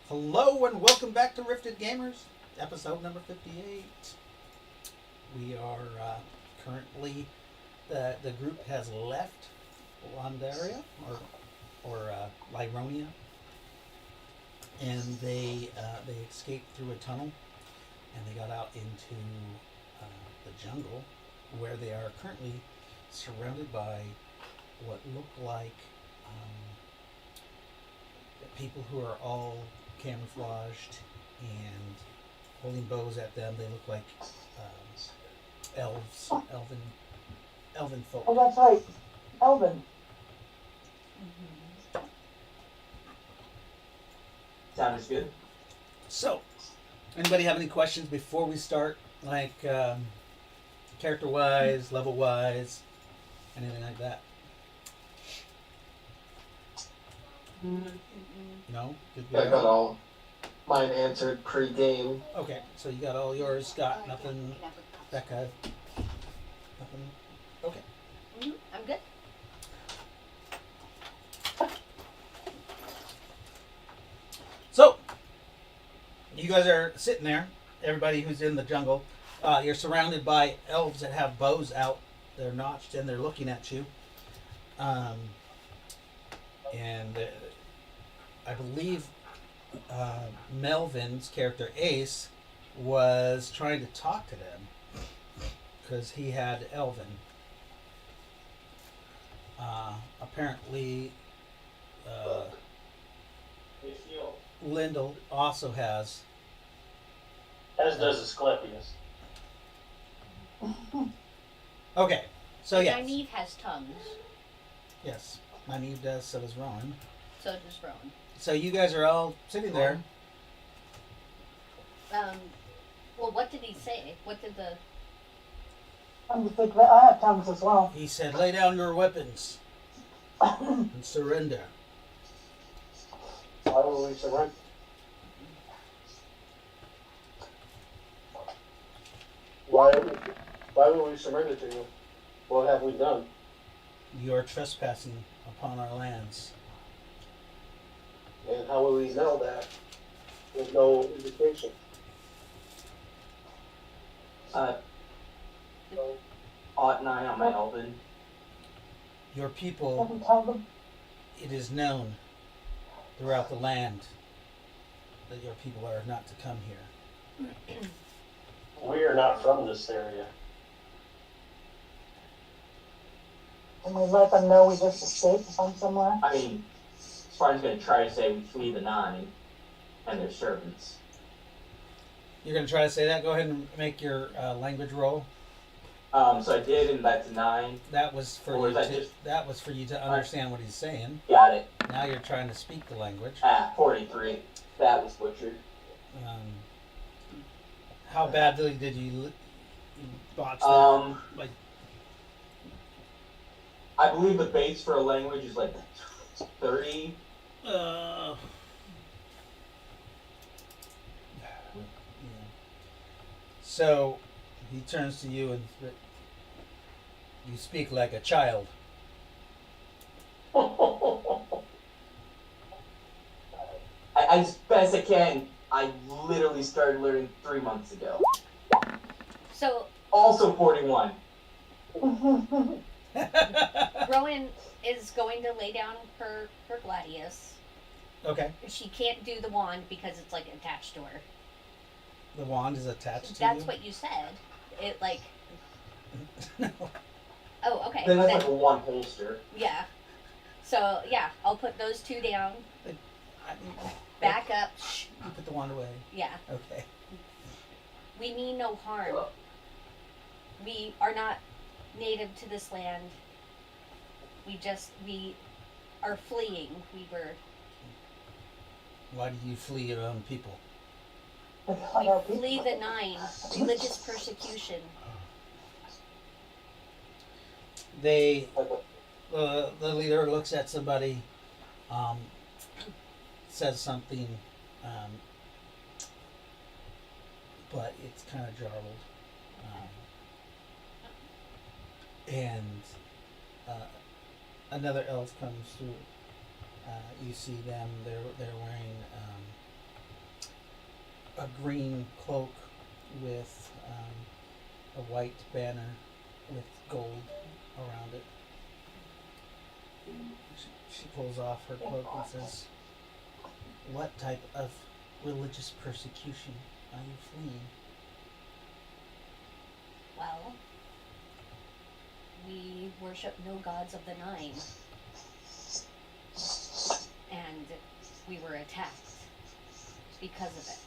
Hello and welcome back to Rifted Gamers, episode number 58. We are currently, the group has left Londaria, or Lyronia, and they escaped through a tunnel, and they got out into the jungle, where they are currently surrounded by what look like people who are all camouflaged and holding bows at them. They look like elves, elven folk. Oh, that's right. Elvin. Sounds good. So, anybody have any questions before we start? Like character-wise, level-wise, anything like that? No? Good I got all mine answered pre-game. Okay, so you got all yours. Scott, nothing. Becca, nothing. Okay. I'm good. So, you guys are sitting there. Everybody who's in the jungle, you're surrounded by elves that have bows out. They're notched and they're looking at you. And I believe Melvin's character Ace was trying to talk to them because he had Elven. Apparently, Lyndall also has. As does Asclepius. Okay, so yes. Nyneave has tongues, Yes, Nyneave does, so does Rowan. so does Rowan. So you guys are all sitting there. Well, what did he say? What did the... I'm just thinking that I have tongues as well. He said, lay down your weapons and surrender. Why will we surrender? Why will we surrender to you? What have we done? You are trespassing upon our lands. And how will we know that? There's no indication. Ought 9 on my Elven. Your people, Doesn't tell them. it is known throughout the land that your people are not to come here. We are not from this area. And we let them know we just escaped from somewhere. I mean, Spartan's going to try to say we flee the 9 and their servants. You're going to try to say that? Go ahead and make your language roll. So I did, and that's 9. That was for Or you was that to, just- that was for you to understand what he's saying. Got it. Now you're trying to speak the language. 43. That was butchered. How badly did you botch that? Like, I believe the base for a language is like 30. yeah. So he turns to you and you speak like a child. As best I can, I literally started learning 3 months ago. So, Also 41. Rowan is going to lay down her gladius. Okay. She can't do the wand because it's, like, attached to her. The wand is attached to That's you? what you said. It, like... No. Oh, okay. Then that's Then- like a one holster. yeah. So, yeah, I'll put those two down. Back up. Shh. You put the wand away. Yeah. Okay. We mean no harm. We are not native to this land. We are fleeing. We Why do you flee your own people? flee the 9, religious persecution. They, the leader looks at somebody, says something, but it's kind of jarbled. And another elf comes through. You see them. They're wearing a green cloak with a white banner with gold around it. She pulls off her cloak and says, "What type of religious persecution are you fleeing?" Well, we worship no gods of the nine. And we were attacked because of it.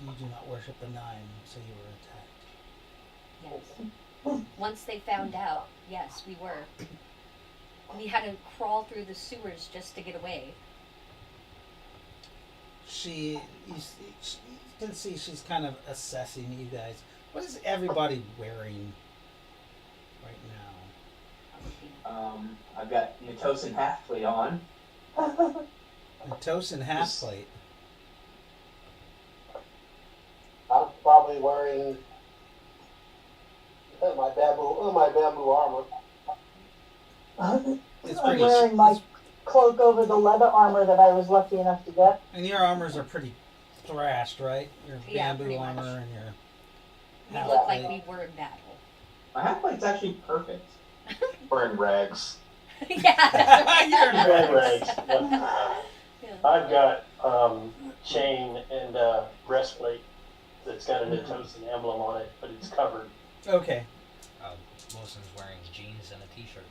You do not worship the nine, so you were attacked. Yes. Once they found out, yes, we were. We had to crawl through the sewers just to get away. You can see she's kind of assessing you guys. What is everybody wearing right now? I've got Natosan half-plate on. A toast and half plate. I'm probably wearing my bamboo armor. It's I'm pretty. wearing my cloak over the leather armor that I was lucky enough to get. And your armors are pretty thrashed, right? Your Yeah, bamboo pretty armor much. and your We half looked like plate. we were in battle. My half-plate's actually perfect. Wearing rags. Yeah, that's right. You're Red right. rags. Yeah. Yeah. I've got chain and breastplate that's got a Natosan emblem on it, but it's covered. Okay. Wilson's wearing jeans and a t-shirt.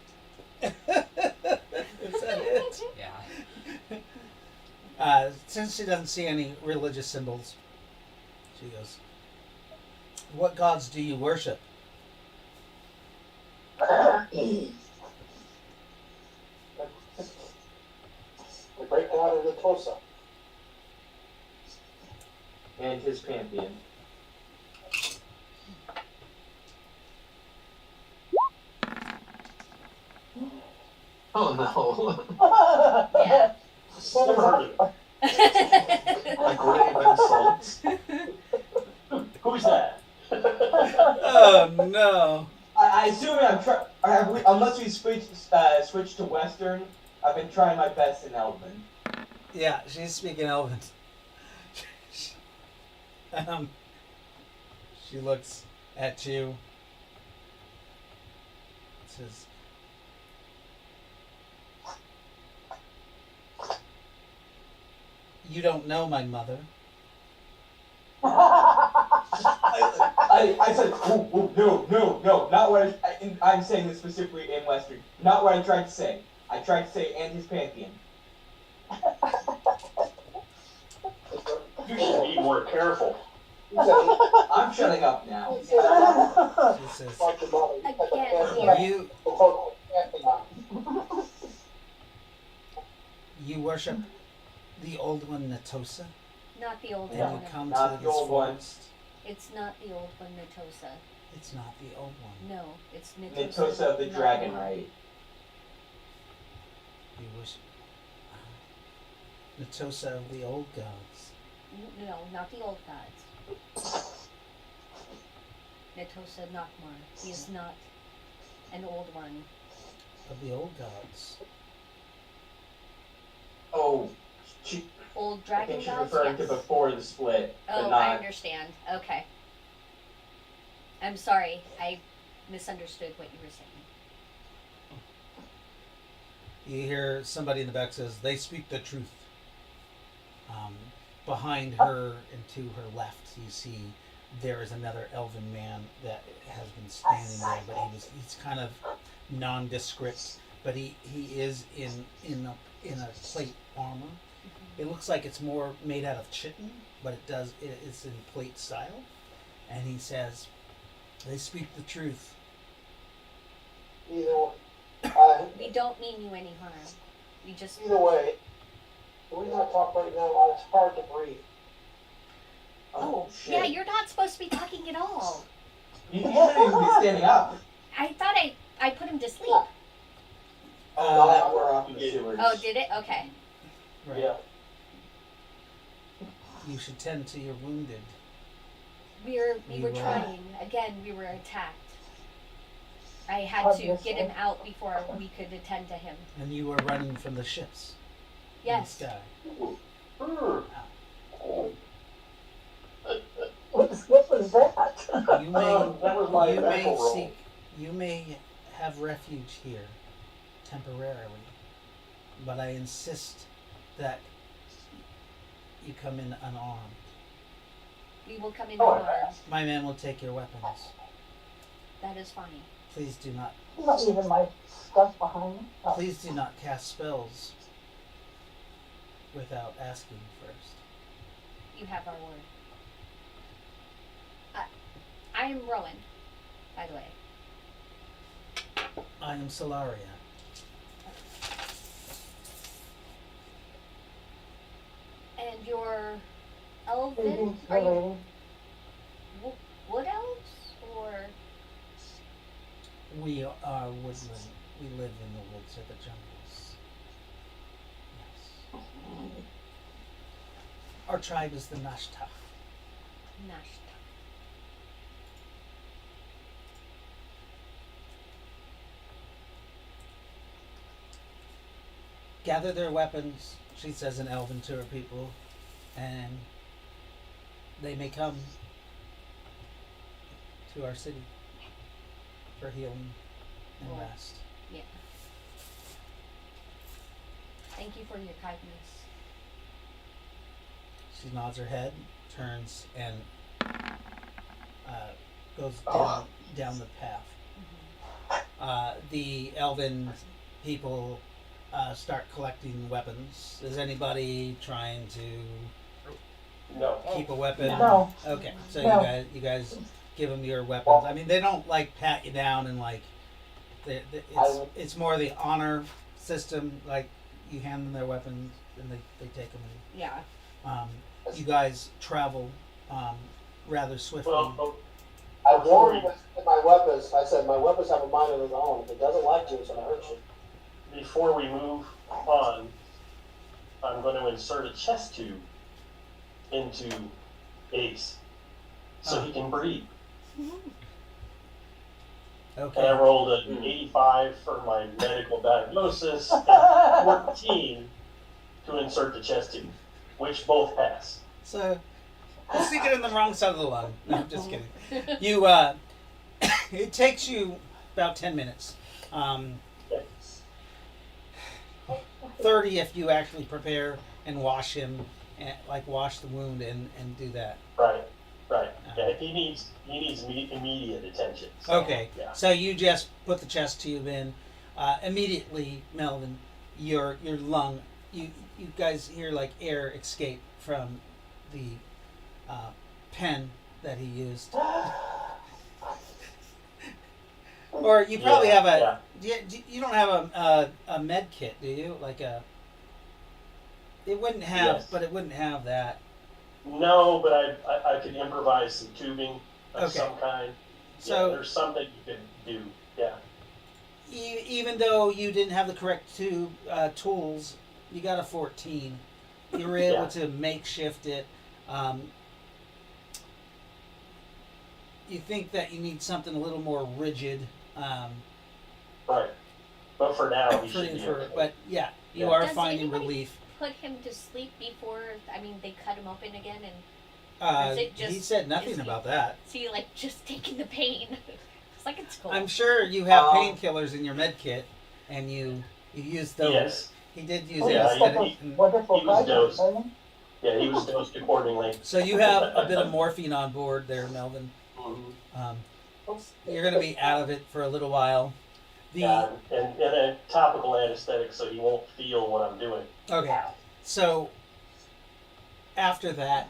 Is that it? Yeah. Since she doesn't see any religious symbols, she goes, "What gods do you worship?" The great god of the Tosa. And his pantheon. Oh no. Yeah. Never heard of it. A grave insult. Who's that? Oh no! I assume unless we switch to Western, I've been trying my best in Elven. Yeah, she's speaking Elven. She looks at you. Says, "You don't know my mother." I said, ooh, no, not what I'm saying this specifically in Western. Not what I tried to say. I tried to say, and his pantheon. You should be more careful. I'm shutting up now. She says, Again, "You worship the old one, Natosa, not the old and one. you come Not to the this old one. forest." It's not the old one, Natosa. It's not the old one. No, it's Natosa. Natosa of the not Dragon one. Right. You worship Natosa of the old gods. No, not the old gods. Natosa Nakmar. He is not an old one. Of the old gods. Oh, she, Old I dragon think she's gods? referring to Yes. before the split, but Oh, I not. understand. Okay. I'm sorry. I misunderstood what you were saying. You hear somebody in the back says, "They speak the truth." Behind her and to her left, you see there is another elven man that has been standing there, but he's kind of nondescript, but he is in a plate armor. It looks like it's more made out of chitin, but it's in plate style. And he says, "They speak the truth." We don't mean you any harm. We just. Either way, can we not talk right now? It's hard to breathe. Oh, shit. Yeah, you're not supposed to be talking at all. You shouldn't even be standing up. I thought I put him to sleep. That we're off the sewers. Oh, did it? Okay. Right. Yeah. You should tend to your wounded. We You were were. trying. Again, we were attacked. I had to get Obviously. him out before we could attend to him. And you were running from the ships Yes. in the sky. was that? You may, that was my you may medical roll. seek, you may have refuge here temporarily, but I insist that you come in unarmed. We will come in Oh, unarmed. My man will take your weapons. That is fine. Please do not, I'm not leaving my stuff behind me. Oh. please do not cast spells without asking first. You have our word. I am Rowan, by the way. I am Solaria. And you're elven? Maybe Are you related. wood elves? Or We are woodland. We live in the woods or the jungles. Yes. Our tribe is the Nashta. Nashta? Gather their weapons, she says in Elven to her people, and they may come to our city for healing and Well, rest. Yeah. Thank you for your kindness. She nods her head, turns, and goes down the path. The Elven people start collecting weapons. Is anybody trying to No. keep a weapon? No. Okay, so No. you guys give them your weapons. I mean, they don't like pat you down and like. It's more the honor system. Like you hand them their weapons and they take them. Yeah. You guys travel rather swiftly. Well, I warned him with my weapons. I said, my weapons have a mind of their own. If it doesn't like you, it's going to hurt you. before we move on, I'm going to insert a chest tube into Ace so he can breathe. Okay. And I rolled an 85 for my medical diagnosis and 14 to insert the chest tube, which both pass. So, you're sticking in the wrong side of the lung. No, I'm just kidding. You, it takes you about 10 minutes. 30 if you actually prepare and wash him, and, like wash the wound and do that. Right. Yeah, he needs immediate attention. So, Okay. Yeah. So you just put the chest tube in. Immediately, Melvin, your lung, you guys hear like air escape from the pen that he used. Or you probably have a. You don't have a med kit, do you? Like a. It wouldn't have, Yes. but it wouldn't have that. No, but I could improvise some tubing of Okay. some kind. So there's something you can do. Yeah. even though you didn't have the correct tools, you got a 14. You were able to makeshift it. You think that you need something a little more rigid. Right. But for now, he should be okay. But yeah, you Yeah. are Does finding anybody relief. Put him to sleep before, they cut him open again, and is it He just- said nothing is he- about that. see, like, just taking the pain. It's like it's cool. I'm sure you have painkillers in your med kit, and you use those. Yes. He did use Oh, it. Yeah, instead he- of- Wonderful he was guy, dosed. isn't he? Yeah, he was dosed accordingly. So you have a bit of morphine on board there, Melvin. Mhm. You're going to be out of it for a little while. Yeah, and a topical anesthetic so he won't feel what I'm doing. Okay, so after that,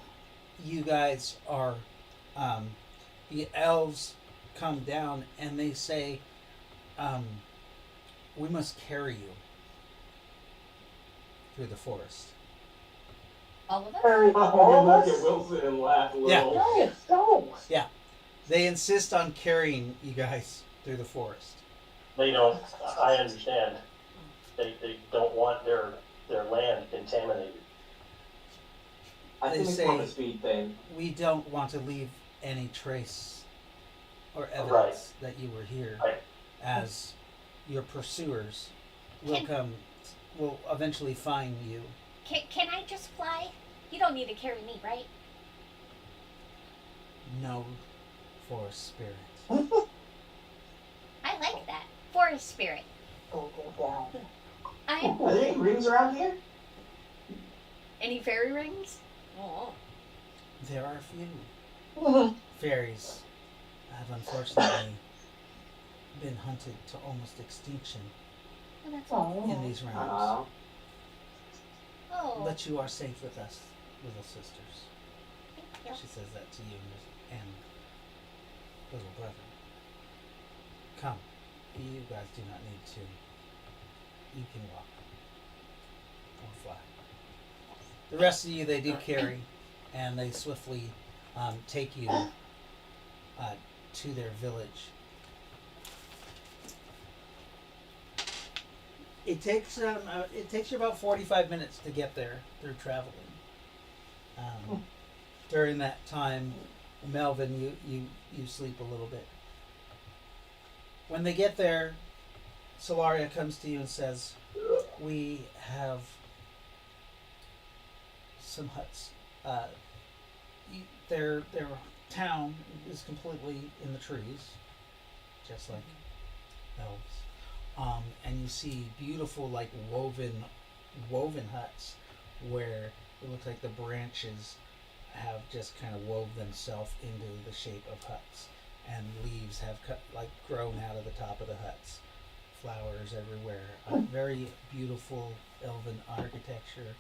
you guys are, the elves come down and they say, we must carry you through the forest. All of us? Harry, I'm all gonna of look us? at Wilson and laugh a Yeah. little. Go. They insist on carrying you guys through the forest. They don't, I understand. They don't want their land contaminated. I They think it's say- more of a speed thing. We don't want to leave any trace or evidence Right. that you were here, Right. as your pursuers will eventually find you. Can I just fly? You don't need to carry me, right? No forest spirit. I like that. Forest spirit. Go down. Are there any rings around here? Any fairy rings? Oh. There are a few. Fairies have unfortunately been hunted to almost extinction Well, that's in these realms. Oh. Oh. But you are safe with us, little sisters. Yeah. She says that to you and little brother. Come. You guys do not need to. You can walk. Or fly. The rest of you they do carry, and they swiftly take you to their village. It takes you about 45 minutes to get there through traveling. During that time, Melvin, you sleep a little bit. When they get there, Solaria comes to you and says, "We have some huts. Their town is completely in the trees, just like Elves. And you see beautiful, like woven huts where it looks like the branches have just kind of wove themselves into the shape of huts, and leaves have grown out of the top of the huts. Flowers everywhere. Very beautiful elven architecture.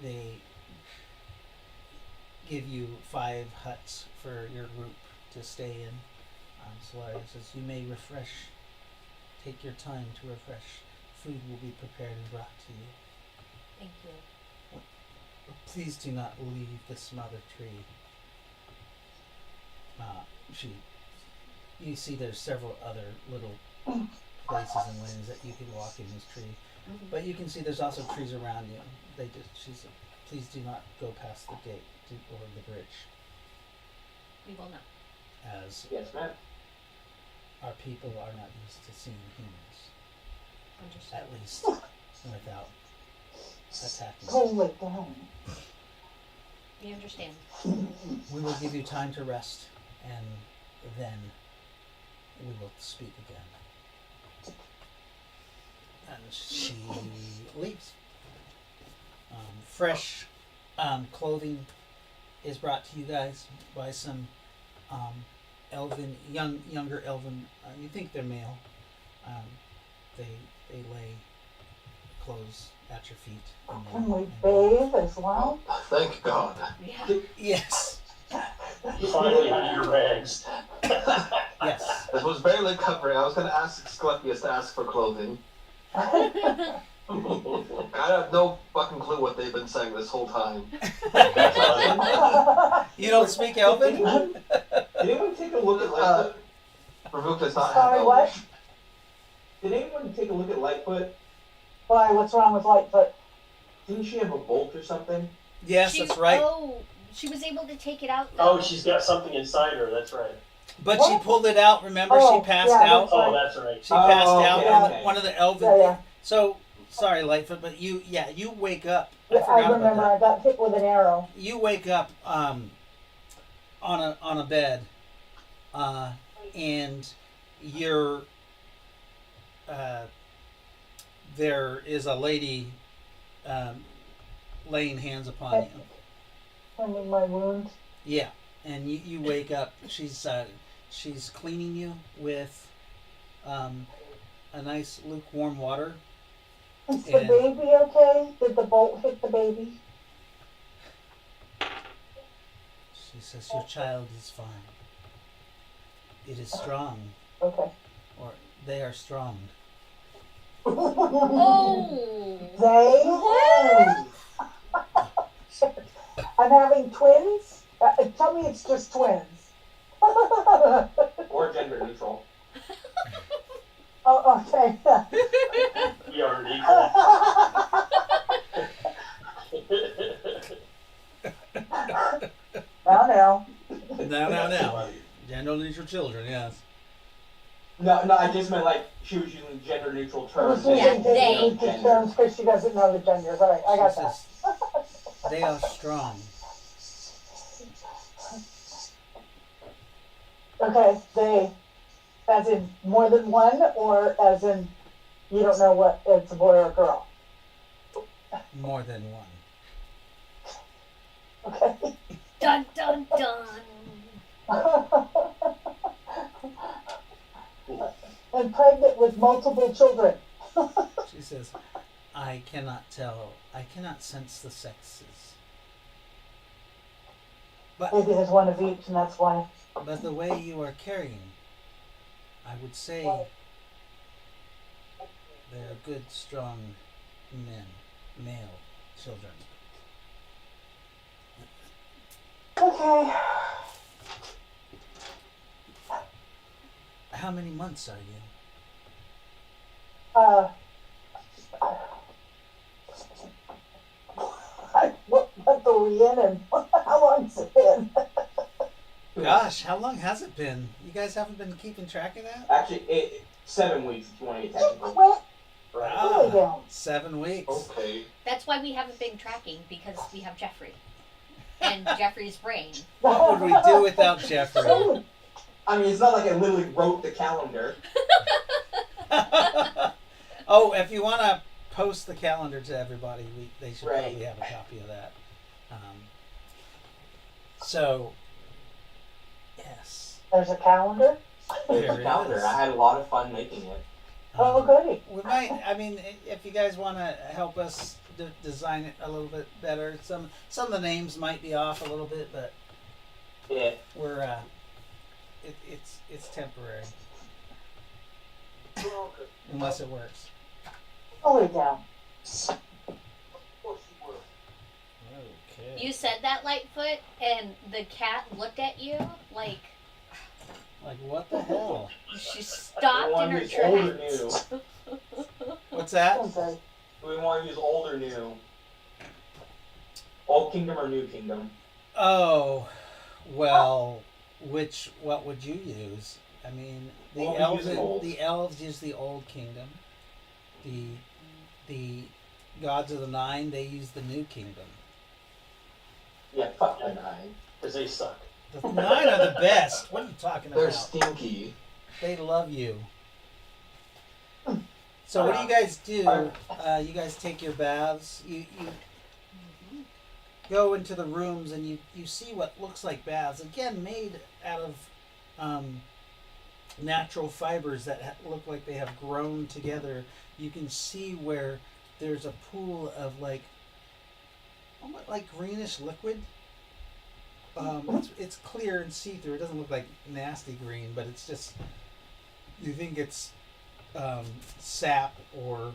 They give you 5 huts for your group to stay in. Solaria says, you may take your time to refresh. Food will be prepared and brought to you. Thank you. Please do not leave this mother tree. You see there's several other little places and lanes that you can walk in this tree. But you can see there's also trees around you. She said, please do not go past the gate or the bridge. We will not. As Yes, ma'am. our people are not used to seeing humans. Understood. At least without attacking. Hold it down. We understand. We will give you time to rest, and then we will speak again. And she leaves. Fresh clothing is brought to you guys by some younger elven. You think they're male. They lay clothes at your feet. Can we bathe as well? Thank God. Yeah. Yes. Finally, your rags. Yes. It was barely covering. I was going to ask Asclepius to ask for clothing. I have no fucking clue what they've been saying this whole time. You don't speak Elven? Did anyone take a look at Lightfoot? Ravook does not Sorry, have what? Elvish. Did anyone take a look at Lightfoot? Why, what's wrong with Lightfoot? Didn't she have a bolt or something? Yes, that's right. Oh, she was able to take it out though. Oh, she's got something inside her, that's right. But she pulled it out. Remember, Oh, she passed yeah, out. Oh, that's right. She passed Oh, out okay, on okay. one of the Elven. Yeah. So sorry, Lightfoot, but you wake up. I I forgot about remember that. I got hit with an arrow. You wake up on a bed, and you're there is a lady laying hands upon you. Tending my wounds. Yeah, and you wake up. She's cleaning you with a nice lukewarm water. Is the And- baby okay? Did the bolt hit the baby? She says, your child is fine. It is strong, Okay. or they are strong. Oh. They? I'm having twins? Tell me it's just twins. Or gender neutral? Oh, okay. We are equal. Now. Now. Gender neutral children, yes. No, I just meant like she was using gender neutral I was terms. using Yeah, they. neutral terms because she doesn't know the genders. All right, I got She that. says, they are strong. Okay, they, as in more than one, or as in you don't know what it's a boy or a girl? More than one. Okay. Dun dun dun. And pregnant with multiple children. She says, I cannot tell. I cannot sense the sexes. But Maybe there's one of each, and that's why. the way you are carrying, I would say they're good, strong men, male children. Okay. How many months are you? What month are we in, and how long's it been? Gosh, how long has it been? You guys haven't been keeping track of that? Actually, 7 weeks if you want to get technical. Quit. Right. Really down. 7 weeks. Okay. That's why we haven't been tracking, because we have Jeffrey. And Jeffrey's brain. What would we do without Jeffrey? I mean, it's not like I literally wrote the calendar. Oh, if you want to post the calendar to everybody, they should Right. probably have a copy of that. So, yes. There's a calendar. There's There the it calendar. is. I had a lot of fun making it. Oh, goody. We might. I mean, if you guys want to help us design it a little bit better, some of the names might be off a little bit, but Yeah. we're it's temporary unless it works. Fully down. Okay. You said that, Lightfoot, and the cat looked at you like Like what the hell? she We stopped in want to her use old or tracks. new. What's that? Okay. We want to use old or new. Old kingdom or new kingdom. Oh, well, what would you use? I mean, Well, we use old. the elves use the old kingdom. The gods of the nine, they use the new kingdom. Yeah, fuck the 9. Because they suck. The nine are the best. What are you talking They're about? stinky. They love you. So what do you guys do? You guys take your baths. You go into the rooms and you see what looks like baths. Again, made out of natural fibers that look like they have grown together. You can see where there's a pool of like greenish liquid. It's clear and see-through. It doesn't look like nasty green, but it's just, you think it's sap or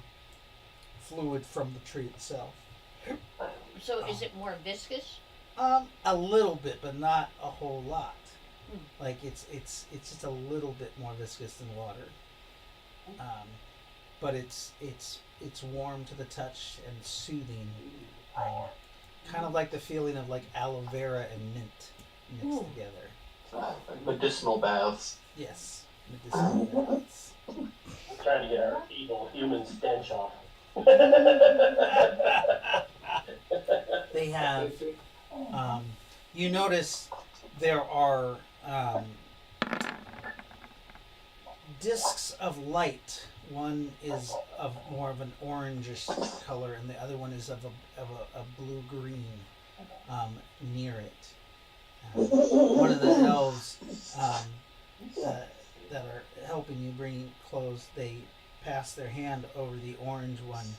fluid from the tree itself. So is it more viscous? A little bit, but not a whole lot. Like it's just a little bit more viscous than water. But it's warm to the touch and soothing. Kind of like the feeling of like aloe vera and mint mixed together. Medicinal baths. Yes, medicinal baths. Trying to get our evil human stench off. They have. You notice there are discs of light. One is of more of an orangish color, and the other one is of a blue green near it. One of the elves that are helping you bring clothes, they pass their hand over the orange one,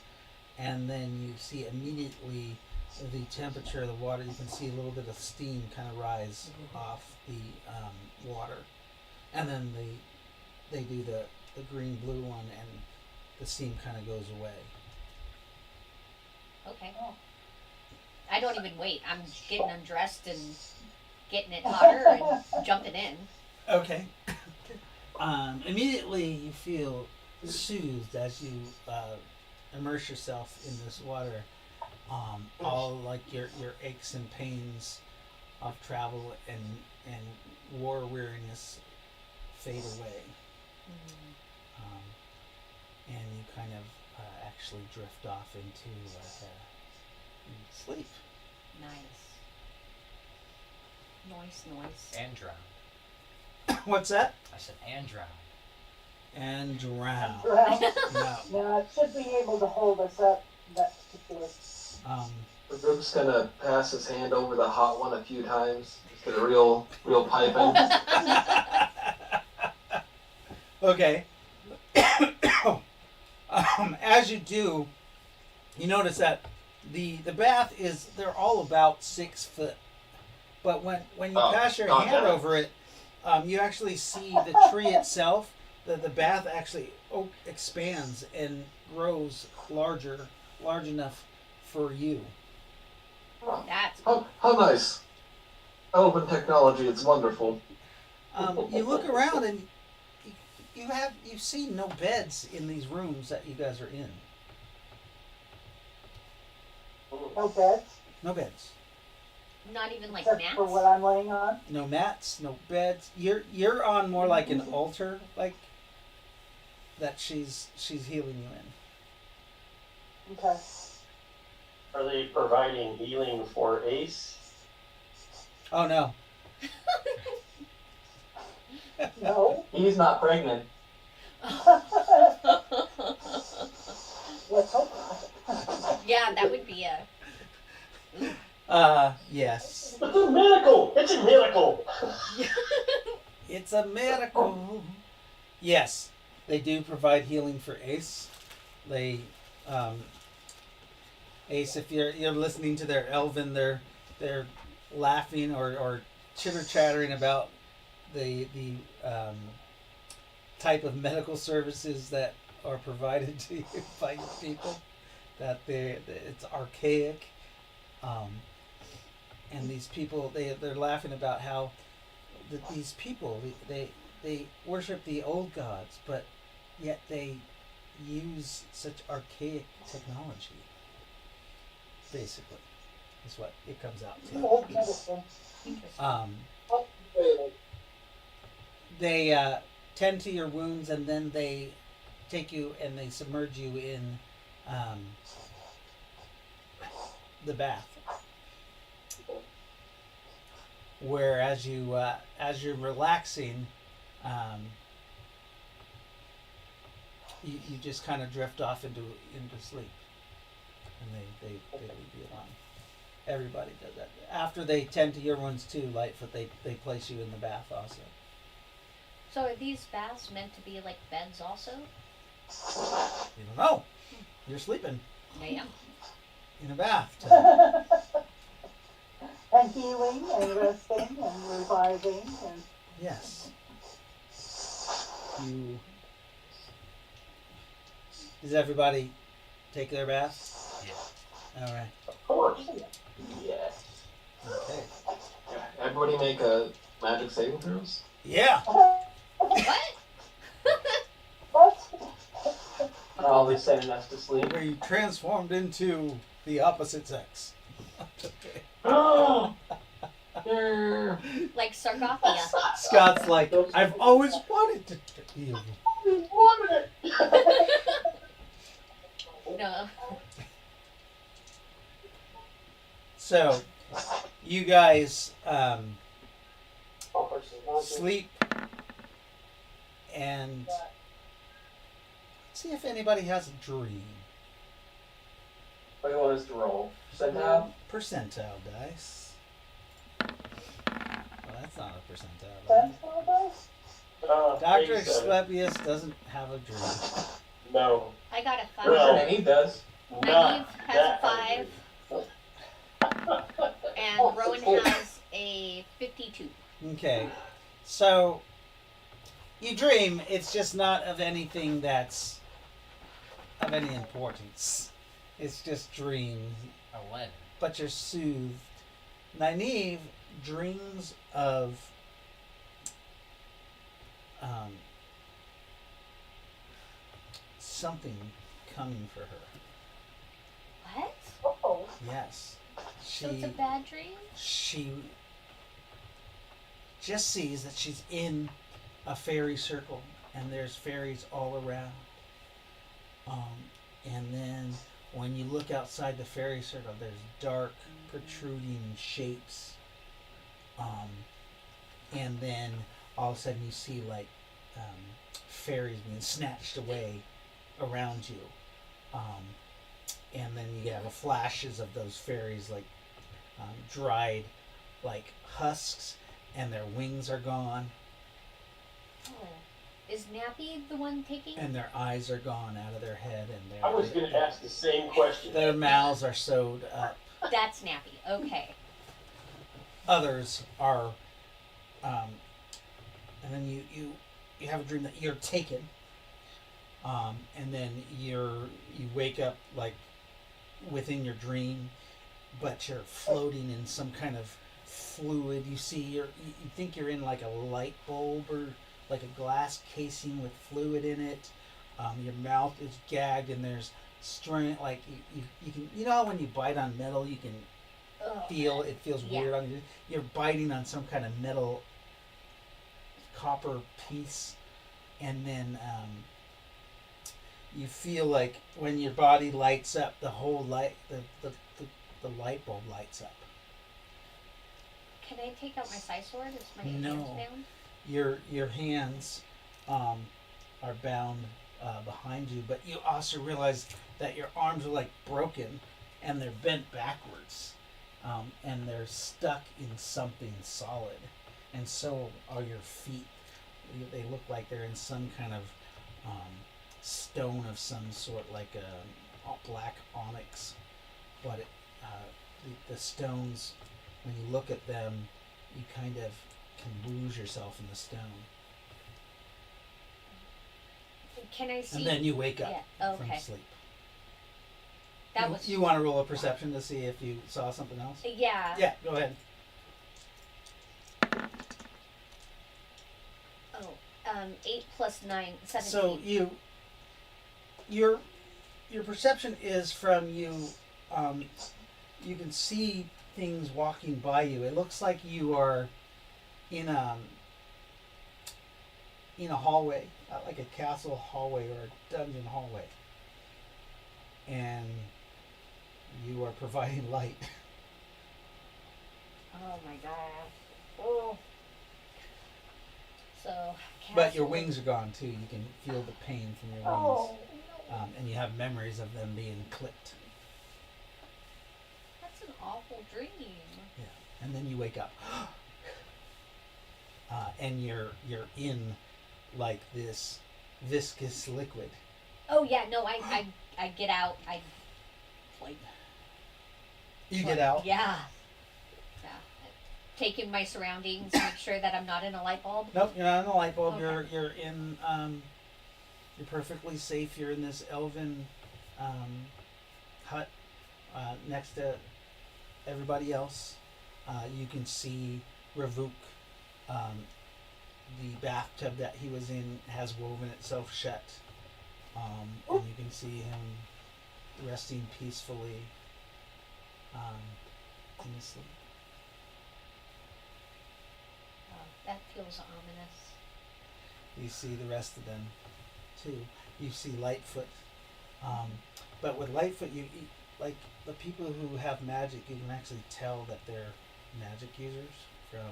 and then you see immediately the temperature of the water. You can see a little bit of steam kind of rise off the water, and then they do the green blue one, and the steam kind of goes away. Okay. I don't even wait. I'm getting undressed and getting it hotter and jumping in. Okay. Immediately you feel soothed as you immerse yourself in this water. All like your aches and pains of travel and war weariness fade away. And you kind of actually drift off into sleep. Nice. Nice. And drown. What's that? I said, and drown. And drown. Drown. No. No, it should be able to hold us up. That particular. The group's gonna pass his hand over the hot one a few times. Just get a real piping. Okay. As you do, you notice that the bath is, they're all about 6 foot. But when you pass your hand damn it. over it, you actually see the tree itself. The bath actually expands and grows large enough for you. That's How nice. Elven technology, it's wonderful. You look around and you've seen no beds in these rooms that you guys are in. No beds, No beds. not even like except mats. for what I'm laying on. No mats, no beds. You're on more like an altar, like that she's healing you in. Okay. Are they providing healing for Ace? Oh no. No. He's not pregnant. Let's hope not. Yeah, that would be a. Yes. It's a miracle! It's a miracle! It's a miracle. Yes, they do provide healing for Ace. They, Ace, if you're listening to their Elven, they're laughing or chitter chattering about the type of medical services that are provided to you by your people. That it's archaic, and these people they're laughing about how these people they worship the old gods, but yet they use such archaic technology. Basically, is what it comes out to. Old medicine. They tend to your wounds, and then they take you and they submerge you in the bath, where as you're relaxing, you just kind of drift off into sleep, and they leave you alone. Everybody does that. After they tend to your wounds too, Lightfoot, they place you in the bath also. So are these baths meant to be like beds also? You don't know. You're sleeping Yeah. in a bath. And healing and resting and reviving and Yes. Does everybody take their bath? Yeah. All right. Of course. Yes. Okay. Everybody make a magic saving throws. Yeah. What? what? Oh, they're sending us to sleep. Where you transformed into the opposite sex. Okay. Like Sargothia. Scott's like, I've always wanted to heal you. No. So, you guys Oh, sleep and see if anybody has a dream. What do you want us to roll? Percentile? Percentile dice. Well, that's not a percentile Sense dice. for those? Dr. Ace, Asclepius doesn't have a dream. no. I got a 5. Well, And he does. Nyneave Not has that a 5. And Rowan has a 52. Okay. So, you dream, it's just not of anything that's of any importance. It's just dreams, 11. but you're soothed. Nyneave dreams of something coming for her. What? Oh, Yes. So it's a bad dream? She just sees that she's in a fairy circle and there's fairies all around. And then when you look outside the fairy circle, there's dark, protruding shapes. And then all of a sudden you see like fairies being snatched away around you, and then you have flashes of those fairies like dried like husks, and their wings are gone, Oh. Is Nappy the one taking? and their eyes are gone out of their head, and I was going to ask the same question. their mouths are sewed up. That's Nappy. Okay. Others are, and then you have a dream that you're taken, and then you wake up like within your dream, but you're floating in some kind of fluid. You see, you think you're in like a light bulb or like a glass casing with fluid in it. Your mouth is gagged, and there's string like you can how when you bite on metal you can feel it feels weird on you. You're biting on some kind of metal copper piece, and then you feel like when your body lights up, the whole light the light bulb lights up. Can I take out my side sword? Is my hands No. bound? Your hands are bound behind you, but you also realize that your arms are like broken and they're bent backwards, and they're stuck in something solid, and so are your feet. They look like they're in some kind of stone of some sort, like a black onyx, but the stones, when you look at them, you kind of can lose yourself in the stone. Can I see? And then you wake up Yeah. from Okay. sleep. That you, was. you want to roll a perception to see if you saw something else? Yeah. Yeah, go ahead. Oh. 8 plus 9, 17. So your perception is from you. You can see things walking by you. It looks like you are in a hallway, like a castle hallway or a dungeon hallway, and you are providing light. Oh my god. Oh. So. But your castle- wings are gone too. You can feel the pain from your wings, Oh no. and you have memories of them being clipped. That's an awful dream. Yeah, and then you wake up, and you're in like this viscous liquid. Oh yeah. No. I get out. I. Like. You get out. Yeah. Yeah. Take in my surroundings. Make sure that I'm not in a light bulb. Nope, you're not in the light bulb. Okay. You're in. You're perfectly safe. You're in this elven hut next to everybody else. You can see Ravuk. The bathtub that he was in has woven itself shut, and you can see him resting peacefully in his sleep. Oh, that feels ominous. You see the rest of them too. You see Lightfoot, but with Lightfoot, you like the people who have magic. You can actually tell that they're magic users from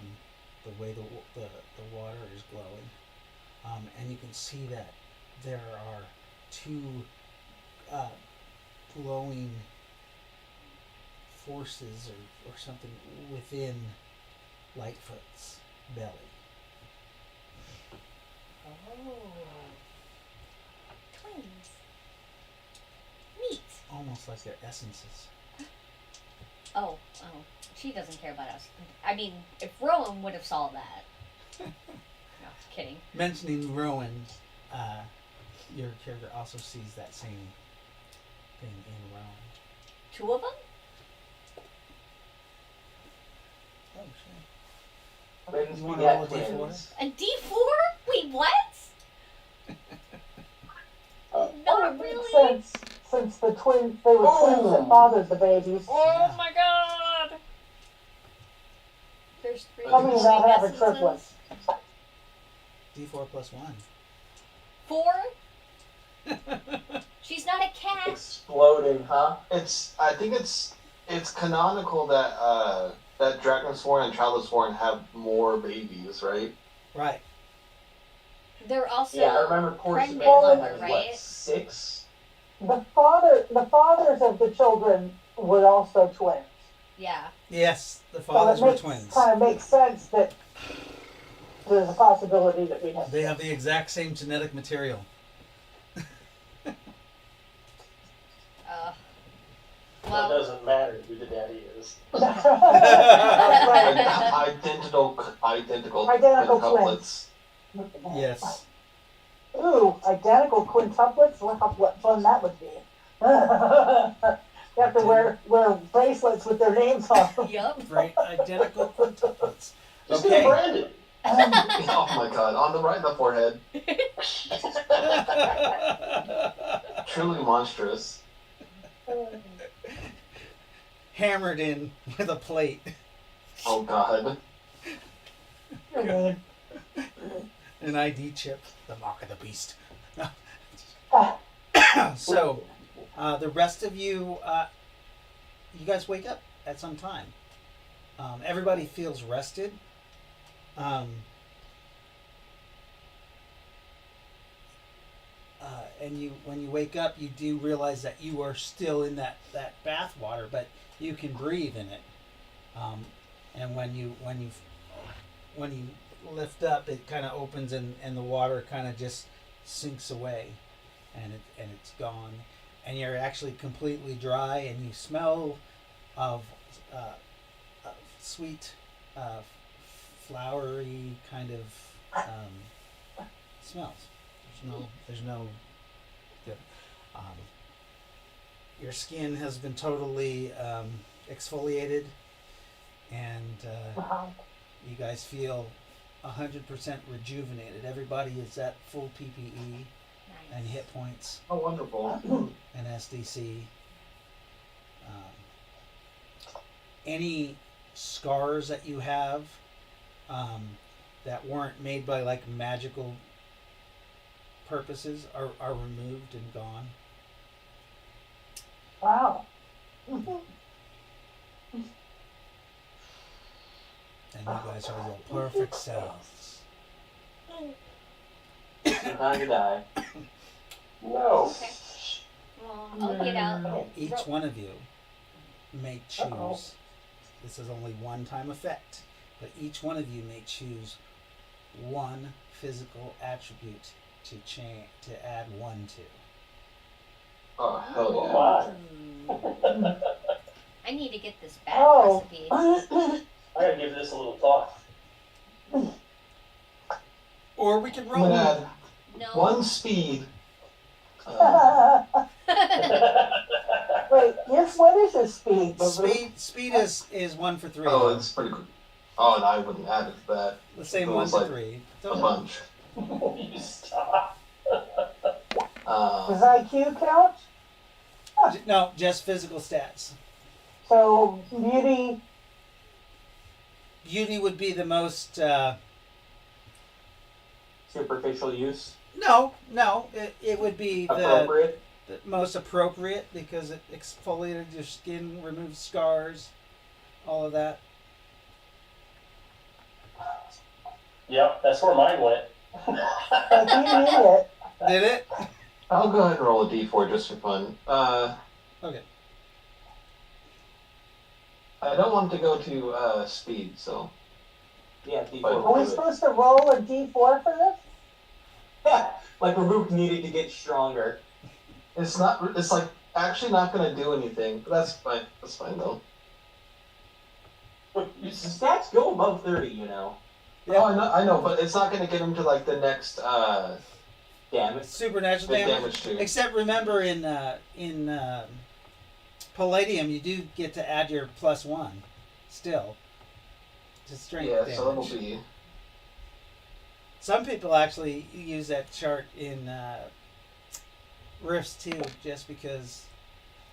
the way the water is glowing, and you can see that there are two glowing forces or something within Lightfoot's belly. Oh. Twins. Neat. Almost like their essences. Oh. She doesn't care about us. I mean, if Rowan would have saw that. No, kidding. Mentioning Rowan, your character also sees that same thing in Rowan. 2 of them? Oh, shit. Twins You wanna beget roll a D4? twins. A D4? Wait, what? Not Makes really. Since they were twins that fathered the babies. Oh my god. There's 3. Tell me about having essences. triplets. D4 plus 1. 4? She's not a cat. Exploding, huh? I think it's canonical that that Dragonsworn and Childlessworn have more babies, right? Right. They're also Yeah, I remember Portia pregnant, Valentine was right? what, 6? The fathers of the children were also twins. Yeah. Yes, the So fathers it were makes, twins. kind of makes sense that there's a possibility that we have. They have the exact same genetic material. Well, it Well, doesn't matter who the daddy is. That's right. Identical Identical quintuplets. Yes. Ooh, identical quintuplets? Wow, what fun that would be. You have to wear bracelets with their names on them. yup. Right, identical quintuplets. Just Okay. get branded. Oh my god, on the right in the forehead. Truly monstrous. Hammered in with a plate. Oh god. An ID chip. The mark of the beast. Ah, So, the rest of you, you guys wake up at some time. Everybody feels rested. And when you wake up, you do realize that you are still in that bath water, but you can breathe in it. And when you lift up, it kind of opens and the water kind of just sinks away, and it's gone, and you're actually completely dry, and you smell of sweet, flowery kind of smells. There's no good. Your skin has been totally exfoliated, and wow. you guys feel 100% rejuvenated. Everybody is at full PPE and hit points Oh, wonderful. and SDC. Any scars that you have that weren't made by like magical purposes are removed and gone. Wow. And you guys are your perfect selves. Time to die. No. Okay. Well, I'll get out. Each one of you may choose. This is only one time effect, but each one of you may choose one physical attribute to add 1 to. Oh, hell Oh yeah. my. I need to get this bath Oh. recipe. I gotta give this a little thought. Or we can I'm gonna add No. 1 speed. Wait, yes, what is your speed? Speed is 1 for 3. Oh, it's pretty good. Oh, and I wouldn't add it to that. The same it 1 was to like 3. A bunch. You stop. Does IQ count? No, just physical stats. So beauty. Beauty would be the most. Superficial use. No, it would be Appropriate. the most appropriate because it exfoliated your skin, removed scars, all of that. Yep, that's where mine went. Like you need it. Did it? I'll go ahead and roll a d4 just for fun. Okay. I don't want to go to speed, so. Yeah, D4 Are Are we will do it. supposed to roll a D4 for this? Like Rabook needed to get stronger. It's not. It's like actually not going to do anything. But that's fine. That's fine though. But the stats go above 30, you know. Oh, I know, but it's not going to get him to like the next Damn it. Supernatural the damage. damage to. Except remember in Palladium you do get to add your +1 still to strength Yeah, damage. so it'll be. Some people actually use that chart in Rifts too, just because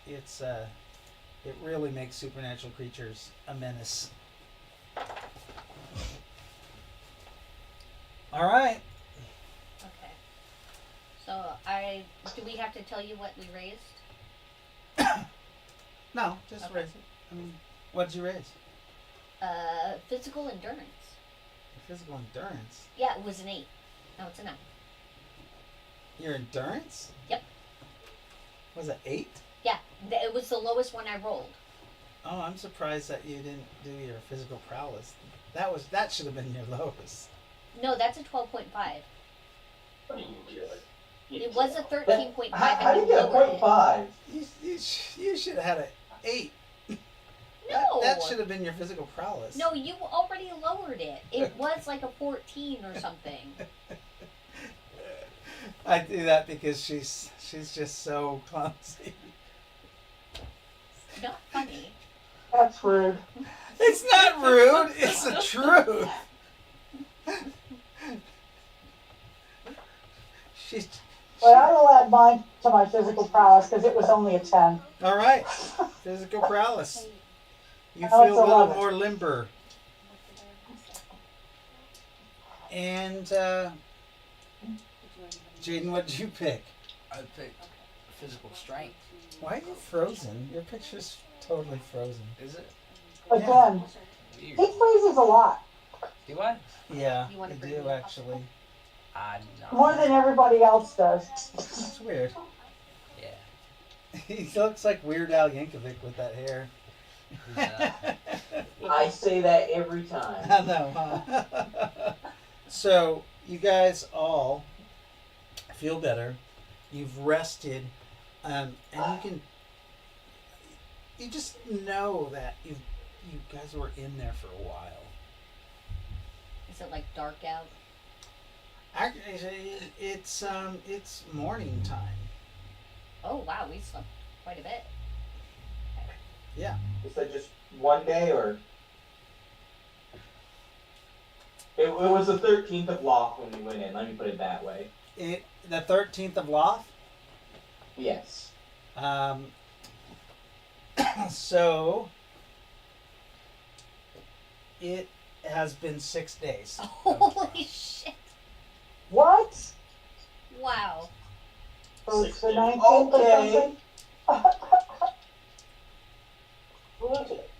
it's it really makes supernatural creatures a menace. All right. Okay. So do we have to tell you what we raised? No, just Okay. raise it. I mean, what did you raise? Physical endurance. Physical endurance. Yeah, it was an 8. No, it's a 9. Your endurance? Yep. Was it 8? Yeah, it was the lowest one I rolled. Oh, I'm surprised that you didn't do your physical prowess. That should have been your lowest. No, that's a 12.5. What do you do? It was a 13.5. How do you and get a lowered it. 0.5? You should have had an 8. No. That should have been your physical prowess. No, you already lowered it. It was like a 14 or something. I do that because she's just so clumsy. Not funny. That's rude. It's not rude. It's the truth. She's But I will add mine to my physical prowess because it was only a 10. all right. Physical prowess. You Oh, feel it's a little 11. more limber. And Jaden, what did you pick? I picked physical strength. Why are you frozen? Your picture's totally frozen. Is it? Again, Weird. he freezes a lot. Do I? Yeah, You wanna you bring do me up? actually. No. More than everybody else does. That's weird. Yeah. He looks like Weird Al Yankovic with that hair. I say that every time. I know, huh? So, you guys all feel better. You've rested, and you just know that you guys were in there for a while. Is it like dark out? Actually, it's morning time. Oh wow, we slept quite a bit. Yeah. Is that just one day, or? It was the 13th of Loth when we went in, let me put it that way. The 13th of Loth. Yes. So it has been 6 days. Holy shit! What? Wow. So it's the 16. 19th Okay. or something? Who is it?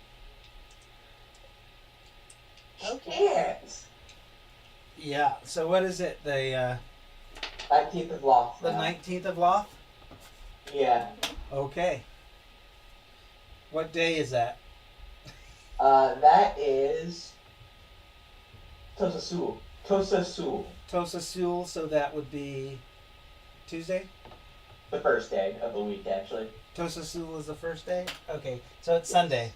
Okay. Yes. Yeah. So what is it? The 19th of Loth. the 19th of Loth. Yeah. Okay. What day is that? That is Tosasul. Tosasul. Tosasul. So that would be Tuesday. The first day of the week, actually. Tosasul is the first day. Okay. So it's Sunday.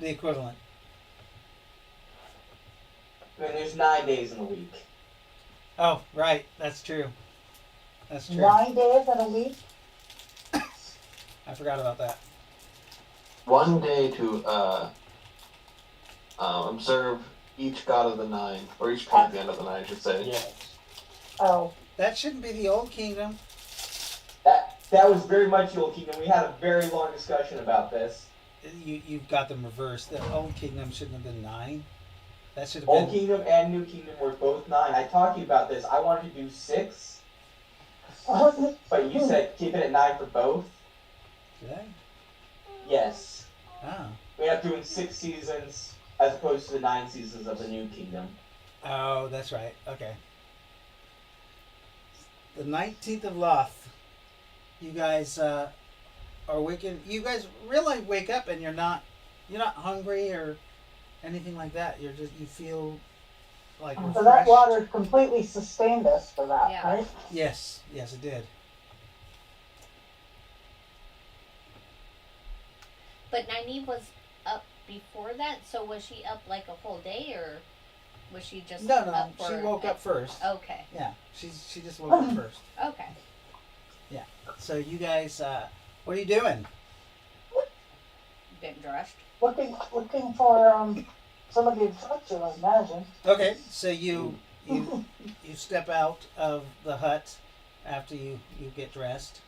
The equivalent. I mean, there's 9 days in a week. Oh, right. That's true. That's true. 9 days in a week? I forgot about that. One day to observe each god of the 9, or each pantheon of the 9, I should say. Yeah. Oh. That shouldn't be the Old Kingdom. That was very much the Old Kingdom. We had a very long discussion about this. You've got them reversed. The Old Kingdom shouldn't have been 9. That should have Old been. Kingdom and New Kingdom were both 9. I talked to you about this. I wanted to do 6, but you said keep it at 9 for both. Did I? Yes. Oh. We end up doing 6 seasons as opposed to the 9 seasons of the New Kingdom. Oh, that's right. Okay. The 19th of Loth. You guys are waking. You guys really wake up and you're not hungry or anything like that. You feel like refreshed. So that water completely sustained us for that, Yeah. right? Yes, it did. But Nyneave was up before that, so was she up like a whole day, or was she just No. up She for woke up first. Okay. Yeah, she just woke up first. Okay. So you guys, what are you doing? Getting dressed. Looking for somebody to talk to, I imagine. Okay, so you step out of the hut after you get dressed.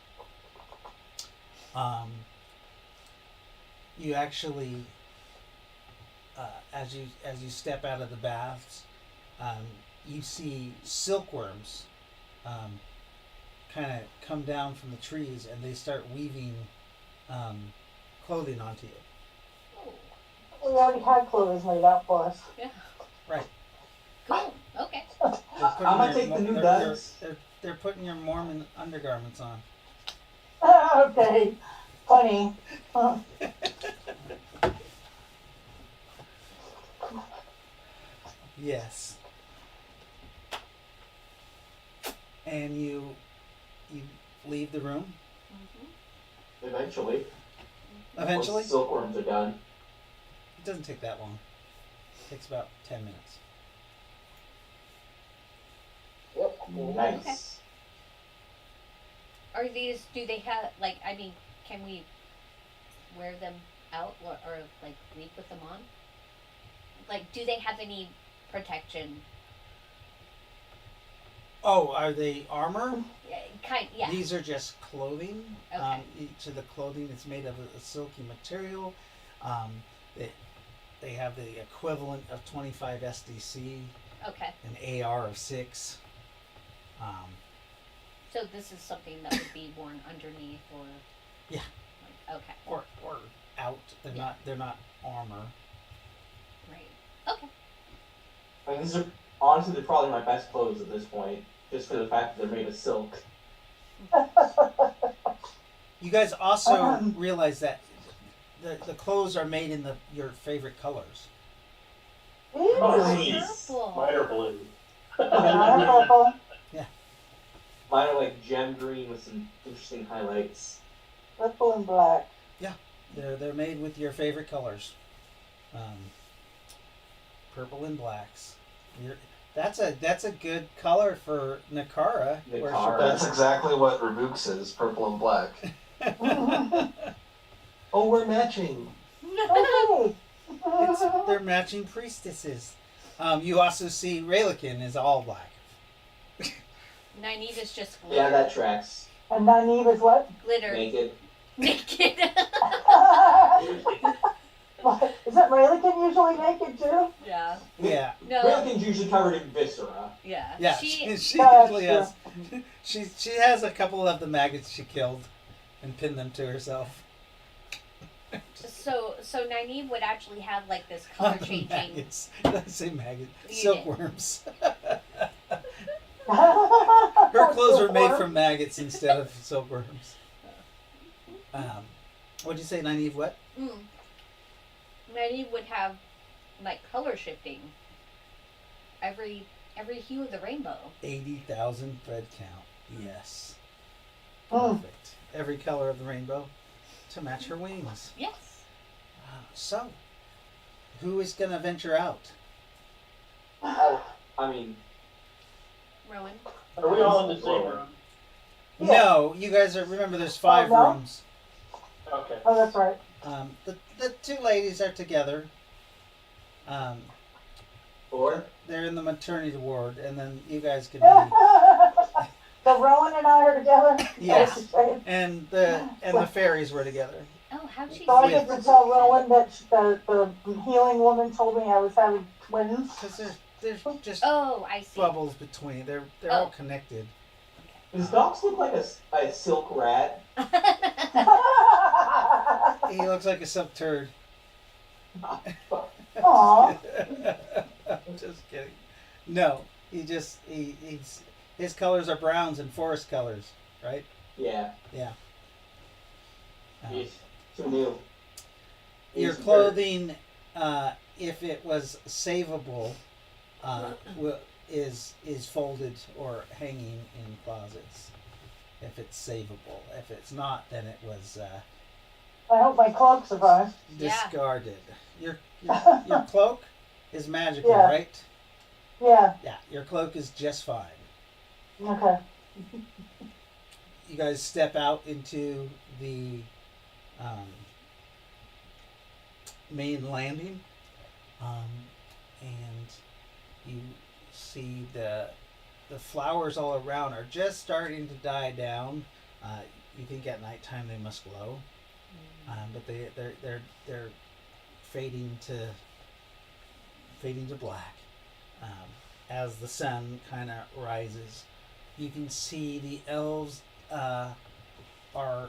You actually, as you step out of the baths, you see silkworms kind of come down from the trees, and they start weaving clothing onto you. Oh, We already had clothes made out for us. yeah. Right. Cool. Okay. They're putting I'm gonna their take the mo- new they're- duds. They're they're putting your Mormon undergarments on. Okay, funny. Yes. And you leave the room Eventually. eventually. Once the silkworms are done. It doesn't take that long. It takes about 10 minutes. Yep. Nice. Are these? Do they have like? I mean, can we wear them out or like leave with them on? Like, do they have any protection? Oh, are they armor? Yeah. These are just clothing. Okay. Each of the clothing is made of a silky material. They have the equivalent of 25 SDC, Okay. an AR of 6. So this is something that would be worn underneath, or Yeah. Like, okay. Or out. They're not armor. Right. Okay. I mean, these are honestly they're probably my best clothes at this point, just for the fact that they're made of silk. You guys also realize that the clothes are made in your favorite colors. Oh, Nice. Purple. Mine are blue. Mine are purple. Mine are like gem green with some interesting highlights. Purple and black. They're made with your favorite colors. Purple and blacks. That's a good color for Nakara. where she Nakara. That's does- exactly what Rebukes is, purple and black. Oh, we're matching. Okay. They're matching priestesses. You also see Ry-lo-kin is all black. Nyneave is just glitter. Yeah, that tracks. And Nyneave is what? Glitter. Naked. Naked. What? Isn't Ry-lo-kin usually naked too? Yeah. Yeah. No. Ry-lo-kin's usually covered in viscera. Yeah. Yeah, She. she That's usually has. She has a couple of the maggots she killed, and pinned them to herself. So Nyneave would actually have like this color changing. Maggots. Did I say maggot? You did. Silkworms. Her clothes were made from maggots instead of silkworms. What'd you say, Nyneave? What? Nyneave would have like color shifting. Every hue of the rainbow. 80,000 thread count. Yes. Mm. Perfect. Every color of the rainbow to match her wings. Yes. So, who is going to venture out? I mean, Rowan. Are we all in the same room? Yeah. No, you guys are. Remember, there's 5 no? rooms. Okay. Oh, that's right. The 2 ladies are together. or They're in the maternity ward, and then you guys could So be. Rowan and I are together? Yes. That's right. And the fairies were together. Oh, how'd she? So I get to tell Rowan that the healing woman told me I was having twins. Because there's just Oh, I see. bubbles between. They're all connected. does Dox look like a silk rat? He looks like a silk turd. Aw. Just kidding. No, he's his colors are browns and forest colors, right? Yeah. Yeah. He's too new. Your He's clothing, if it was savable, is folded or hanging in closets. If it's savable. If it's not, then it was I hope my cloak survives. Yeah. discarded. Your cloak is magical, Yeah. right? Yeah, Yeah, your cloak is just fine. okay. You guys step out into the main landing, and you see the flowers all around are just starting to die down. You think at nighttime they must glow, but they're fading to black as the sun kind of rises. You can see the elves are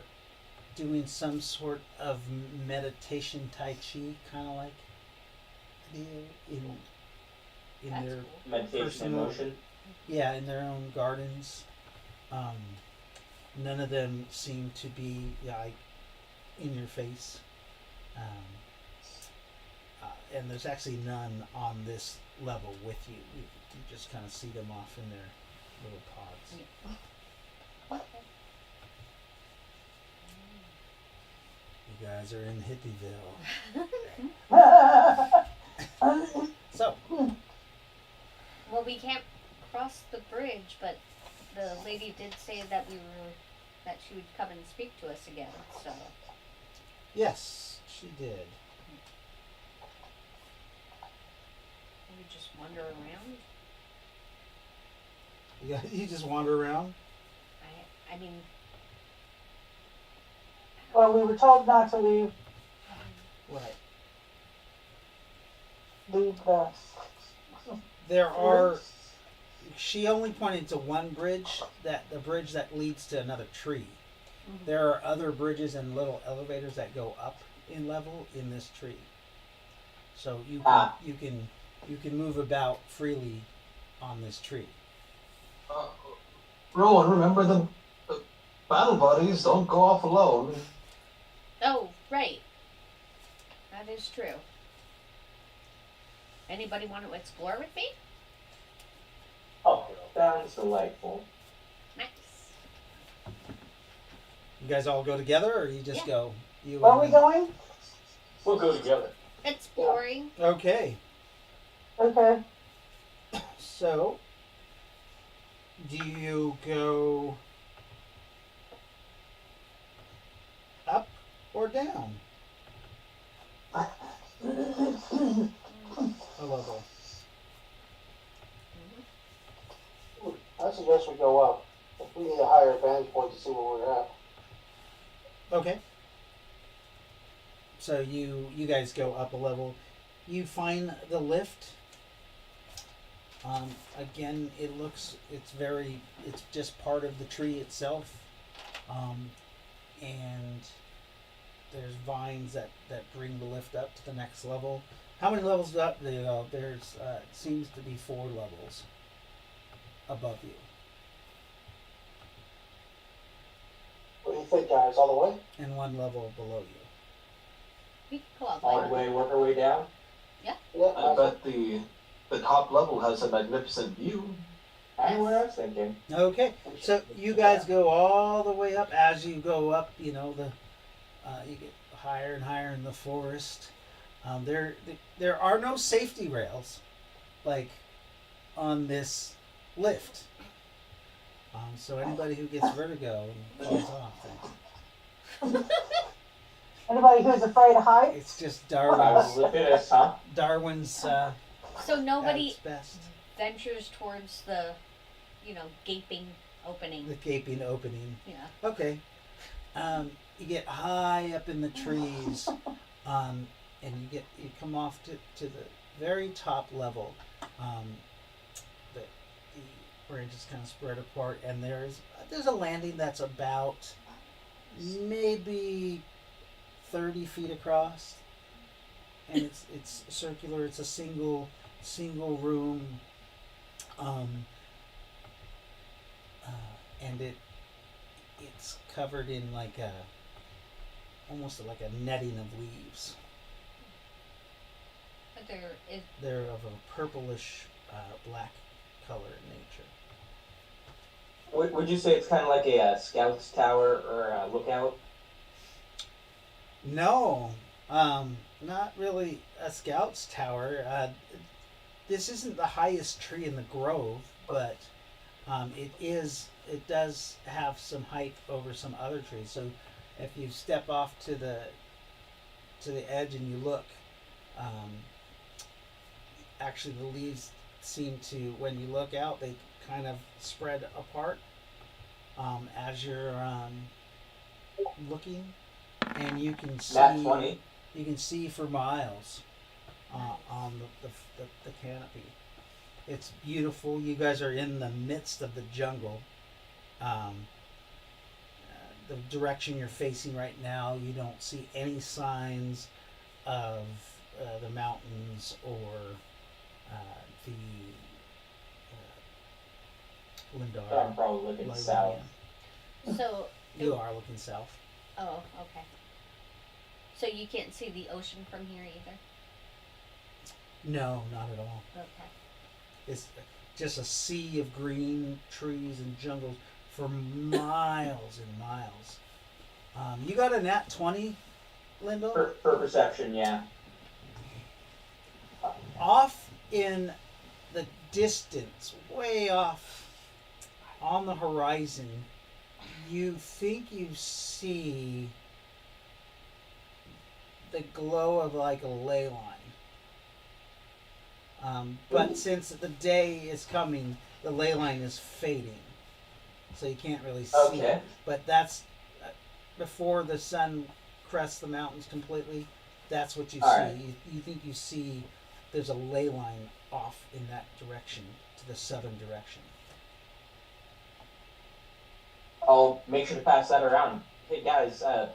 doing some sort of meditation tai chi, kind of like deal in That's their cool. Meditation in Personal- motion. in their own gardens. None of them seem to be like in your face. And there's actually none on this level with you. You just kind of see them off in their little pods. You guys are in Hippieville. So, Well, we can't cross the bridge, but the lady did say that she would come and speak to us again. So yes, she did. we just wander around. You just wander around? I mean, Well, we were told not to leave Right. the. There are. She only pointed to one bridge, the bridge that leads to another tree. Mhm. There are other bridges and little elevators that go up in level in this tree. So you can move about freely on this tree. Rowan, remember the battle buddies don't go off alone. oh, right. That is true. Anybody want to explore with me? Oh, sounds delightful. Nice. You guys all go together, or you just Yeah. go? You Where are we going? We'll go together. Exploring. Okay. Okay. So, do you go up or down a level? I suggest we go up. If we need a higher vantage point to see where we're at. Okay. So you guys go up a level. You find the lift. Again, it's just part of the tree itself. And there's vines that bring the lift up to the next level. How many levels up? There's seems to be 4 levels above you. What do you think, guys? All the way? And 1 level below you. We can go up All the later. way, work our way down. Yeah. I bet the top level has a magnificent view. I know what I was thinking. Okay, so you guys go all the way up. As you go up, you get higher and higher in the forest. There are no safety rails, like on this lift. So anybody who gets vertigo and falls off, Anybody who's afraid of heights? it's just Survival of the fittest, huh? Darwin's So at nobody its best. ventures towards the, gaping opening. The gaping opening. Yeah. Okay. You get high up in the trees, and you come off to the very top level. The branches kind of spread apart, and there's a landing that's about maybe 30 feet across, and it's circular. It's a single room, and it's covered in almost like a netting of leaves. But there is. They're of a purplish black color in nature. Would you say it's kind of like a scout's tower or a lookout? No, not really a scout's tower. This isn't the highest tree in the grove, but it does have some height over some other trees. So if you step off to the edge and you look, actually the leaves seem to, when you look out, they kind of spread apart as you're looking, and you can Nat see 20. you can see for miles on the canopy. It's beautiful. You guys are in the midst of the jungle. The direction you're facing right now, you don't see any signs of the mountains or But Lindar. I'm probably looking Livonia. south. So, You are looking south. oh, okay. So you can't see the ocean from here either? No, not at all. Okay. It's just a sea of green trees and jungles for miles and miles. You got a nat 20, Lyndall? For perception, yeah. Off in the distance, way off on the horizon, you think you see the glow of like a ley line. But since the day is coming, the ley line is fading. So you can't really see Okay. it. But that's before the sun crests the mountains completely. That's what you All see. right. You think you see there's a ley line off in that direction, to the southern direction. I'll make sure to pass that around. Hey guys, I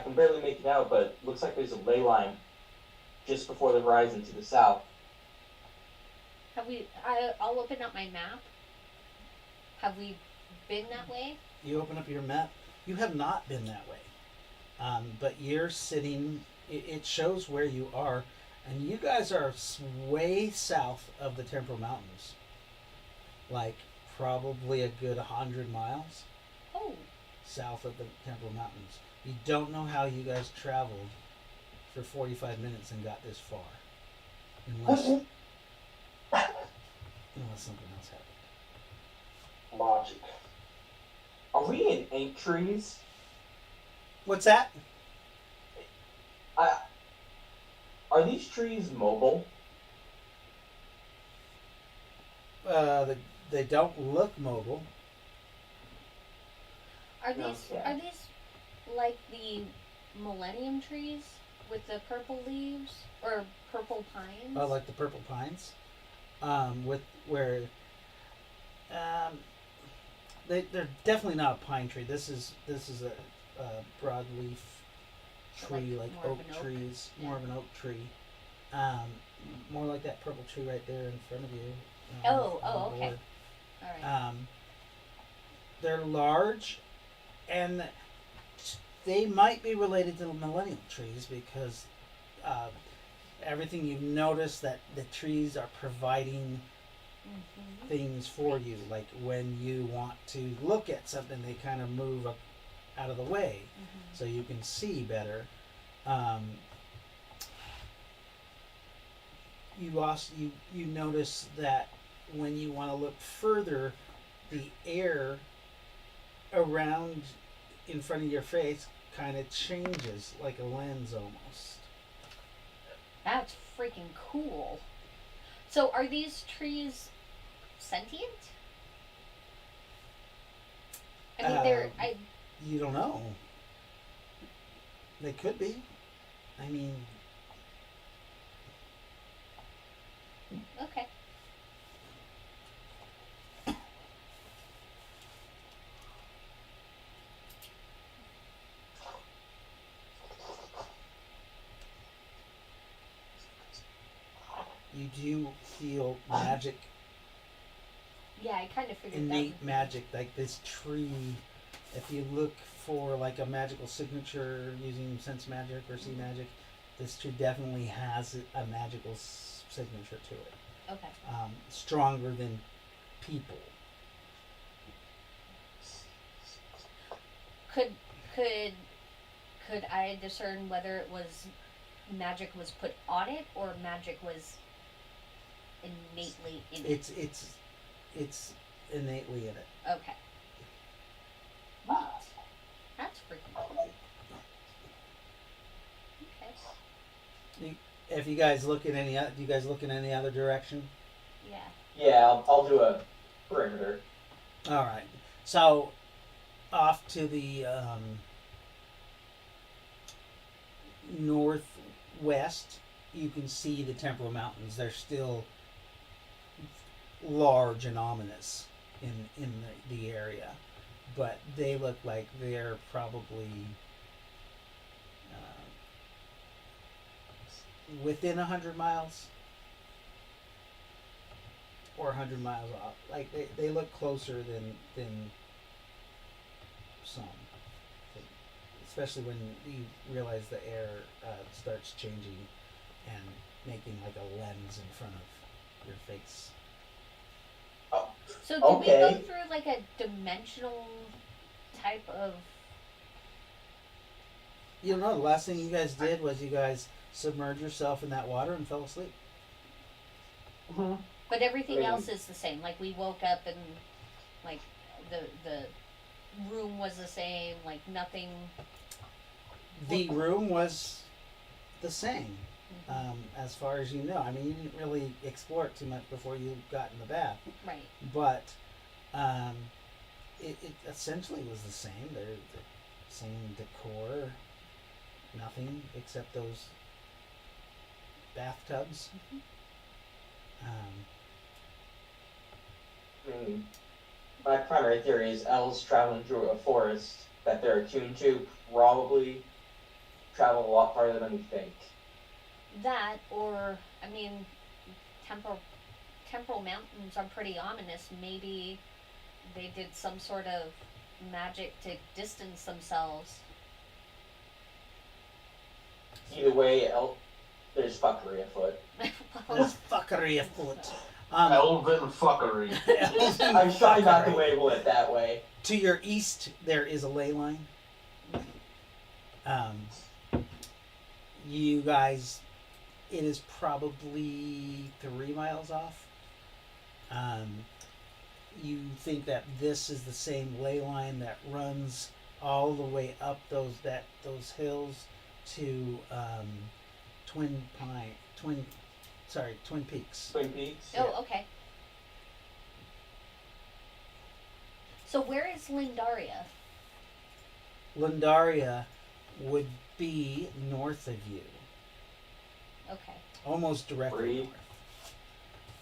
can barely make it out, but looks like there's a ley line just before the horizon to the south. Have we? I'll open up my map. Have we been that way? You open up your map. You have not been that way. But you're sitting, it shows where you are, and you guys are way south of the Temporal Mountains. Like, probably a good 100 miles Oh, south of the Temporal Mountains. You don't know how you guys traveled for 45 minutes and got this far. Unless something else happened. Logic. Are we in ink trees? What's that? Are these trees mobile? They don't look mobile. are No, these yeah. are these like the millennium trees with the purple leaves or purple pines? Oh, like the purple pines, they're definitely not a pine tree. This is a broadleaf tree, like more of oak an oak. trees, Yeah. more of an oak tree, more like that purple tree right there in front of you. Oh, on the okay. board. All right. They're large, and they might be related to the millennium trees because everything you've noticed that the trees are providing Mm-hmm. things for you. Like when you want to look at something, they kind of move up out of the way Mm-hmm. so you can see better. You notice that when you want to look further, the air around in front of your face kind of changes like a lens almost. That's freaking cool. So are these trees sentient? I mean, they're You don't know. They could be. I mean, okay. you do feel magic, Yeah, I kind of figured innate that. magic, like this tree. If you look for like a magical signature using sense magic or see magic, this tree definitely has a magical signature to it. Okay. Stronger than people. Could I discern whether it was magic was put on it or magic was innately in it? It's innately in it. Okay. Neat. That's freaking cool. Okay. If you guys look in any, do you guys look in any other direction? Yeah. Yeah, I'll do a perimeter. All right. So, off to the northwest, you can see the Temporal Mountains. They're still large and ominous in the area, but they look like they're probably within 100 miles or 100 miles off. Like they look closer than some, especially when you realize the air starts changing and making like a lens in front of your face. So did we go Okay. through like a dimensional type of? You know, the last thing you guys did was you guys submerged yourself in that water and fell asleep. But everything Really? else is the same. Like we woke up and like the room was the same. Like nothing. The room was the same, as far as you know. I mean, you didn't really explore it too much before you got in the bath, Right. but it essentially was the same. They're the same decor, nothing except those bathtubs. My primary theory is elves traveling through a forest that they're attuned to probably travel a lot farther than we think. That or I mean, temporal mountains are pretty ominous. Maybe they did some sort of magic to distance themselves. Either way, there's fuckery afoot. There's fuckery afoot. Elven fuckery. I'm trying not to label it that way. To your east, there is a ley line. You guys, it is probably 3 miles off. You think that this is the same ley line that runs all the way up those hills to Twin Peaks. Twin Peaks. Oh, okay. So where is Lindaria? Lindaria would be north of you, Okay. almost directly Breathe.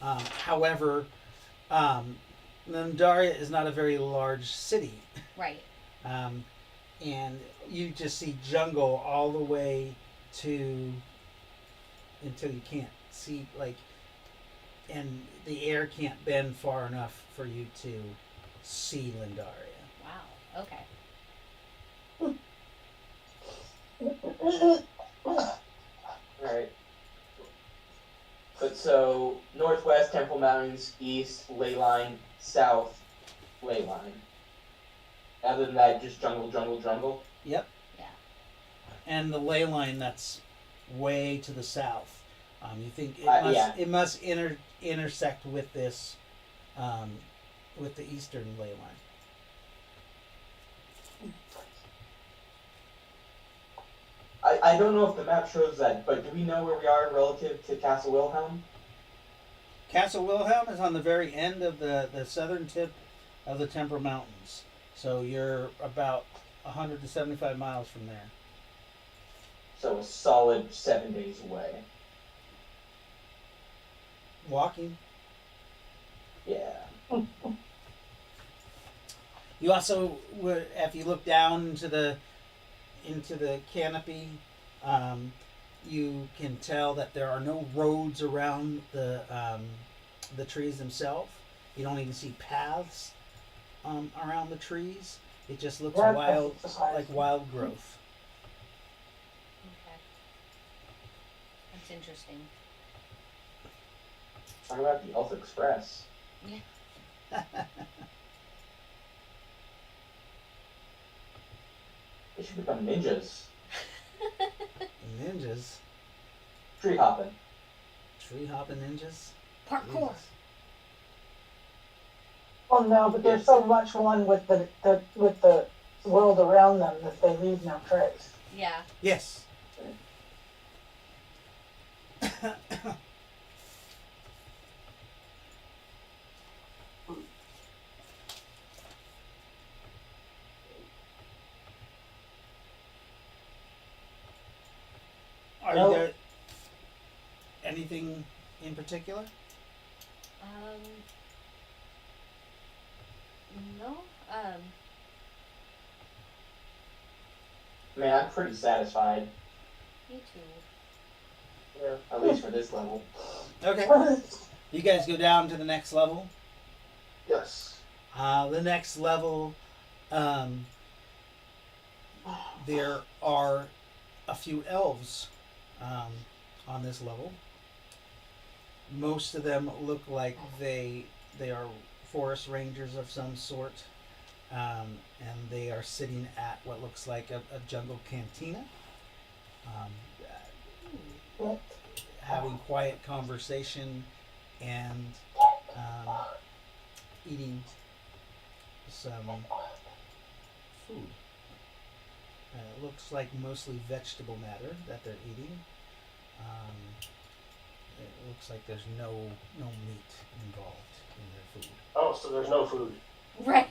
north. However, Lindaria is not a very large city, Right. and you just see jungle all the way to until you can't see, like, and the air can't bend far enough for you to see Lindaria. Wow. Okay. Alright. But so, northwest Temple Mountains, east ley line, south ley line. Other than that, just jungle, jungle, jungle. Yep. Yeah. And the ley line that's way to the south. You think Yeah. it must intersect with this, with the eastern ley line. I don't know if the map shows that, but do we know where we are relative to Castle Wilhelm? Castle Wilhelm is on the very end of the southern tip of the Temple Mountains. So you're about 100 to 75 miles from there. So a solid 7 days away. Walking. Yeah. You also, if you look down into the canopy, you can tell that there are no roads around the trees themselves. You don't even see paths around the trees. It just looks Yeah, wild, that's like wild growth. Okay. That's interesting. Talk about the Elf Express. They should become ninjas. Ninjas, Tree hopping. tree hopping ninjas. Parkour. Jesus. Oh no, but there's so much one with the world around them that they leave no trace. Yeah. Yes. Are No. there anything in particular? No. Man, I'm pretty satisfied. Me too. Yeah. At least for this level. Okay. You guys go down to the next level. Yes. The next level, there are a few elves on this level. Most of them look like they are forest rangers of some sort, and they are sitting at what looks like a jungle cantina, having quiet conversation and eating some food. It looks like mostly vegetable matter that they're eating. It looks like there's no meat involved in their food. Oh, so there's no food. Right.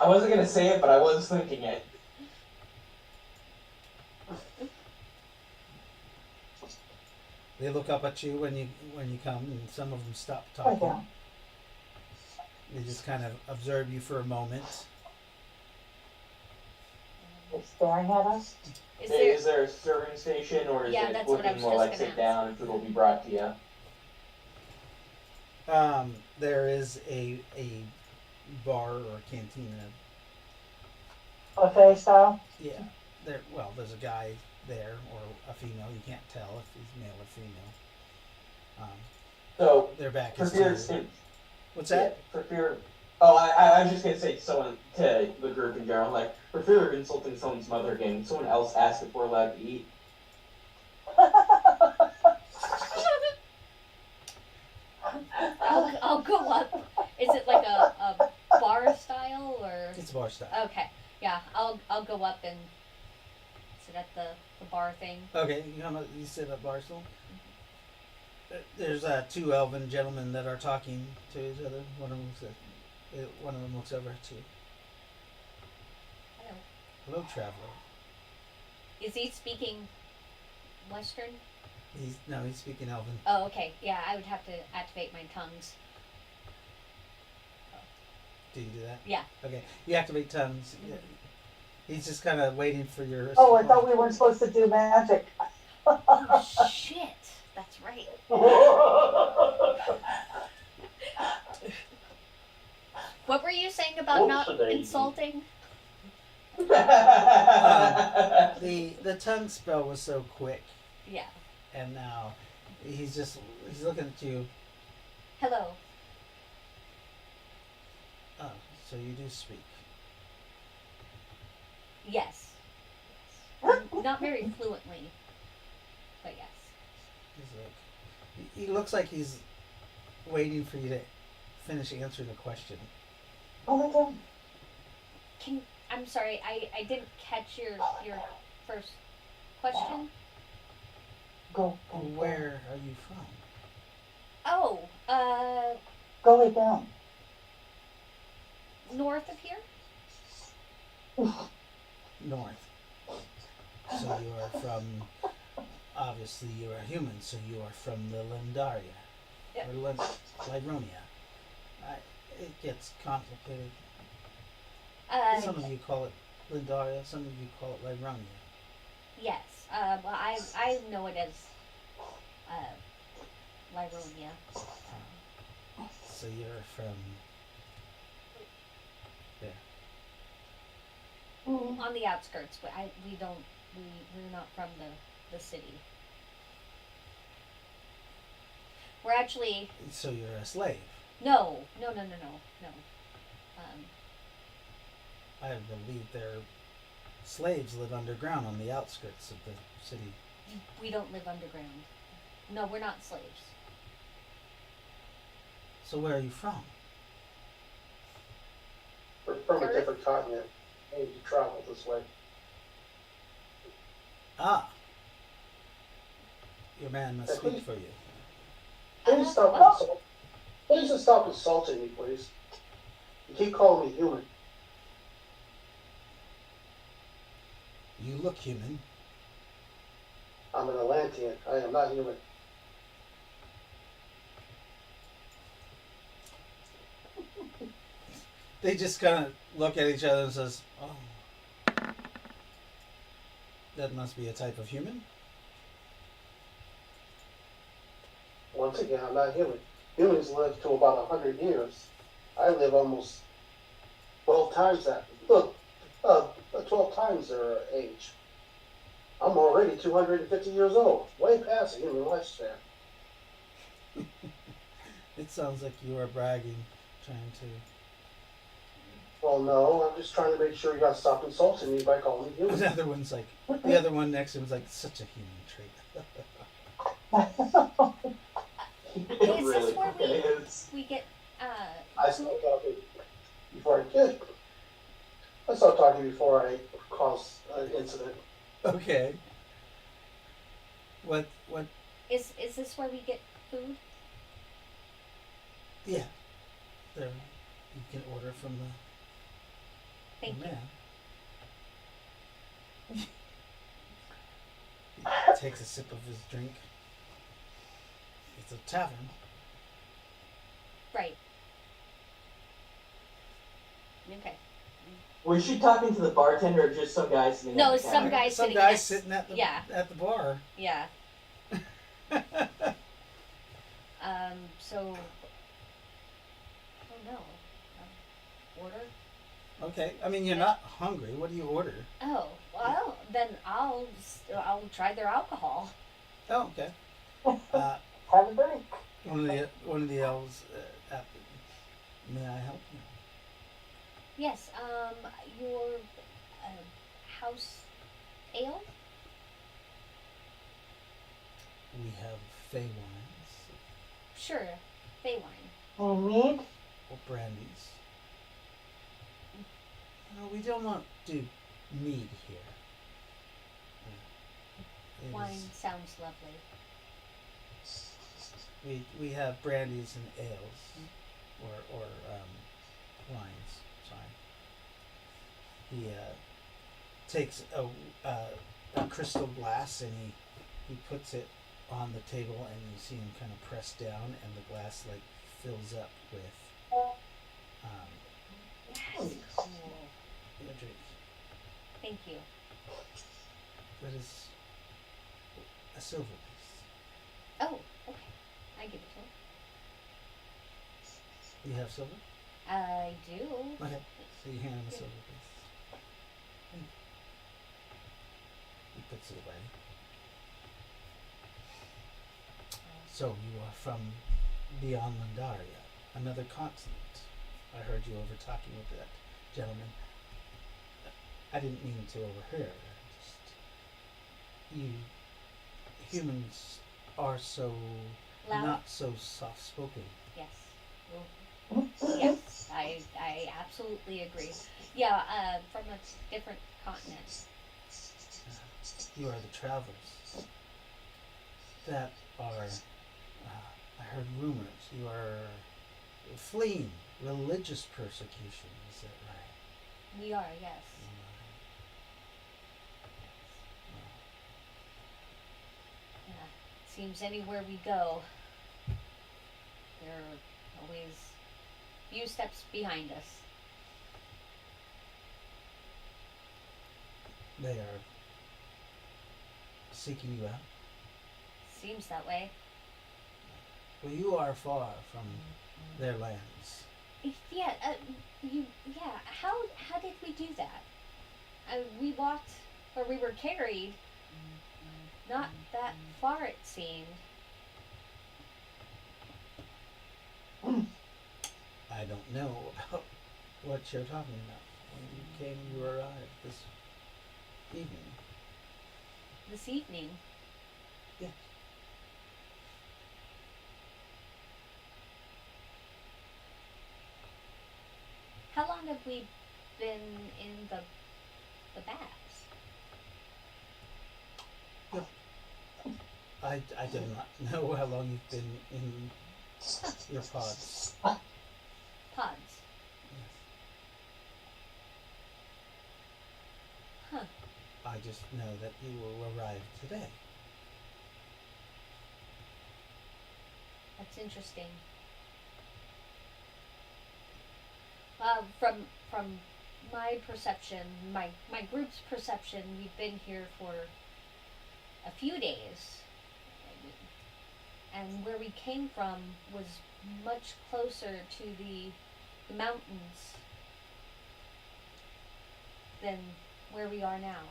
I wasn't gonna say it, but I was thinking it. They look up at you when you come, and some of them stop Oh, talking. yeah. They just kind of observe you for a moment. They're staring at us. Is there? a serving station, or is Yeah, it that's what I looking was more just like gonna sit ask. down and food will be brought to you? There is a bar or cantina. Buffet style. Yeah, there's a guy there or a female. You can't tell if he's male or female. So, Their back for is fear, to. What's that? for fear. Oh, I was just gonna say to someone, to the group in general, like, for fear of insulting someone's mother again, someone else asked if we're allowed to eat. I'll go up. Is it like a bar style or? It's bar style. Okay, yeah, I'll go up and sit at the bar thing. Okay, you sit at bar stool. There's two elven gentlemen that are talking to each other. One of them looks over at you. Hello. Hello, traveler. Is he speaking Western? He's speaking elven. Oh, okay. Yeah, I would have to activate my tongues. Do you do that? Yeah. Okay, you activate tongues. Mhm. He's just kind of waiting for your. Oh, I thought we weren't supposed to do magic. Oh shit! That's right. What were you saying about not Whoopsie-daisy. insulting? The tongue spell was so quick, Yeah. and now he's looking at you. Hello. Oh, so you do speak. Yes. Not very fluently, but yes. He's like, he looks like he's waiting for you to finish answering the question. Oh my god. I'm sorry, I didn't catch your first question. Go. Where are you from? Oh, Go lay down. north of here? North. So you are from. Obviously, you are human, so you are from the Lendaria. Yep. Or Lironia. It gets complicated. Some of you call it Lendaria, some of you call it Lironia. Yes. Well, I know it as Lironia. So you're from there. On the outskirts, but we're not from the city. We're actually So you're a slave. no. I believe their slaves live underground on the outskirts of the city. We don't live underground. No, we're not slaves. So where are you from? We're from a Earth? different continent. And you travel this way. Ah. Your man must speak for you. Please stop well. insulting. Please just stop insulting me, please. You keep calling me human. You look human. I'm an Atlantean. I am not human. They just kind of look at each other and says, "Oh, that must be a type of human." One once again, I'm not human. Humans live to about 100 years. I live almost 12 times that. Look, 12 times their age. I'm already 250 years old, way past the human lifespan. It sounds like you are bragging, trying to. Well, no, I'm just trying to make sure you gotta stop insulting me by calling me human. The other one next to him is like such a human trait. It Is really this where is. we get I stopped talking before I did. I stopped talking before I caused an incident. Okay. What? is this where we get food? Yeah. There, you can order from the Thank you. man. He takes a sip of his drink. It's a tavern. Right. Okay. Was she talking to the bartender or just some guy sitting No, at the it's some counter? guy Some sitting guy next- sitting at the yeah. at the bar. Yeah. So I don't know. Order? Okay. I mean, you're not hungry. What do you order? Oh, well, then I'll try their alcohol. Oh, okay. Have a drink. One of the elves. May I help you? Yes. Your house ale. We have fey wines Sure. Bay wine. Mead? or brandies. No, we do not do mead here. It Wine is- sounds lovely. we have brandies and ales, or wines. Sorry. He takes a crystal glass and he puts it on the table, and you see him kind of press down, and the glass like fills up with Yes. Cool. a drink. Thank you. That is a silver piece. Oh, okay. I give it to him. You have silver? I do. Okay. So you hand him a silver piece. And he puts it away. So you are from beyond Landaria, another continent. I heard you over talking with that gentleman. I didn't mean to overhear. Just you humans are so Loud. not so soft spoken. Yes. Yes, I absolutely agree. Yeah, from a different continent. You are the travelers that are. I heard rumors you are fleeing religious persecution. Is that right? We are, yes. Yeah. Seems anywhere we go, they're always a few steps behind us. They are seeking you out. Seems that way. Well, you are far from their lands. Yeah, yeah. How did we do that? We walked, or we were carried, not that far it seemed. I don't know about what you're talking about. When you arrived this evening. This evening. Yes. How long have we been in the baths? I do not know how long you've been in your pods. Pods. Yes. Huh. I just know that you will arrive today. That's interesting. From my perception, my group's perception, we've been here for a few days. and where we came from was much closer to the mountains than where we are now.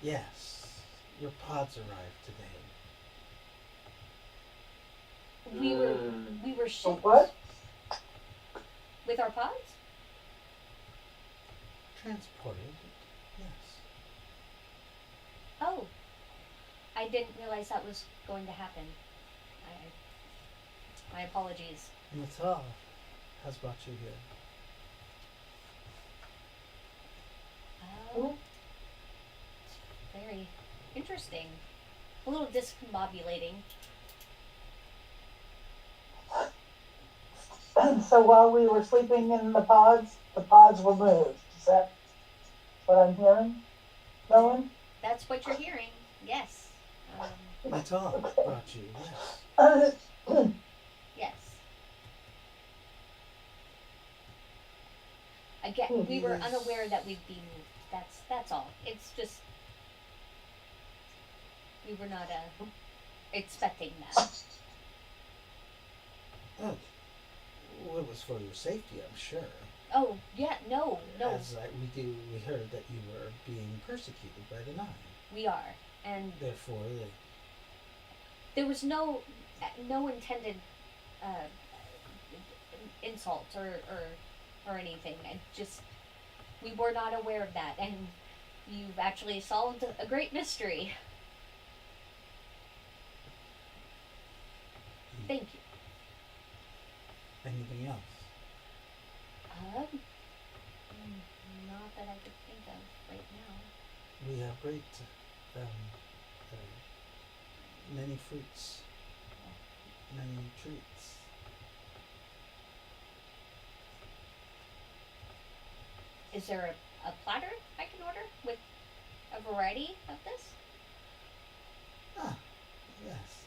Yes, your pods arrived today. We were So shipped what? with our pods? Transported, yes. Oh, I didn't realize that was going to happen. My apologies. Natal has brought you here. Oh, it's very interesting. A little discombobulating. So while we were sleeping in the pods were moved. Is that what I'm hearing? Rowan? That's what you're hearing. Yes. Natal brought you, yes. Yes. Again, we were unaware that we'd be moved. That's all. It's just we were not expecting that. Oh, well, it was for your safety, I'm sure. Oh yeah, no. As we heard that you were being persecuted by the Nine. We are, and Therefore, there was no intended insult or anything. I just we were not aware of that, and you've actually solved a great mystery. Thank you. anything else? Not that I could think of right now. We have great, many fruits, many treats. Is there a platter I can order with a variety of this? Ah, yes.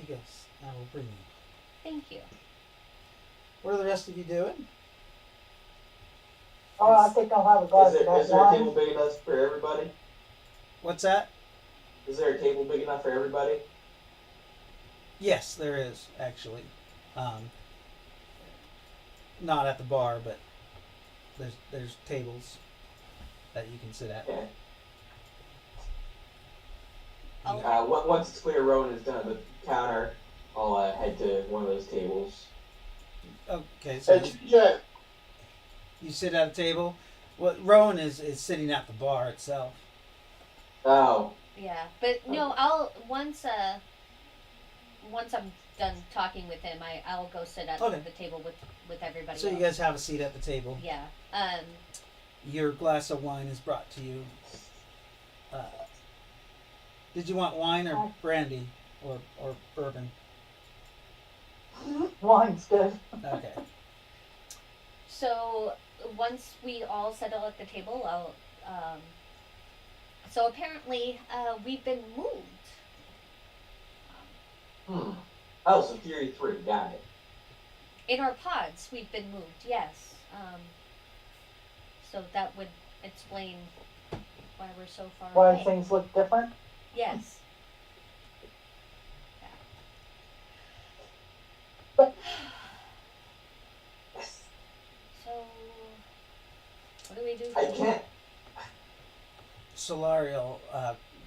Yes, I will bring you. Thank you. What are the rest of you doing? Oh, I think I'll have a glass Is of there that a table wine. big enough for everybody? What's that? Is there a table big enough for everybody? Yes, there is actually. Not at the bar, but there's tables that you can sit at. Okay. Oh. Once it's clear Rowan is done at the counter, I'll head to one of those tables. Okay, so Hey, TJ, you sit at a table. Well, Rowan is sitting at the bar itself. Oh, Yeah, but no, I'll once I'm done talking with him, I'll go sit at Okay. the table with everybody So else. you guys have a seat at the table. Yeah. Your glass of wine is brought to you. Did you want wine or brandy or bourbon? Wine's good. Okay. So once we all settle at the table, I'll so apparently we've been moved. Oh, so Theory 3, got it. In our pods, we've been moved. Yes. So that would explain why we're so far Why away. things look different. Yes. So, what do we do? I can't. Solariel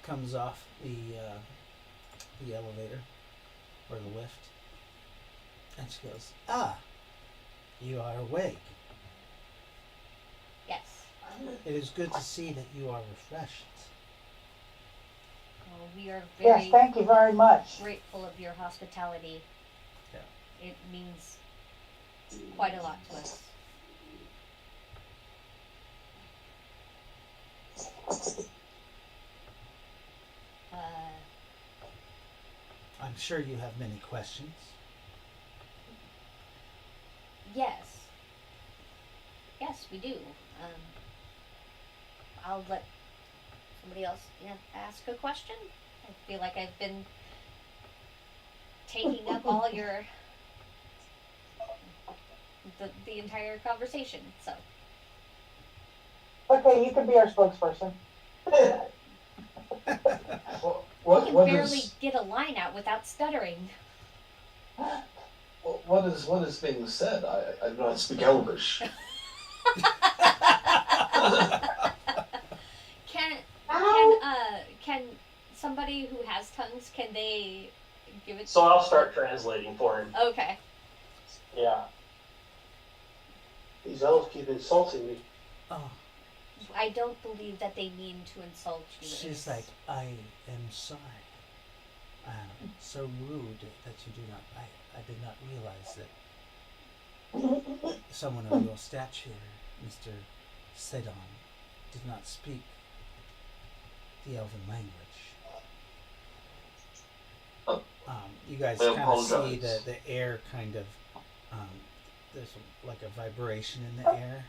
comes off the elevator or the lift, and she goes, "Ah, you are awake. Yes. It is good to see that you are refreshed." Well, we are Yes, very thank you very much. grateful of your hospitality. Yeah. It means quite a lot to us. I'm sure you have many questions. Yes. Yes, we do. I'll let somebody else ask a question. I feel like I've been taking up all your the entire conversation. So Okay, you can be our spokesperson. He can What barely is get a line out without stuttering. what is being said? I do not speak Elvish. Can somebody who has tongues, can they give it? So I'll start translating for him. Okay. Yeah. These elves keep insulting me. Oh, I don't believe that they mean to insult you. she's like, I am sorry. So rude that you do not. I did not realize that someone of your stature, Mr. Sedon, did not speak the Elven language. Oh. You guys I kind of see apologize. the air kind of, there's like a vibration in the air,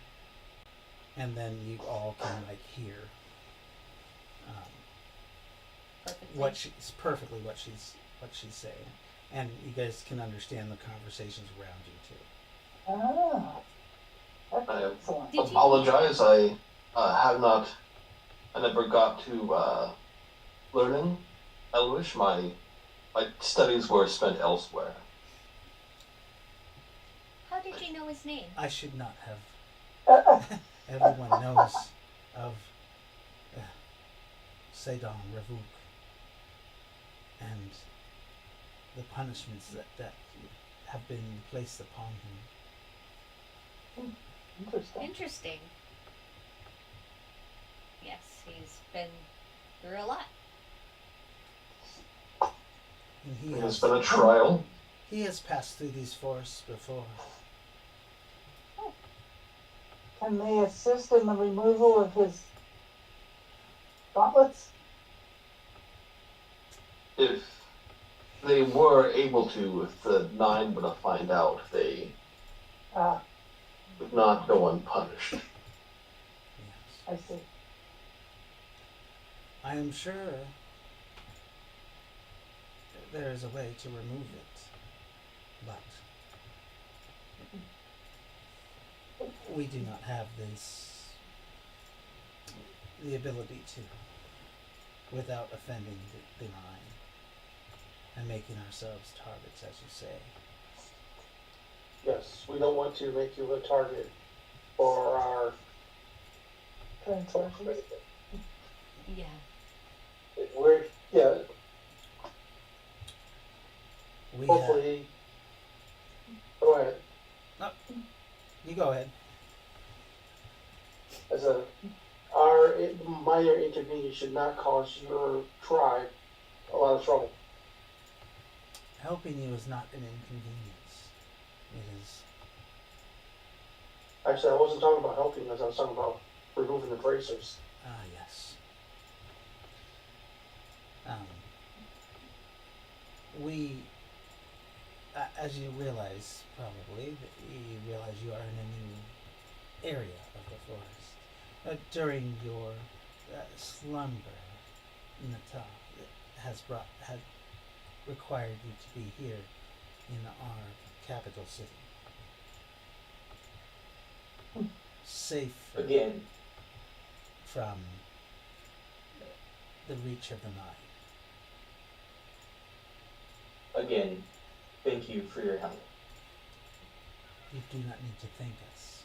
and then you all can like hear Perfectly. what she's saying, and you guys can understand the conversations around you too. Ah, that's I excellent. Did you- apologize. I have not. I never got to learning Elvish. My studies were spent elsewhere. How did you know his name? I should not have. Everyone knows of Sedon Ravuk and the punishments that have been placed upon him. Interesting. Interesting. Yes, he's been through a lot. And he It has has been a trial. he has passed through these forests before. Can they assist in the removal of his gauntlets? If they were able to, if the Nine were to find out, they Ah, would not go unpunished. Yes. I see. I am sure there is a way to remove it, but we do not have the ability to, without offending the Nine and making ourselves targets, as you say. Yes, we don't want to make you a target for our. Transgressions. Yeah. We're yeah. We Hopefully. Go ahead. you go ahead. As our minor inconvenience should not cause your tribe a lot of trouble. Helping you is not an inconvenience. It is. Actually, I wasn't talking about helping us. I was talking about removing the bracers. Yes. We, as you realize, probably, you realize you are in a new area of the forest. During your slumber, Nata had required you to be here in our capital city. Safe Again, from the reach of the Nine. again, thank you for your help. You do not need to thank us.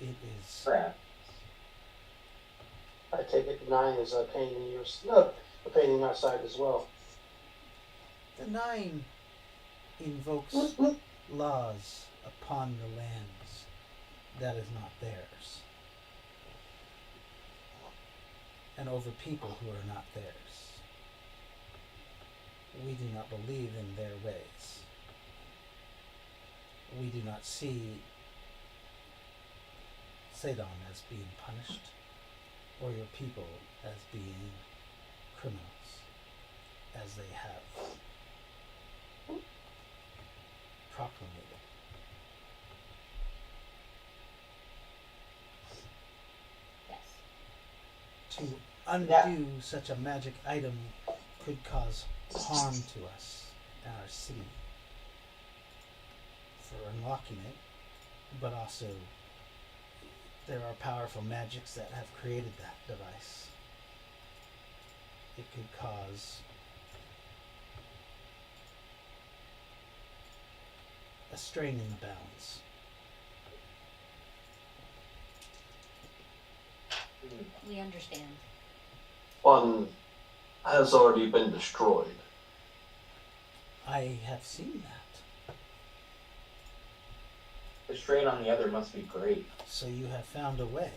It is. Perhaps. I take it the 9 is a pain in your no, a pain in our side as well. The Nine invokes laws upon the lands that is not theirs, and over people who are not theirs. We do not believe in their ways. We do not see Sedon as being punished, or your people as being criminals, as they have proclamated. Yes. To undo such a magic item could cause harm to us and our city for unlocking it, but also there are powerful magics that have created that device. it could cause a strain in the balance. We understand. One has already been destroyed. I have seen that. The strain on the other must be great. So you have found a way.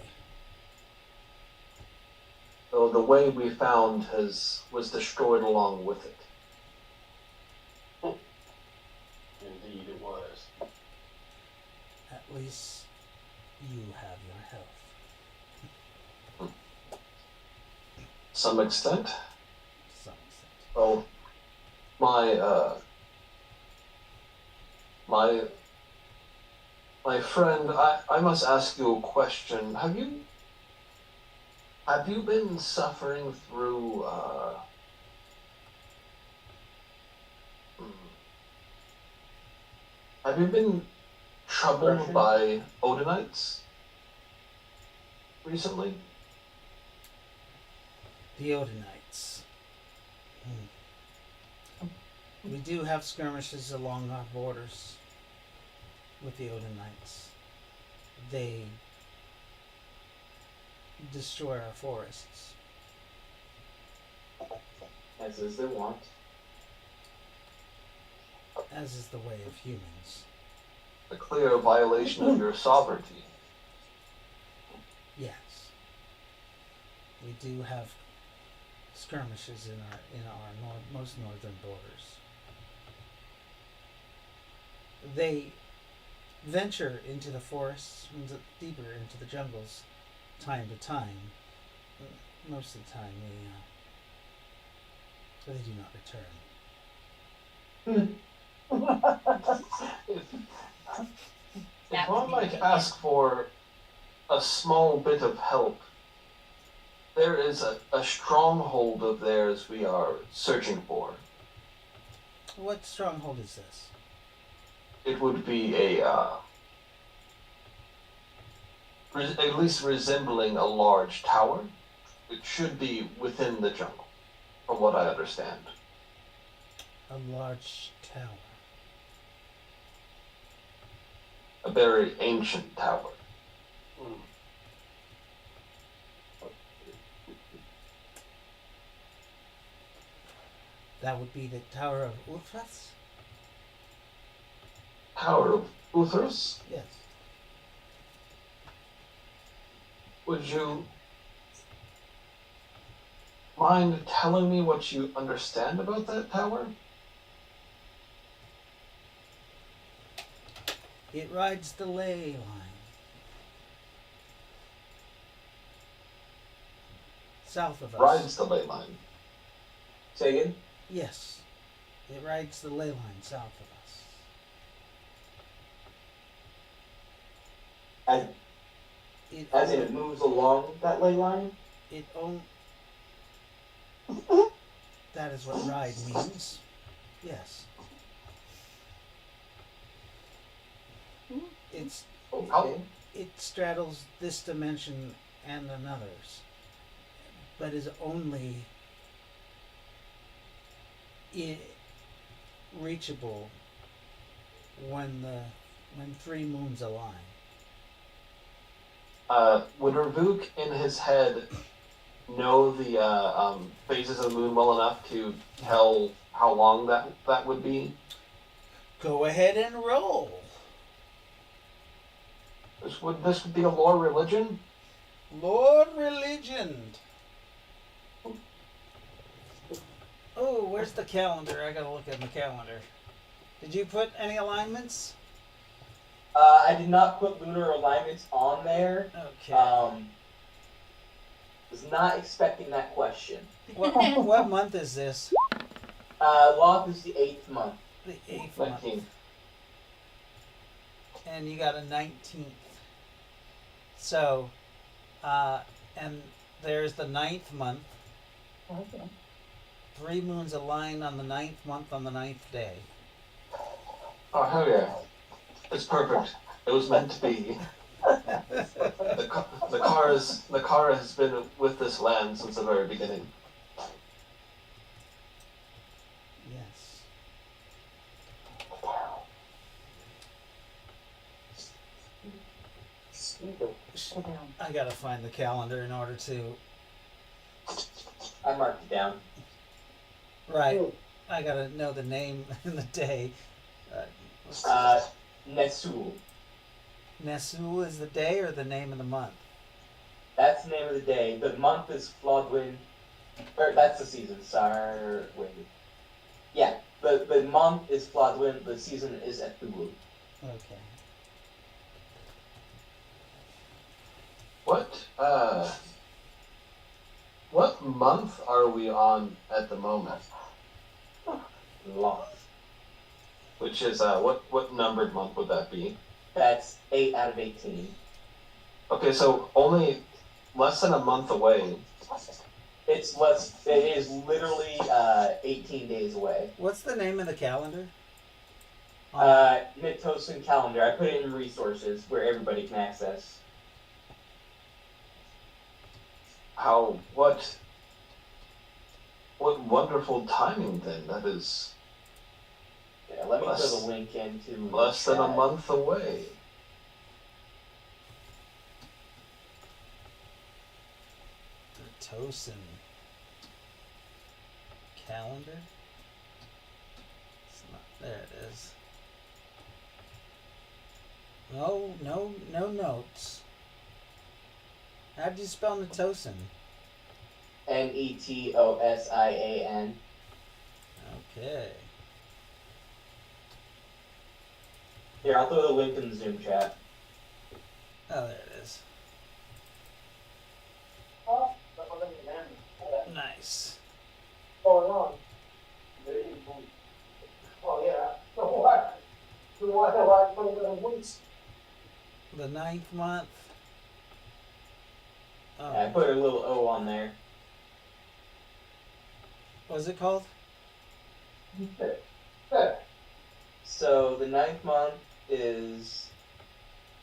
Though the way we found was destroyed along with it. Indeed, it was. At least you have your health. Some extent. To some extent. Well, my friend, I must ask you a question. Have you been suffering through have you been troubled Depression? by Odinites recently? The Odinites. We do have skirmishes along our borders with the Odinites. They destroy our forests. As is their wont. As is the way of humans. A clear violation of your sovereignty. Yes. We do have skirmishes in our most northern borders. They venture into the forests, deeper into the jungles, time to time. Most of the time, they do not return. If one might ask for a small bit of help, there is a stronghold of theirs we are searching for. What stronghold is this? It would be at least resembling a large tower. It should be within the jungle, from what I understand. A large tower. A very ancient tower. That would be the Tower of Ulthras? Tower of Uthras? Yes. Would you mind telling me what you understand about that tower? It rides the ley line. South of us. Rides the ley line. Say again? Yes. It rides the ley line south of us. As in it moves along that ley line? That is what ride means. Yes. Okay. It straddles this dimension and another's, but is only reachable when three moons align. Would Ravuk in his head know the phases of the moon well enough to tell how long that would be? Go ahead and roll. This would be a lore religion? Lord Religion. Oh, where's the calendar? I gotta look at the calendar. Did you put any alignments? I did not put lunar alignments on there. Okay. Was not expecting that question. What month is this? Loth is the 8th month. The 8th month. 19th. And you got a 19th. So, and there's the 9th month. Okay. Three moons align on the 9th month on the 9th day. Oh, hell yeah. It's perfect. It was meant to be. The car has been with this land since the very beginning. I gotta find the calendar in order to. I marked it down. Right. I gotta know the name and the day. Nesul. Nesul is the day or the name of the month? That's the name of the day. The month is Flodwin. Or that's the season. Sorry. Wait. Yeah. The month is Flodwin. The season is Ethul. Okay. What month are we on at the moment? Loth. Which is what numbered month would that be? That's 8 out of 18. Okay, so only less than a month away. It's less. It is literally 18 days away. What's the name of the calendar? Nitosan calendar. I put it in resources where everybody can access. What wonderful timing then. That is Yeah, let me put the link into less than a chat. month away. Tosin calendar. It's not there. It is. No notes. How do you spell Netosin? Netosan. Okay. Here, I'll throw the link in the Zoom chat. Oh, there it is. Nice. Going on. Oh yeah. So what? So why 27 weeks? The 9th month. Oh, I put a little O on there. what was it called? So the 9th month is.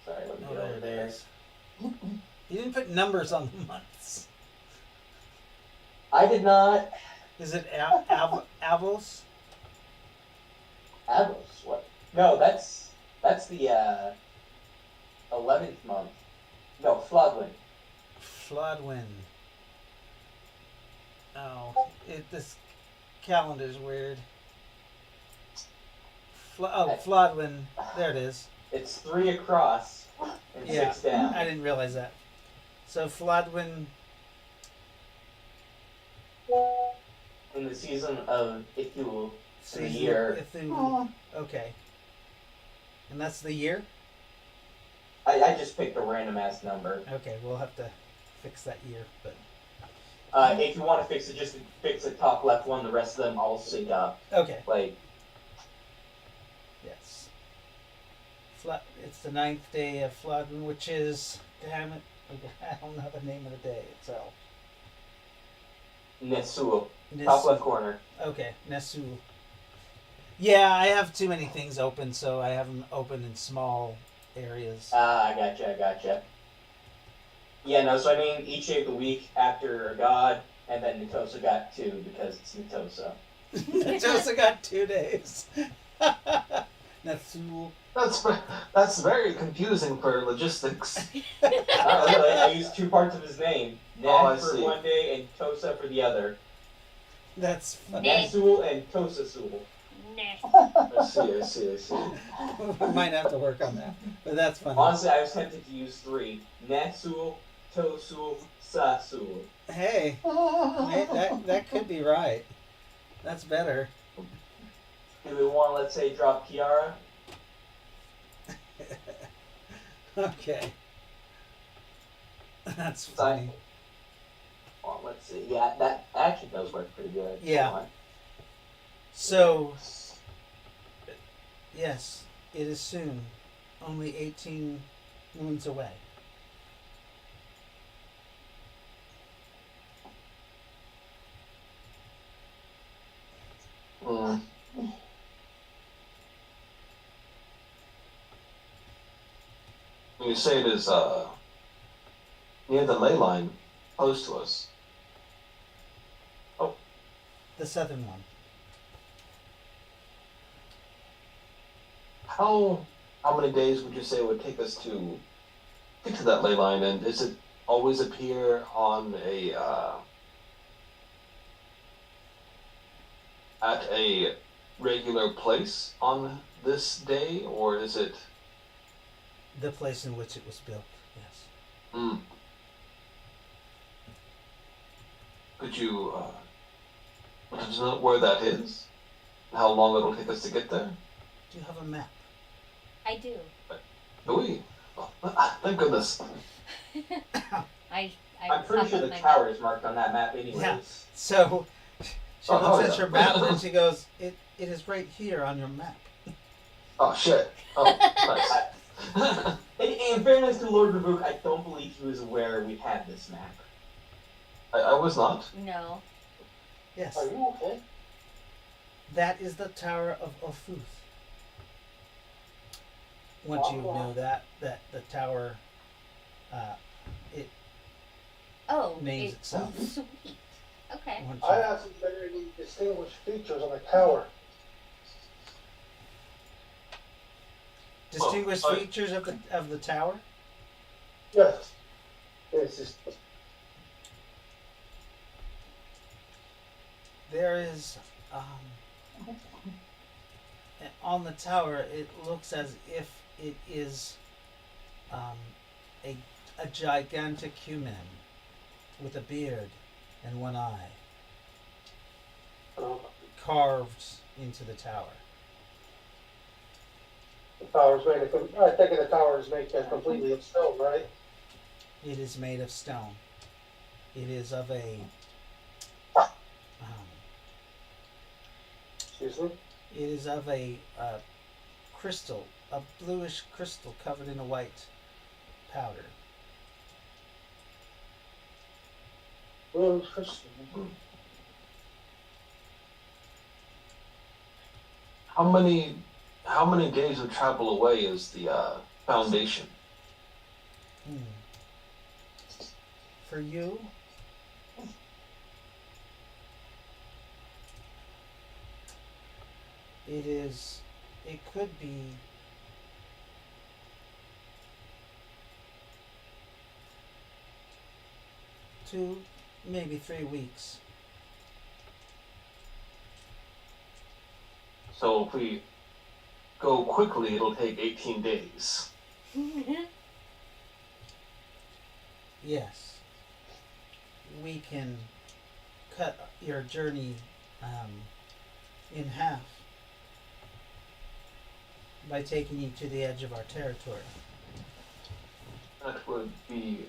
Sorry, let me Oh, get over there it there. is. You didn't put numbers on the months. I did not. Is it Avos? Avos. What? No, that's the 11th month. No, Flodwin. Flodwin. Oh, this calendar's weird. Flodwin. There it is. It's 3 across and Yeah, 6 down. I didn't realize that. So Flodwin. In the season of Ithul, in the year. Okay. And that's the year? I just picked a random ass number. Okay, we'll have to fix that year, but If you want to fix it, just fix the top left one. The rest of them all sync up. okay. Like, Yes. It's the 9th day of Flodwin, which is, damn it, I don't know the name of the day itself. Nesul. Top left corner. Okay, Nesul. Yeah, I have too many things open, so I have them open in small areas. I gotcha. Yeah, no, so I mean, each day of the week after a god, and then Nitosa got 2 because it's Nitosa. Joseph got 2 days. Nesul. That's very confusing for logistics. Not really, I used 2 parts of his name. Oh, I Nen for see. one day and Tosa for the other. That's funny. Nesul and Tosasul. Nah. I see. We might have to work on that, but that's funny. Honestly, I was tempted to use 3. Nesul, Tosul, Sasul. Hey, that could be right. That's better. Do we want to, let's say, drop Kiara? Okay. That's funny. Well, let's see. Yeah, that actually does work pretty good. Yeah. Hold on. So, yes, it is soon. Only 18 moons away. Mm. You say it is near the ley line, close to us. The southern one. How many days would you say it would take us to get to that ley line, and does it always appear on a at a regular place on this day, or is it? The place in which it was built, yes. Mm. Could you let us know where that is? How long it'll take us to get there? Do you have a map? I do. Do we? Oh, thank goodness. I I'm pretty pop sure up the my tower map. is marked on that map anyways. Yeah. So she Oh, looks at yeah. your map and she goes, it is right here on your map. Oh shit. Oh, nice. In fairness to Lord Ravuk, I don't believe he was aware we had this map. I was not. No. Yes. Are you okay? That is the Tower of Ofuth. Once you know that the tower, it Oh, names it's itself. sweet. Okay. Once I you, asked if there are any distinguished features on the tower. distinguished Well, I- features of the tower. Yes. It's just There is on the tower. It looks as if it is a gigantic human with a beard and one eye uh, carved into the tower. the tower's made of. I think the tower is made completely of stone, right? It is made of stone. It is of a Excuse me. it is of a crystal, a bluish crystal covered in a white powder. Well, Christian. How many days of travel away is the foundation? For you, it could be two, maybe 3 weeks. So if we go quickly, it'll take 18 days. Yes. We can cut your journey in half by taking you to the edge of our territory. That would be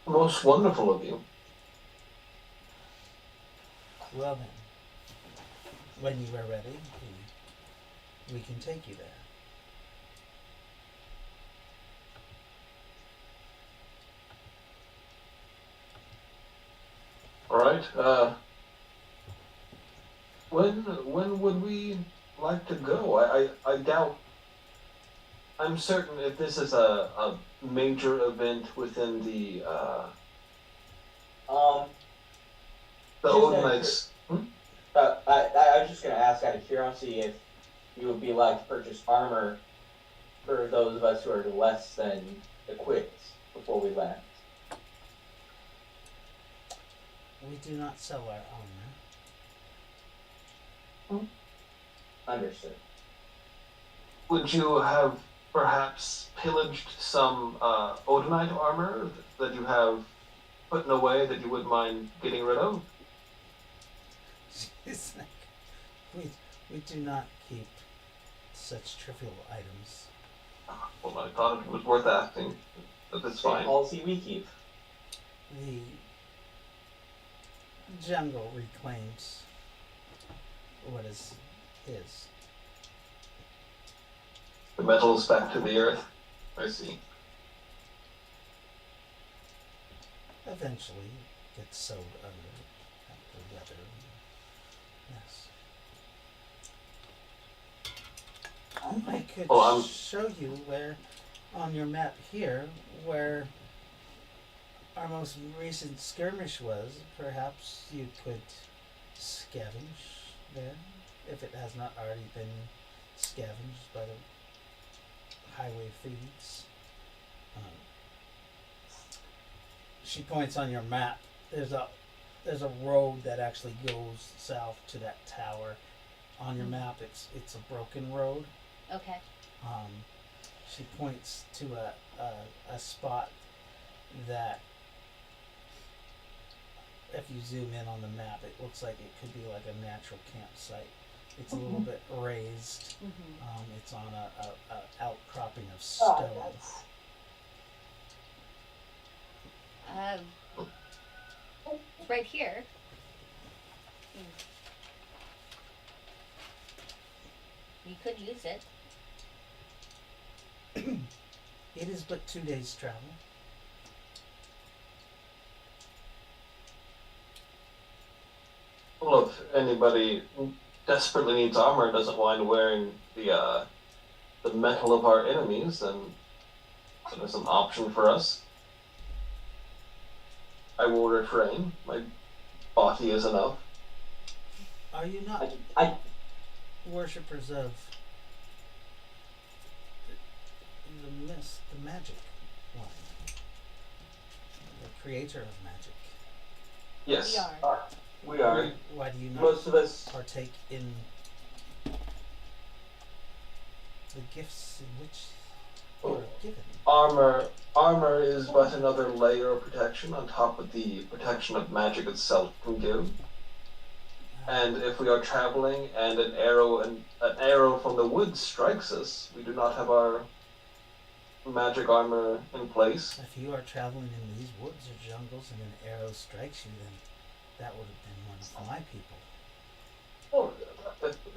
most wonderful of you. Well then, when you are ready, we can take you there. All right. When would we like to go? I doubt. I'm certain if this is a major event within the Um, Odinites. I was just gonna ask out of curiosity if you would be like to purchase armor for those of us who are less than equipped before we left. We do not sell our armor. Understood. Would you have perhaps pillaged some Odinite armor that you have put in a way that you wouldn't mind getting rid of? It's like, we do not keep such trivial items. Well, I thought it was worth asking. But that's Same fine. policy we keep. The jungle reclaims what is his. The metal is back to the earth. I see. Eventually gets sewed under the leather. Yes. I could Well, show you where, on your map here, where our most recent skirmish was. Perhaps you could scavenge there, if it has not already been scavenged by the highway feeds. Um, she points on your map. There's a road that actually goes south to that tower. On your map, it's a broken road. Okay. She points to a spot that, if you zoom in on the map, it looks like it could be like a natural campsite. It's a little bit raised. Mm-hmm. It's on a outcropping of Oh, stone. that's It's right here. You could use it. It is but 2 days' travel. Well, if anybody desperately needs armor and doesn't mind wearing the metal of our enemies, then there's an option for us. I will refrain. My body is enough. Are you not I worshippers of the mist, the magic one, the creator of magic? Yes, We are. we are. Why do you not most of us partake in the gifts in which you are given? Armor is but another layer of protection on top of the protection of magic itself can give. And if we are traveling and an arrow from the woods strikes us, we do not have our magic armor in place. If you are traveling in these woods or jungles and an arrow strikes you, then that would have been one of my people. Oh,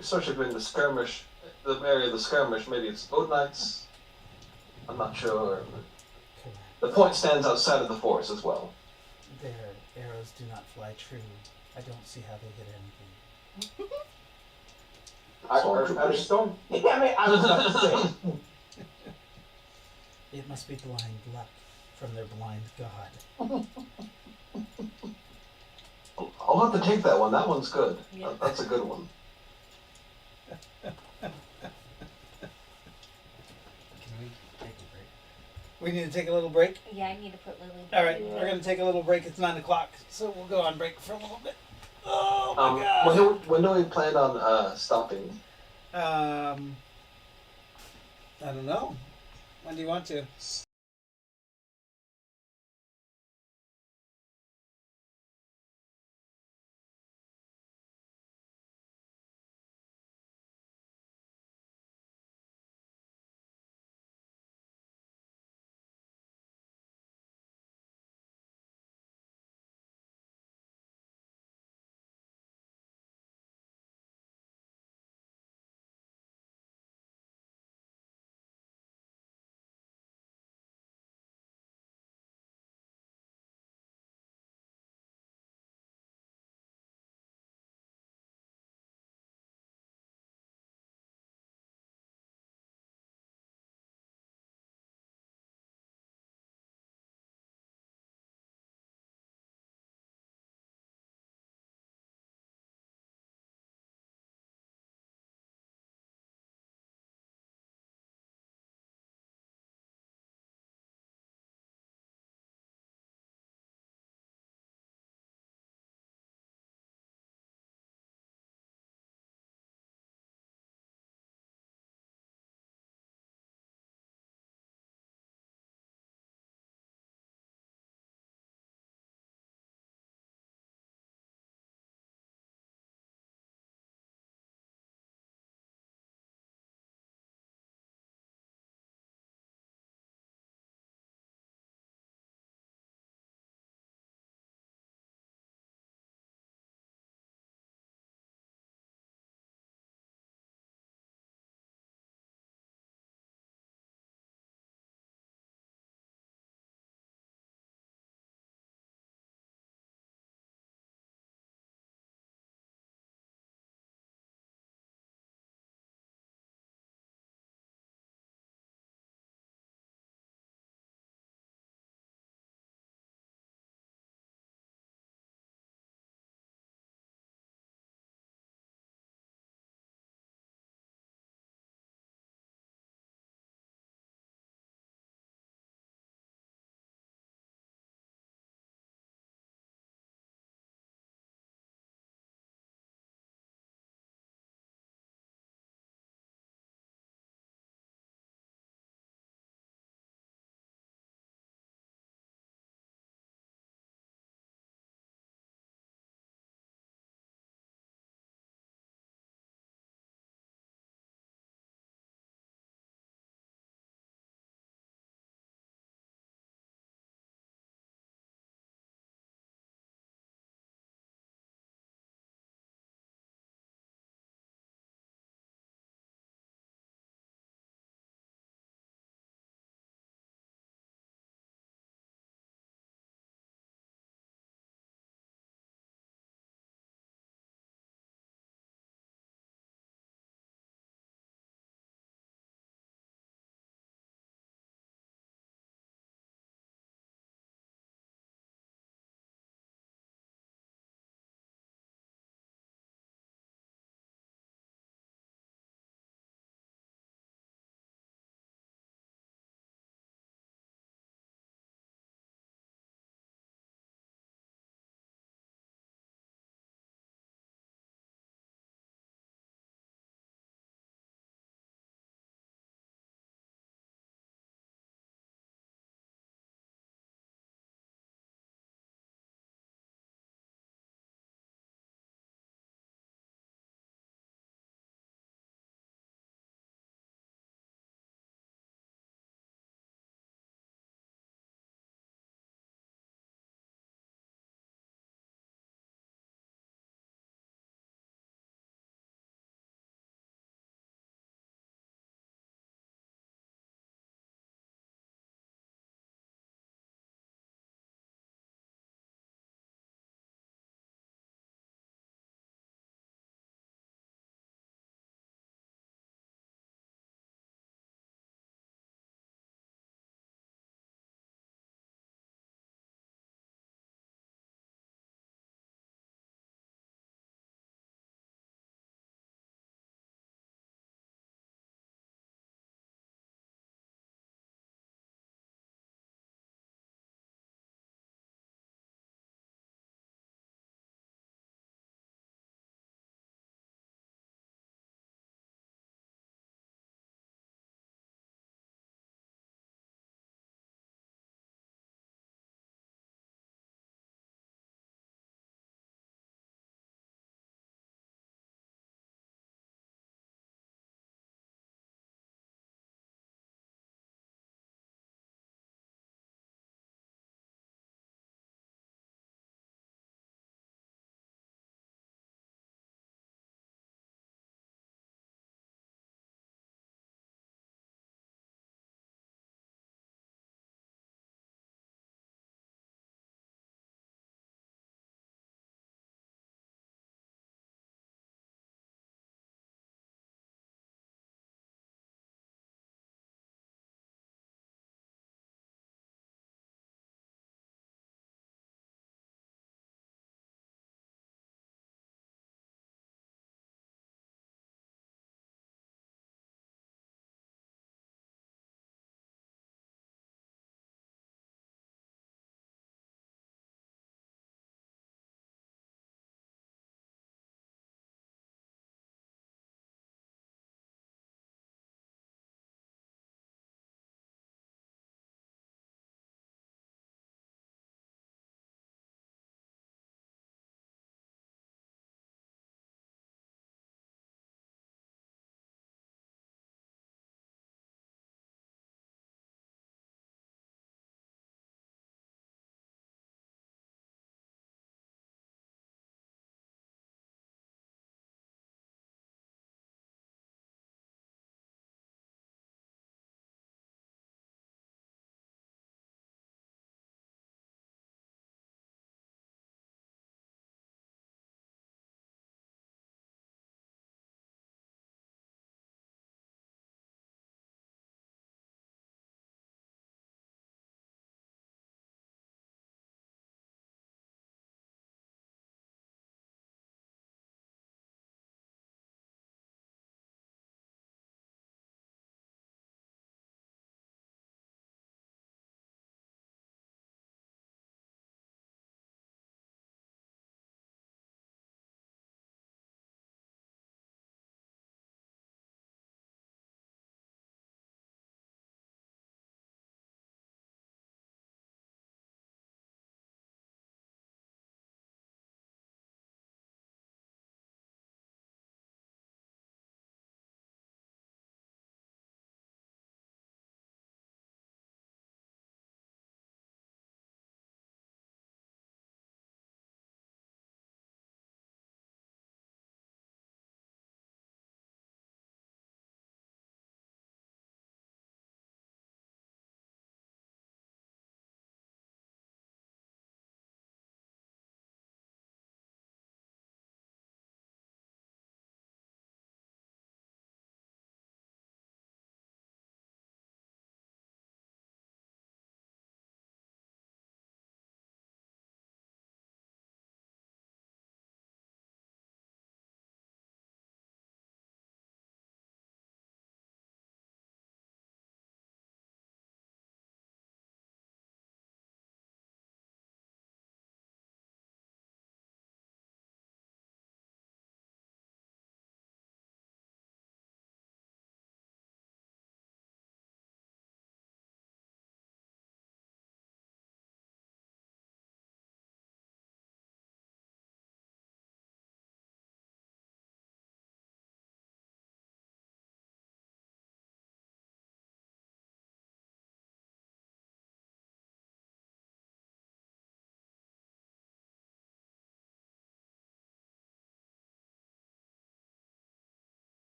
especially in the skirmish, the area of the skirmish, maybe it's boat knights. I'm not sure. Correct. The point stands outside of the forest as well. Their arrows do not fly true. I don't see how they hit anything. are storm. Damn it! I was about to say. It must be blind luck from their blind god. I'll have to take that one. That one's good. Yeah. That's a good one. Can we take a break? We need to take a little break. Yeah, I need to put Lily. All right, we're going to take a little break. It's 9 o'clock, so we'll go on break for a little bit. Oh my god! When do we plan on stopping? I don't know. When do you want to?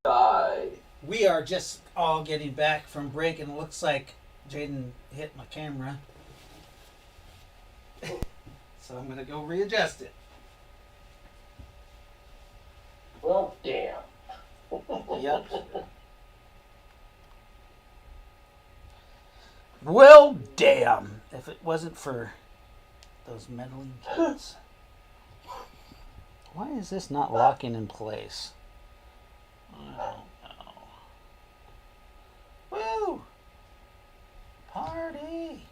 Die. We are just all getting back from break, and it looks like Jaden hit my camera. So I'm going to go readjust it. Well, damn. Yep. Well, damn. If it wasn't for those meddling kids. Why is this not locking in place? I don't know. Woo! Party!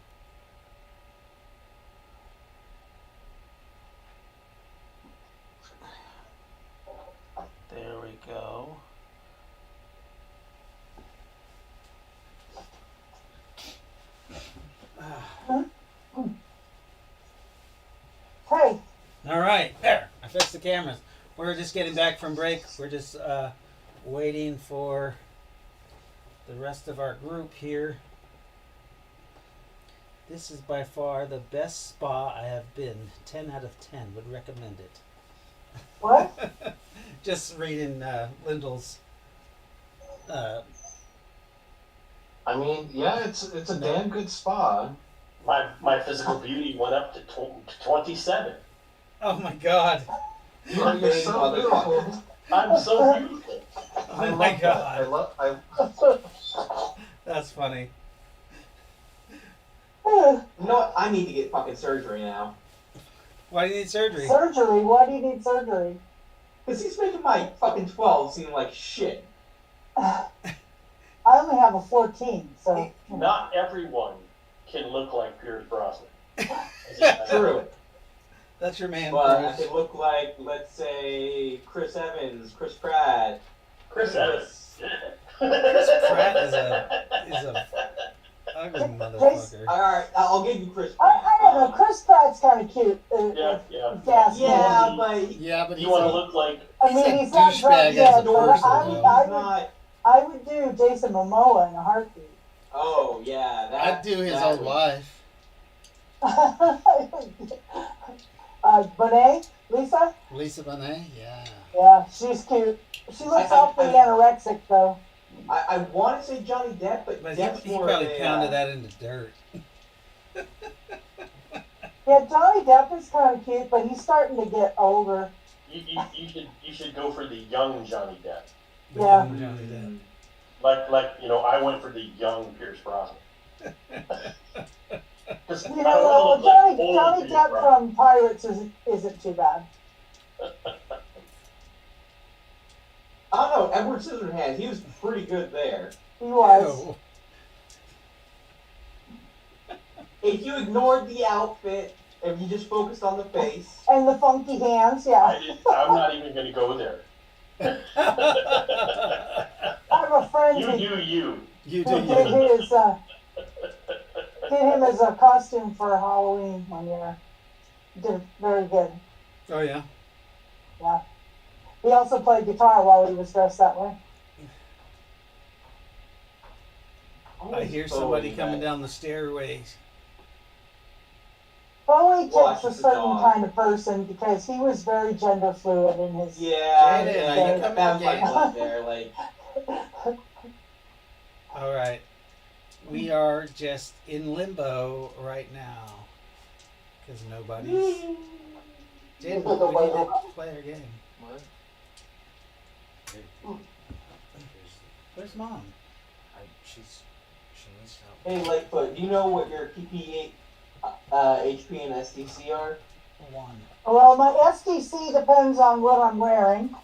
There we go. Hey, All right, there. I fixed the cameras. We're just getting back from break. We're just waiting for the rest of our group here. This is by far the best spa I have been. 10 out of 10 would recommend it. what? Just reading Lyndall's. I mean, yeah, it's a damn good spa. My physical beauty went up to 27. Oh my God! You're Big so motherfucker. beautiful. I'm so beautiful. Oh my God! That's funny. You know what? I need to get fucking surgery now. Why do you need surgery? Surgery? Why do you need surgery? Because he's making my fucking 12 seem like shit. I only have a 14, so. you know. Not everyone can look like Pierce Brosnan. True. That's your man. But I Bruce. could look like, let's say, Chris Evans, Chris Pratt. Chris Evans. Chris Pratt is a ugly motherfucker. Alright, I'll give you Chris I Pratt. don't know. Chris Pratt's kind of cute. Yeah. Gas Yeah, man. but Yeah, but You want to look like I he's mean, a he's not douchebag drunk as yet, a but person, I, though. I, he's not. I would do Jason Momoa in a heartbeat. Oh, yeah. I'd do his that own would- wife. Bonet? Lisa? Lisa Bonet? Yeah. Yeah, she's cute. She looks awfully anorexic, though. I want to say Johnny Depp, but But Depp's he more probably of a, pounded that into dirt. Yeah, Johnny Depp is kind of cute, but he's starting to get older. you should go for the young Johnny Depp. Yeah. Johnny Depp. Like I went for the young Pierce Brosnan. 'Cause You I know, don't wanna Johnny, look like old Johnny Pierce Depp Brosnan. from Pirates isn't too bad. I don't know, Edward Scissorhands, he was pretty good there. He was. Ew. If you ignored the outfit, if you just focused on the face. And the funky hands, yeah. I'm not even going to go there. I have a friend You who do you. You do did you. did him as a costume for Halloween one year. Did very good. Oh yeah. Yeah. He also played guitar while he was dressed that way. I hear somebody coming down the stairways. Bowie Watch takes a the certain dog. kind of person because he was very gender fluid in his. Yeah, Jaden, yeah, are you you coming found my again? blood there, like. All right. We are just in limbo right now because nobody's. Jaden, we need to play our game. What? Where's Mom? She needs help. Hey, Lightfoot, do you know what your PP, HP, and SDC are? One. Well, my SDC depends on what I'm wearing.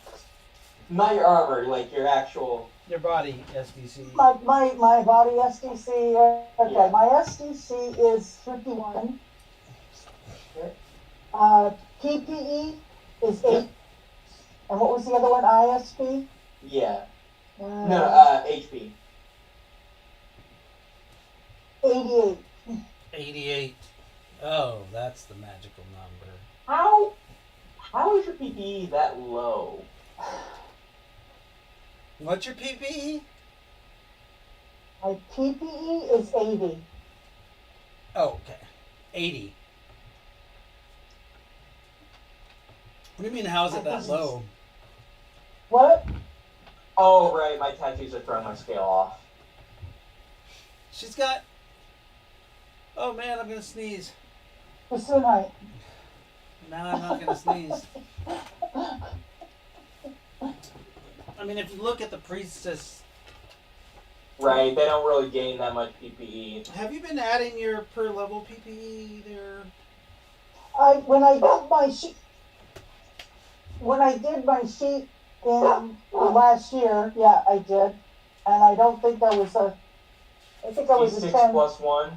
Not your armor, like your actual. Your body SDC. My body SDC. Okay, Yeah. my SDC is 51. PPE is 8. And what was the other one? ISP? Yeah. Uh, No, HP. 88. 88. Oh, that's the magical number. How is your PPE that low? What's your PPE? My PPE is 80. Oh, okay. 80. What do you mean, how is it that low? What? Oh, right, my tattoos are throwing my scale off. She's got. Oh man, I'm gonna sneeze. Bassoonite. No, I'm not gonna sneeze. I mean, if you look at the priestess, Right, they don't really gain that much PPE. have you been adding your per level PPE there? When I did my sheet in last year, yeah, I did, and I don't think that was a. I think I was a D6 10. plus 1.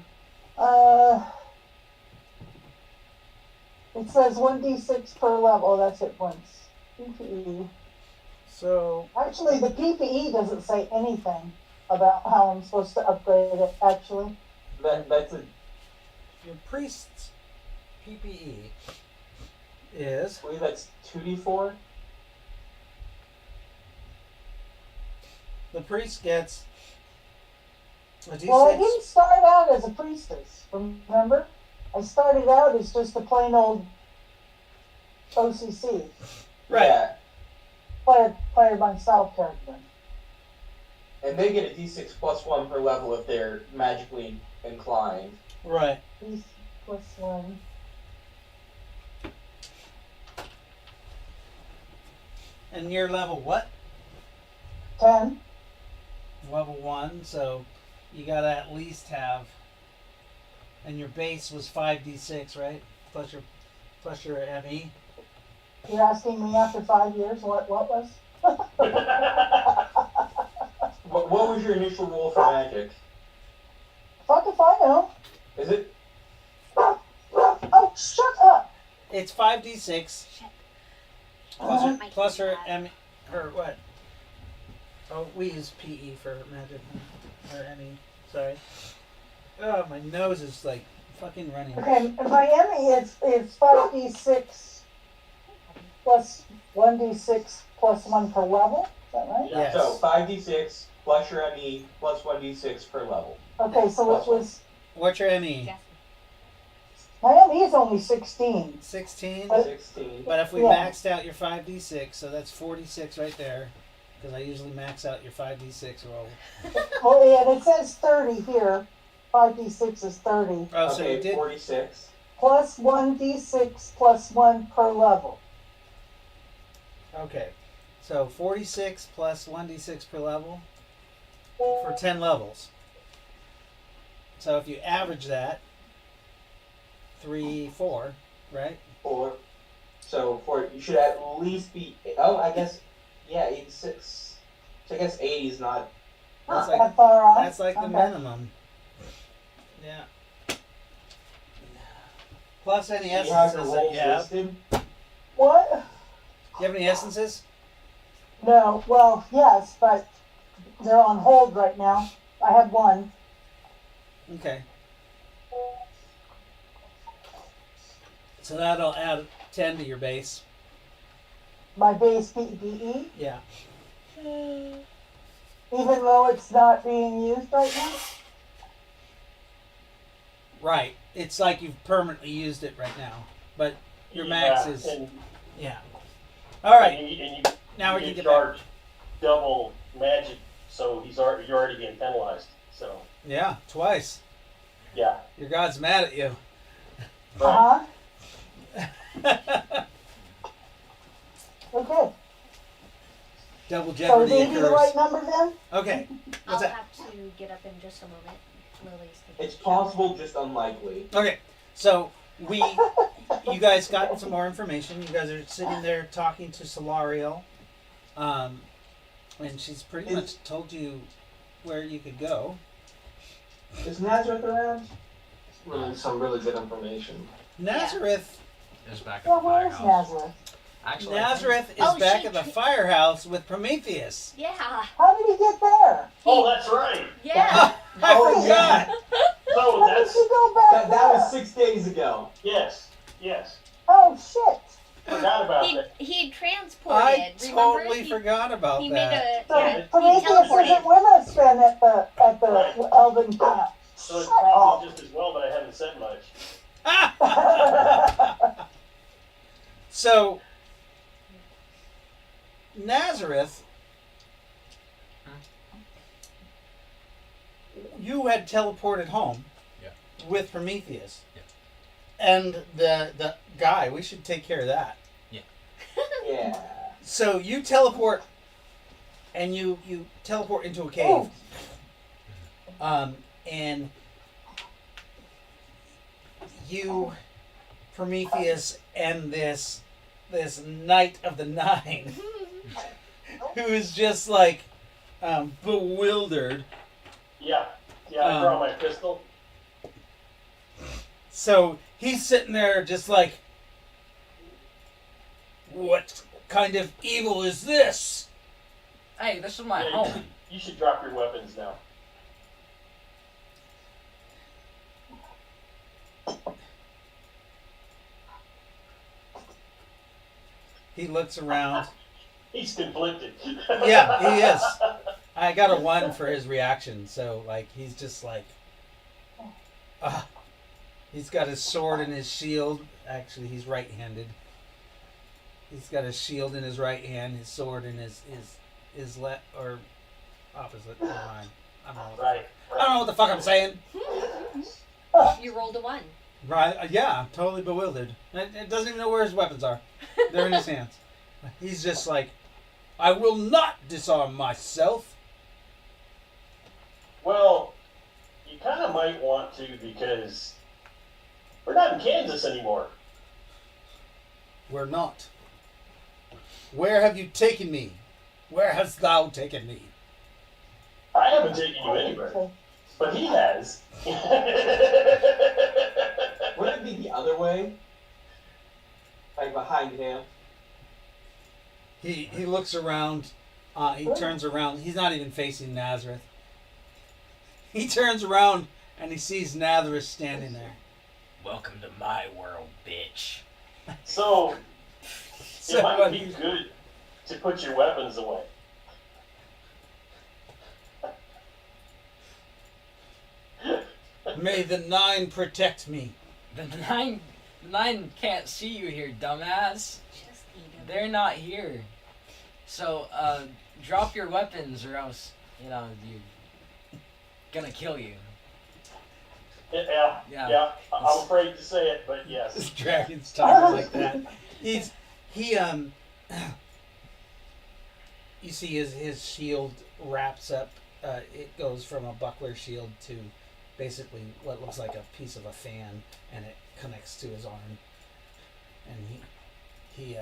It says 1d6 per level. Oh, that's hit points. PPE. So Actually, the PPE doesn't say anything about how I'm supposed to upgrade it. Actually, That's a. your priest's PPE is. I believe that's 2d4. The priest gets a D6. well, I didn't start out as a priestess. Remember, I started out as just a plain old OCC Right. Yeah, player myself character. and they get a d6 plus 1 per level if they're magically inclined. Right. These plus one. And you're level what? 10. Level 1, so you gotta at least have. And your base was 5d6, right? Plus your ME. You're asking me after 5 years what was? What was your initial roll for magic? Fuck if I know. Is it? Oh, shut up. It's 5d6 Uh-huh. plus her ME. Or what? Oh, we use PE for magic. Or ME. Sorry. Oh, my nose is like fucking running. Okay, my ME is 5d6 plus 1d6 plus 1 per level. Is that right? Yeah. Yes. So 5d6 plus your ME plus 1d6 per level. Okay, so it was. What's your ME? Yeah. My ME is only 16. 16? 16. But if we Yeah. maxed out your 5d6, so that's 46 right there. Because I usually max out your 5d6 roll. Well, yeah, and it says 30 here. 5d6 is 30. Oh, so you Okay, did. 46. Plus 1d6 plus 1 per level. Okay. So 46 plus 1d6 per level for 10 levels. So if you average that, 3, 4, right? 4. So you should at least be. Oh, I guess. Yeah, 86. So I guess 80 is not. That's Not like- that far off. That's like the Okay. minimum. Yeah. Plus any You have your essences that rolls you have. listed. What? Do you have any essences? No, well, yes, but they're on hold right now. I have one. Okay. So that'll add 10 to your base. My base PPE, Yeah. even though it's not being used right now. Right. It's like you've permanently used it right now. But your max Yeah, is. and, Yeah. All right. and you Now we get can get back. charged double magic, so you're already getting penalized. So Yeah, twice. yeah, Your god's mad at you. right. Okay. Double So is jeopardy 80 the right occurs. number then? Okay. I'll What's that? have to get up in just a moment. Lily's taking It's a shower. possible, just unlikely. Okay. So you guys got some more information. You guys are sitting there talking to Solariel. And she's pretty much told you where you could go. Is Nazareth around? Some really good information. Nazareth. Is back at Yeah, the where is firehouse. Nazareth? Actually, Nazareth is Oh, back she at the tra- firehouse with Prometheus. Yeah. How did he get there? Oh, that's right. Yeah. I Oh, forgot. So How did that's he go back That there? was 6 days ago. yes. Oh, shit. Forgot about He that. he transported. I Remember? totally forgot about He that. made a So yeah. He Prometheus teleported. isn't with us then at the Right. Elven camp. So it's Shut probably just as well that I haven't said much. up. So Nazareth you had teleported home. Yeah. With Prometheus. Yeah. And the guy, we should take care of that. Yeah. So you teleport, and you teleport into a cave. And you, Prometheus, and this Knight of the Nine, who is just like bewildered. Yeah, I draw my pistol. So he's sitting there just like, what kind of evil is this? Hey, this is my Yeah, home. you should drop your weapons now. He looks around. He's conflicted. Yeah, he is. I got a 1 for his reaction, so like he's just like, he's got his sword and his shield. Actually, he's right-handed. He's got his shield in his right hand, his sword in his left, or opposite. Never mind. I don't know. Right. I don't know what the fuck I'm saying. You rolled a 1. Right? Yeah, I'm totally bewildered. It doesn't even know where his weapons are. They're in his hands. He's just like, I will not disarm myself. Well, you kind of might want to because we're not in Kansas anymore. We're not. Where have you taken me? Where hast thou taken me? I haven't taken you anywhere, but he has. Wouldn't it be the other way? Like behind him? He looks around. He turns around. He's not even facing Nazareth. He turns around and he sees Nazareth standing there. Welcome to my world, bitch. So, So it might be good to put your weapons away. May the Nine protect me. The nine can't see you here, dumbass. Just eat him. They're not here. So, drop your weapons or else, you're gonna kill you. Yeah. Yeah. I'm afraid to say it, but This yes. dragon's talking like that. You see his shield wraps up. It goes from a buckler shield to basically what looks like a piece of a fan, and it connects to his arm. And he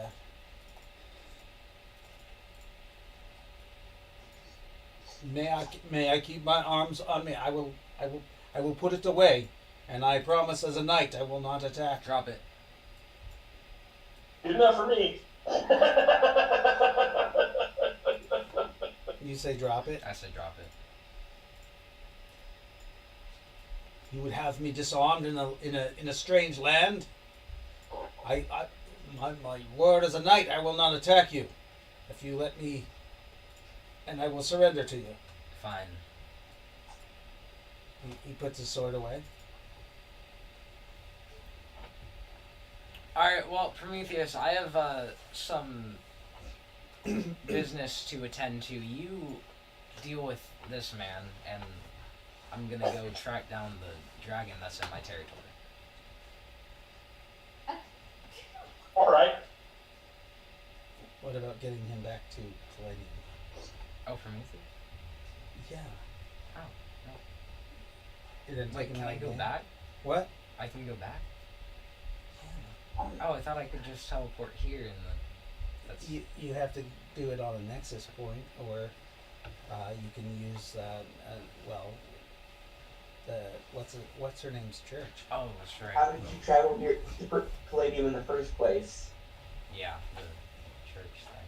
may I keep my arms on me? I will put it away, and I promise as a knight I will not attack. Drop it. Good enough for me. You say drop it. I said drop it. You would have me disarmed in a strange land. My word as a knight, I will not attack you. If you let me, and I will surrender to you. Fine. He puts his sword away. Alright, well, Prometheus, I have some business to attend to. You deal with this man, and I'm gonna go track down the dragon that's in my territory. All right. What about getting him back to Palladium? Oh, Prometheus? Yeah. Oh, no. You didn't Wait, take him can out I go again? back? What? I can go back? Oh, I thought I could just teleport here and then that's... You have to do it on a nexus point, or you can use what's her name's church? Oh, that's right. How did you travel here to Palladium in the first place? Yeah, the church thing.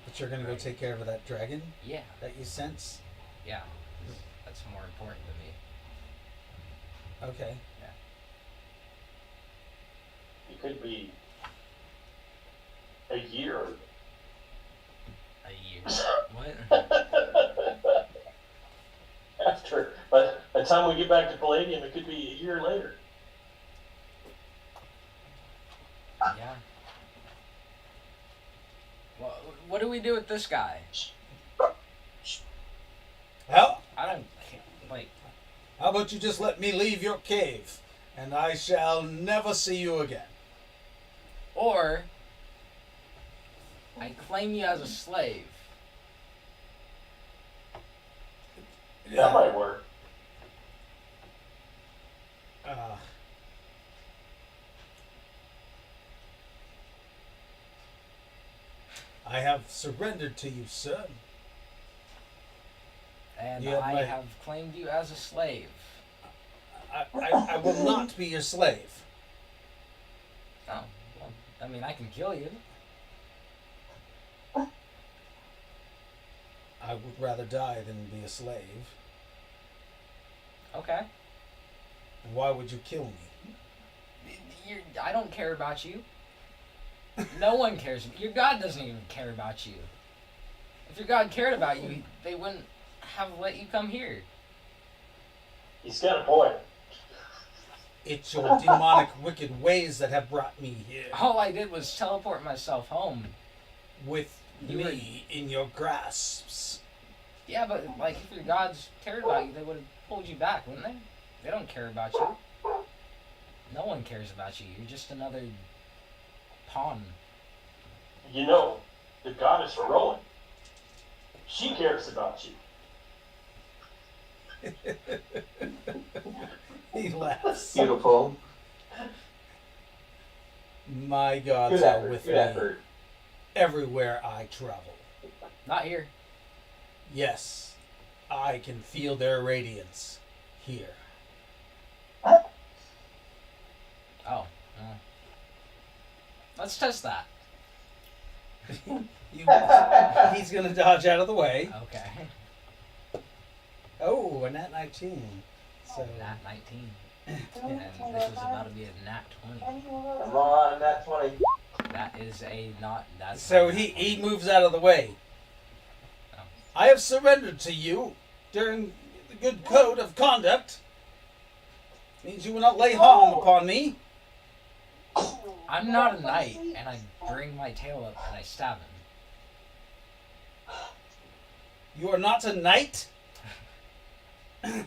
But you're gonna go take care of that dragon Yeah, that you sense. yeah. That's more important to me. Okay. It could be a year. A year. What? After, but by the time we get back to Palladium, it could be a year later. Yeah. Well, what do we do with this guy? Well, I don't. Wait. How about you just let me leave your cave, and I shall never see you again. Or I claim you as a slave. That might work. I have surrendered to you, sir. And You have I my- have claimed you as a slave. I will not be your slave. Oh, well, I mean, I can kill you. I would rather die than be a slave. Okay. Why would you kill me? I don't care about you. No one cares. Your God doesn't even care about you. If your God cared about you, they wouldn't have let you come here. He's got a point. It's your demonic, wicked ways that have brought me here. All I did was teleport myself home. With me in your grasps. Yeah, but like if your gods cared about you, they would have pulled you back, wouldn't they? They don't care about you. No one cares about you. You're just another pawn. You know, the goddess Rowan, she cares about you. He laughs. Beautiful. My gods Good are effort. with Good me effort. everywhere I travel. Not here. Yes, I can feel their radiance here. Oh. Let's test that. He's gonna dodge out of the way. Okay. Oh, a nat 19. So Nat 19. And this is about to be a nat 20. Come on, that 20. That is a not. That's so not a nat he 20. moves out of the way. Oh. I have surrendered to you during the good code of conduct. Means you will not lay harm upon me. I'm not a knight, and I bring my tail up and I stab him. You are not a knight. With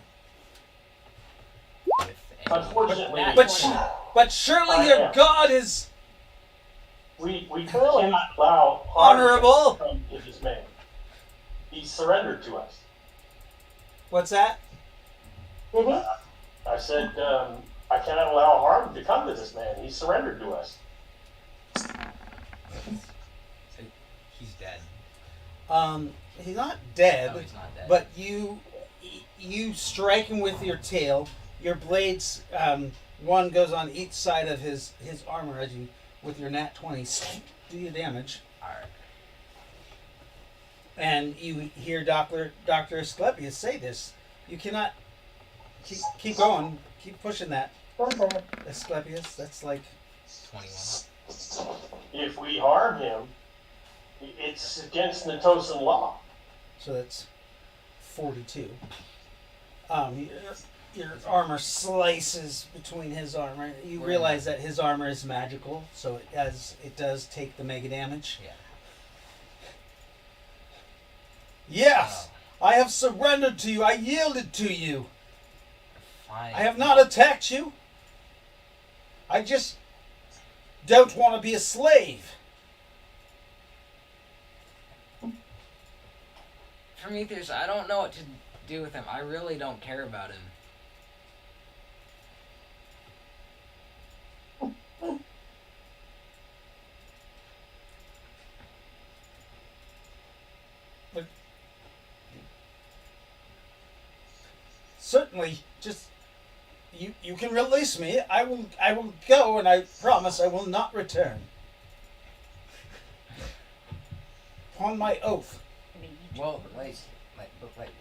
a Unfortunately, nat But 20. But surely I your am. God is we cannot allow harm honorable. to come to this man. He surrendered to us. What's that? Did he? I said, I cannot allow harm to come to this man. He surrendered to us. So he's dead. He's not dead. No, he's not dead. But you strike him with your tail. Your blades, one goes on each side of his armor as you, with your nat 20, do your damage. Alright. And you hear Dr. Asclepius say this. You cannot keep going. Keep pushing that, Okay. Asclepius. That's like 21. If we harm him, it's against Natosan law. so. That's 42. Your armor slices between his armor. You Where realize that his armor is magical, so it does take the mega damage. Yeah. Yes, I have surrendered to you. I yielded to you. Fine. I have not attacked you. I just don't want to be a slave. Prometheus, I don't know what to do with him. I really don't care about him. Certainly, just you can release me. I will go, and I promise I will not return. Upon my oath. Well, wait,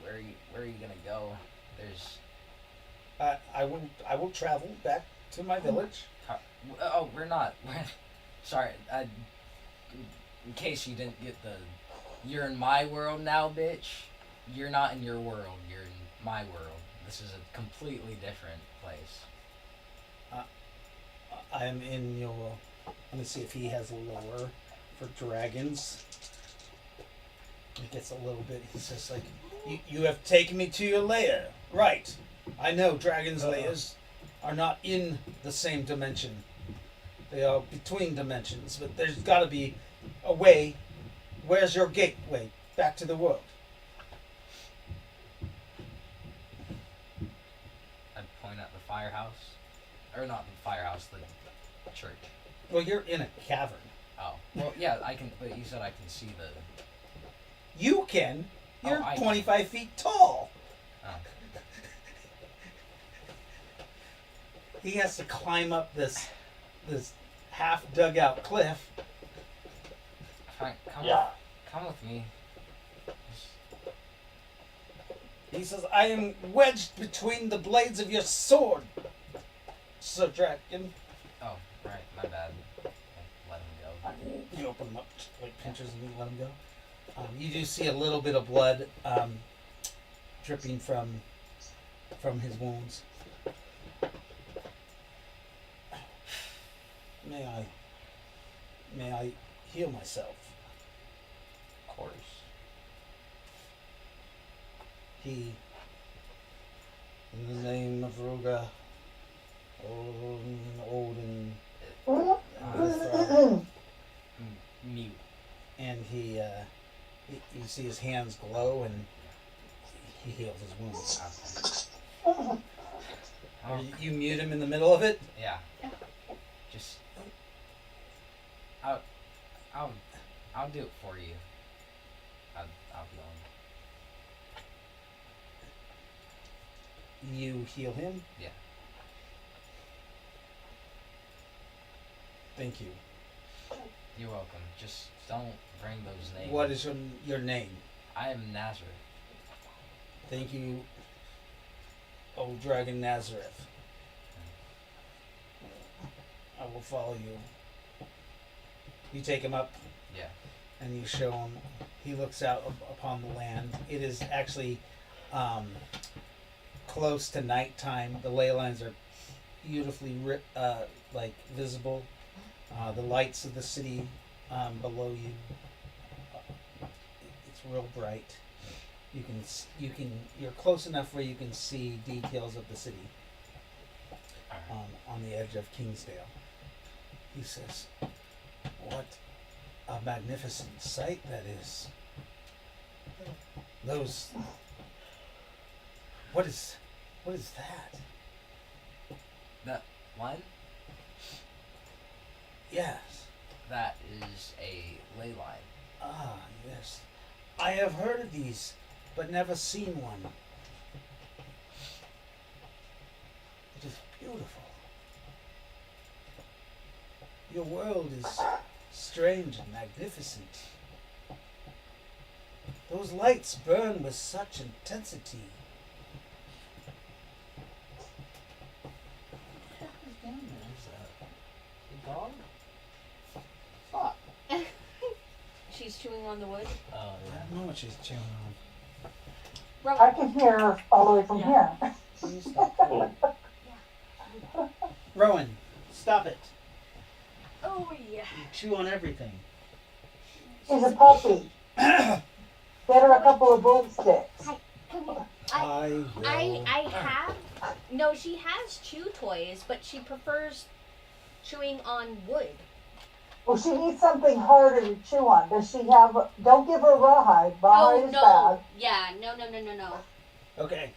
where are you gonna go? There's. I will travel back to my village. Oh, we're not. Sorry. In case you didn't get the. You're in my world now, bitch. You're not in your world. You're in my world. This is a completely different place. I am in your. Let me see if he has lore for dragons. It gets a little bit. He says like, you have taken me to your lair, right? I know dragons layers are not in the same dimension. They are between dimensions, but there's got to be a way. Where's your gateway back to the world? I'd point at the firehouse. Or not the firehouse, the church. Well, you're in a cavern. Oh. Well, yeah, I can, but you said I can see the... You can. You're I can. 25 feet tall. Oh. He has to climb up this half dug out cliff. Fine, Yeah. come with me. He says, I am wedged between the blades of your sword, Sir Dragon. Oh, right, my bad. Let him go. You open him up, like pinchers, and you let him go. You do see a little bit of blood dripping from his wounds. May I heal myself? Of course. He, in the name of Ruga, Odin, Mute. and he you see his hands glow, and he heals his wounds. Oh, You mute him in the middle of it. yeah. Just... I'll do it for you. I'll be on. You heal him. Yeah. Thank you. You're welcome. Just don't bring those names. What is your name? I am Nazareth. Thank you, old dragon Nazareth. I will follow you. You take him up. Yeah. And you show him. He looks out upon the land. It is actually close to nighttime. The ley lines are beautifully visible. The lights of the city below you. It's real bright. You're close enough where you can see details of the city on the edge of Kingsdale. He says, "What a magnificent sight that is! What is that?" That one? Yes. That is a ley line. Ah, yes. I have heard of these, but never seen one. It is beautiful. Your world is strange and magnificent. Those lights burn with such intensity. Dog? Fuck. She's chewing on the wood. Oh, I don't know what she's chewing on. I can hear all the way from here. Please stop. Rowan, stop it. Oh yeah. You chew on everything. She's a puppy. Get her a couple of broomsticks. Come here. I I have. No, she has chew toys, but she prefers chewing on wood. Well, she needs something harder to chew on. Does she have? Don't give her rawhide. Rawhide is no. bad. Yeah, no. Okay.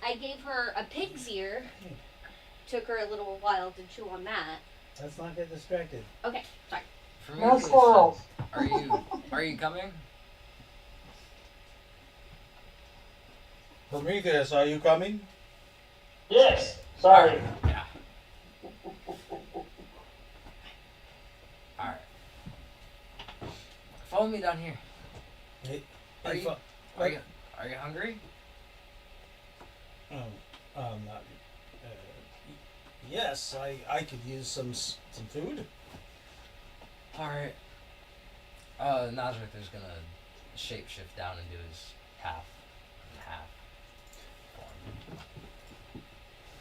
I gave her a pig's ear. Took her a little while to chew on that. Let's not get distracted. Okay, sorry. No squirrels. Are you coming? Prometheus, are you coming? Yes. Sorry. Yeah. Alright. Follow me down here. Hey, Are you- Are you hungry? Yes, I could use some food. Alright. Nazareth is gonna shapeshift down into his half and half form.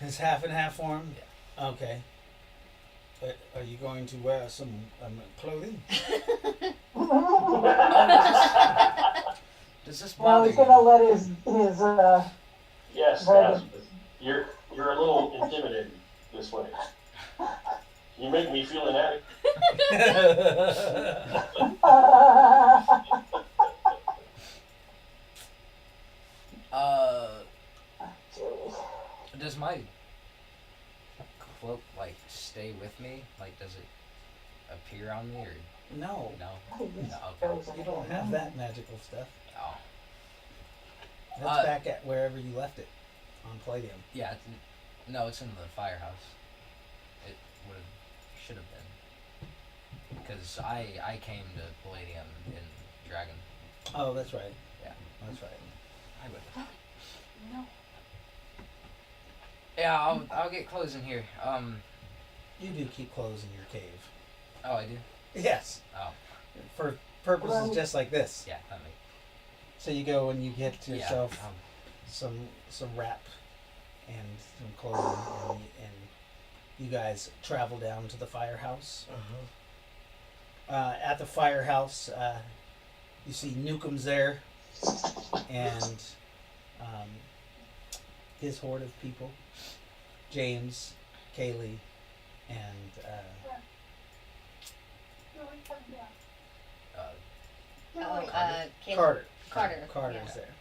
His half and half form? Yeah. Okay. But are you going to wear some clothing? Does this No, bother he's you? gonna let his Yes. Very Yes. You're a little intimidating this way. You make me feel inadequate. Jeez. Does my cloak like stay with me? Like, does it appear on me or No, no? He just No, okay. goes in you don't the have room. that magical stuff. Oh, That's back at wherever you left it on Palladium. yeah. No, it's in the firehouse. It would have, should have been, because I came to Palladium in Dragon. Oh, that's right. Yeah. That's right. I would. No. Yeah, I'll get clothes in here. You do keep clothes in your cave. Oh, I do. Yes. Oh, For purposes Well- just like this. yeah, that makes. So you go and you get Yeah. yourself some wrap and some clothing, and you guys travel down to the firehouse. At the firehouse, you see Newcomb's there, and his horde of people, James, Kaylee, and Caleb. Carter. Carter. Carter's Yeah. there,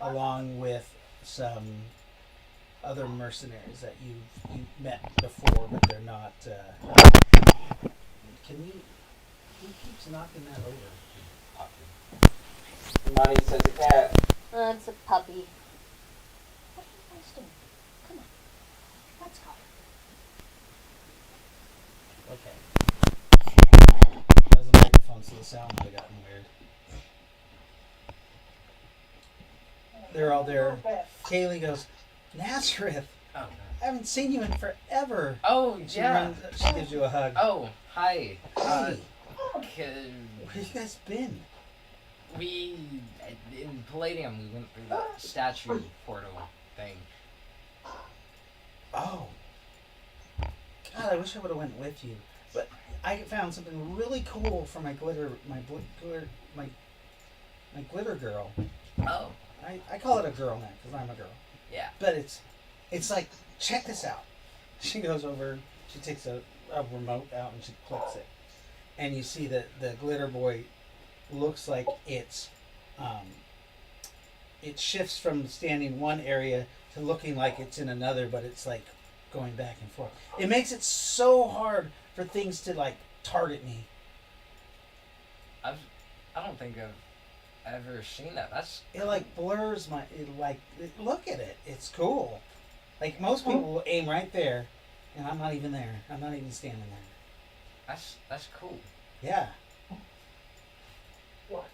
along with some other mercenaries that you've met before, but they're not. Can you? Who keeps knocking that over? Money says a cat. It's a puppy. What are you guys doing? Come on. Let's go. Okay. That was a microphone, so the sound might have gotten weird. They're all there. Kaylee goes, Nazareth, Oh, no. I haven't seen you in forever. Oh, She yeah. she gives you a hug. Oh, hi. Hey, Can where you guys been? we in Palladium we went through that statue portal thing. Oh. God, I wish I would have went with you. But I found something really cool for my glitter girl. Oh, I call it a girl now because I'm a girl. yeah. But it's like, check this out. She goes over, she takes a remote out and she clicks it. And you see that the glitter boy looks like it shifts from standing one area to looking like it's in another, but it's like going back and forth. It makes it so hard for things to like target me. I don't think I've ever seen that. That's It like blurs my. Look at it. It's cool. Like most people will aim right there, and I'm not even there. I'm not even standing there. that's cool. Yeah. What?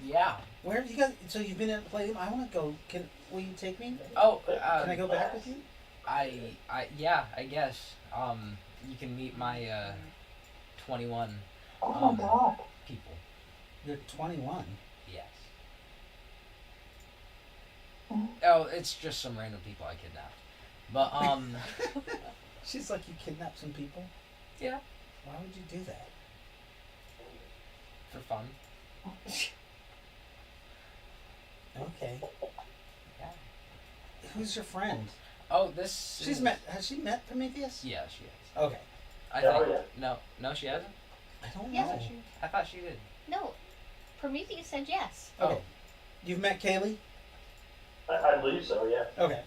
Yeah. Where have you guys? So you've been at Palladium. I want to go. Will you take me? Oh, Can I go back with you? Yeah, I guess. You can meet my 21 Oh my god. people. You're 21. Yes. Mhm. Oh, it's just some random people I kidnapped. But She's like, you kidnapped some people. yeah, Why would you do that? for fun. Okay. Yeah. Who's your friend? Oh, this. She's is- met. Has she met Prometheus? Yeah, she is. Okay. I Yeah, think. oh, yeah. No, she hasn't. I don't Yes, know. I thought she did. No. Prometheus said yes. Okay. You've met Kaylee? I believe so, yeah. Okay.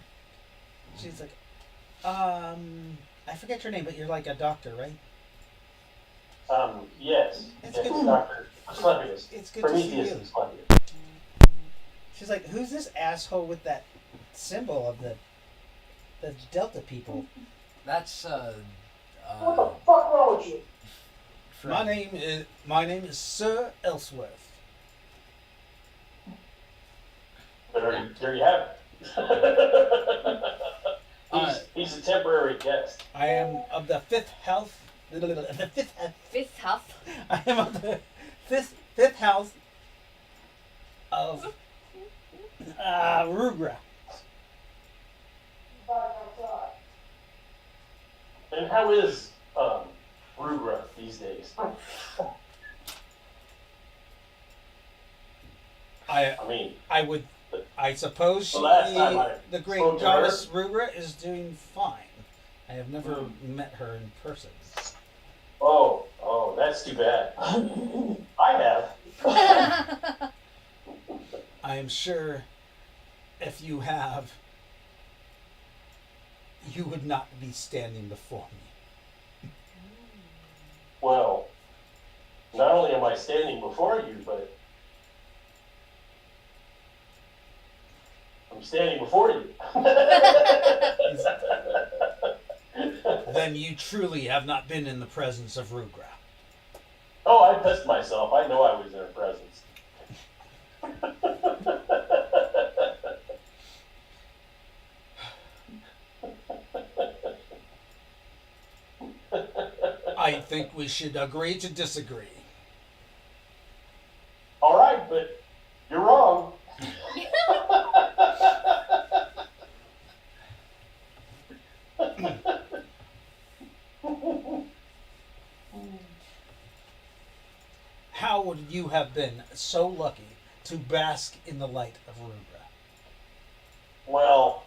She's like, I forget your name, but you're like a doctor, right? Yes. It's Yes, good. Dr. Asclepius. It's good to see Prometheus you. and Asclepius. She's like, who's this asshole with that symbol of the Delta people? That's What the fuck wrong with you? Fred. My name is Sir Ellsworth. There you have it. He's a temporary guest. I am of the fifth house. The Fifth Huff. I am of the fifth house of Rugra. And how is Rugra these days? I I mean, I would I suppose The last time I the great spoke to goddess Rugra is doing fine. I have never Hmm. met her in person. Oh, that's too bad. I have. I am sure if you have, you would not be standing before me. Well, not only am I standing before you, but I'm standing before you. Then you truly have not been in the presence of Rugra. Oh, I pissed myself. I know I was in her presence. I think we should agree to disagree. All right, but you're wrong. How would you have been so lucky to bask in the light of Rugra? Well,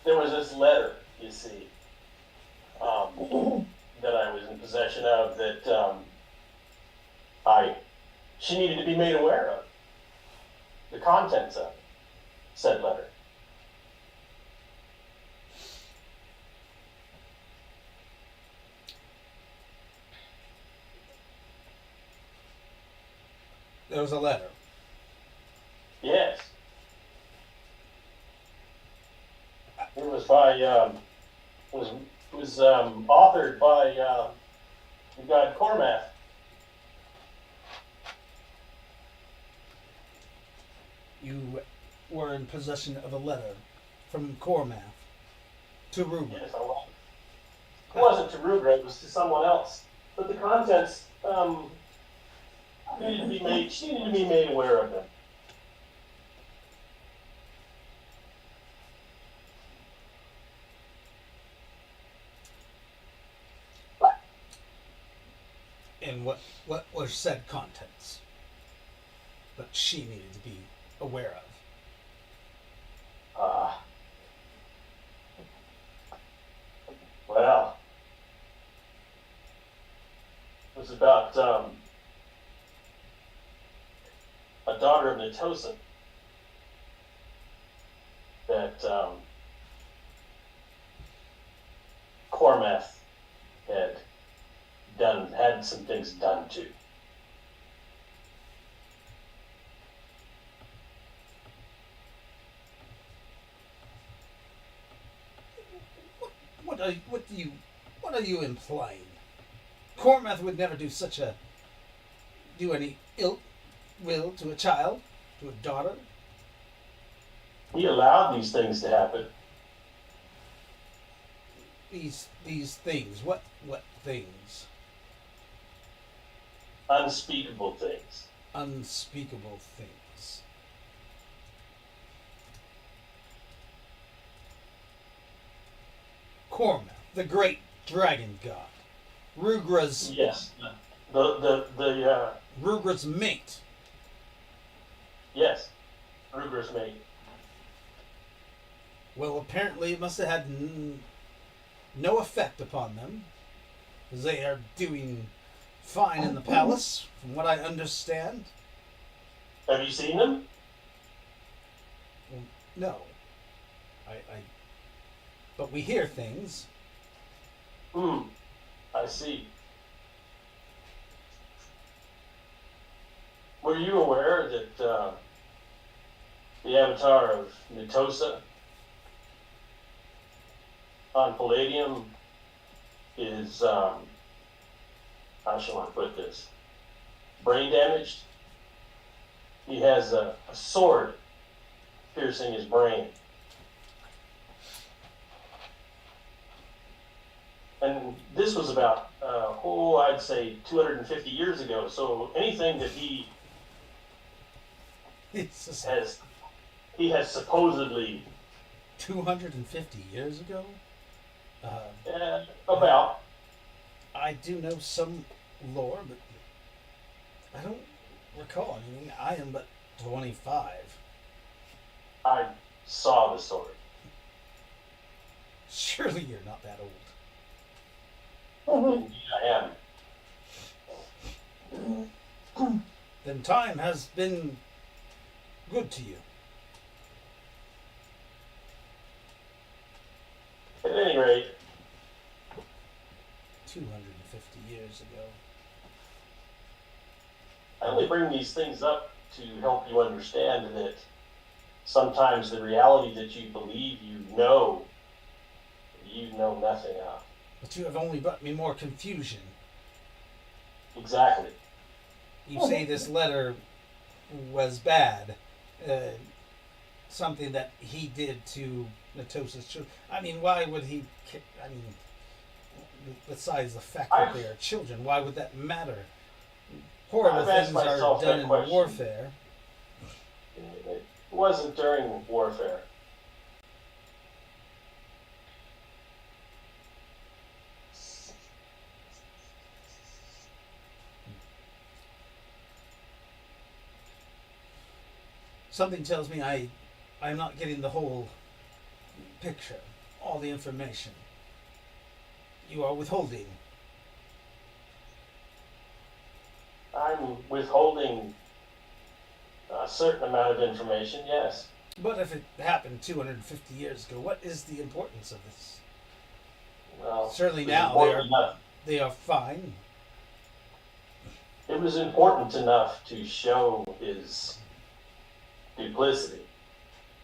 there was this letter, you see, that I was in possession of that she needed to be made aware of. The contents of said letter. There was a letter. Yes. It was by was authored by the god Cormath. You were in possession of a letter from Cormath to Rugra. Yes, I was. It wasn't to Rugra, it was to someone else. But the contents needed to be made. She needed to be made aware of them. And what were said contents that she needed to be aware of? Well, it was about a daughter of Natosa that Cormath had some things done to. What are you implying? Cormath would never do any ill will to a child, to a daughter. He allowed these things to happen. These things. What things? Unspeakable things. Unspeakable things. Cormath, the great dragon god. Rugra's Yes. The Rugra's mate. yes. Ruger's mate. Well, apparently it must have had no effect upon them, as they are doing fine in the palace, from what I understand. Have you seen them? Well, no. But we hear things. I see. Were you aware that the avatar of Natosa on Palladium is, how shall I put this, brain damaged? He has a sword piercing his brain. And this was about, I'd say 250 years ago. So anything that he has supposedly 250 years ago? about. I do know some lore, but I don't recall anything. I am but 25. I saw the sword. Surely you're not that old. Indeed, I am. Then time has been good to you. At any rate, 250 years ago. I only bring these things up to help you understand that sometimes the reality that you believe you know nothing of. But you have only brought me more confusion. Exactly. You say this letter was bad. Something that he did to Natosa's children. I mean, why would he... I mean, besides the fact that they are children, why would that matter? Horrible things are done in warfare. It wasn't during warfare. Something tells me I'm not getting the whole picture, all the information. You are withholding. I'm withholding a certain amount of information, yes. But if it happened 250 years ago, what is the importance of this? Well, Certainly it was now important enough. they are fine. It was important enough to show his duplicity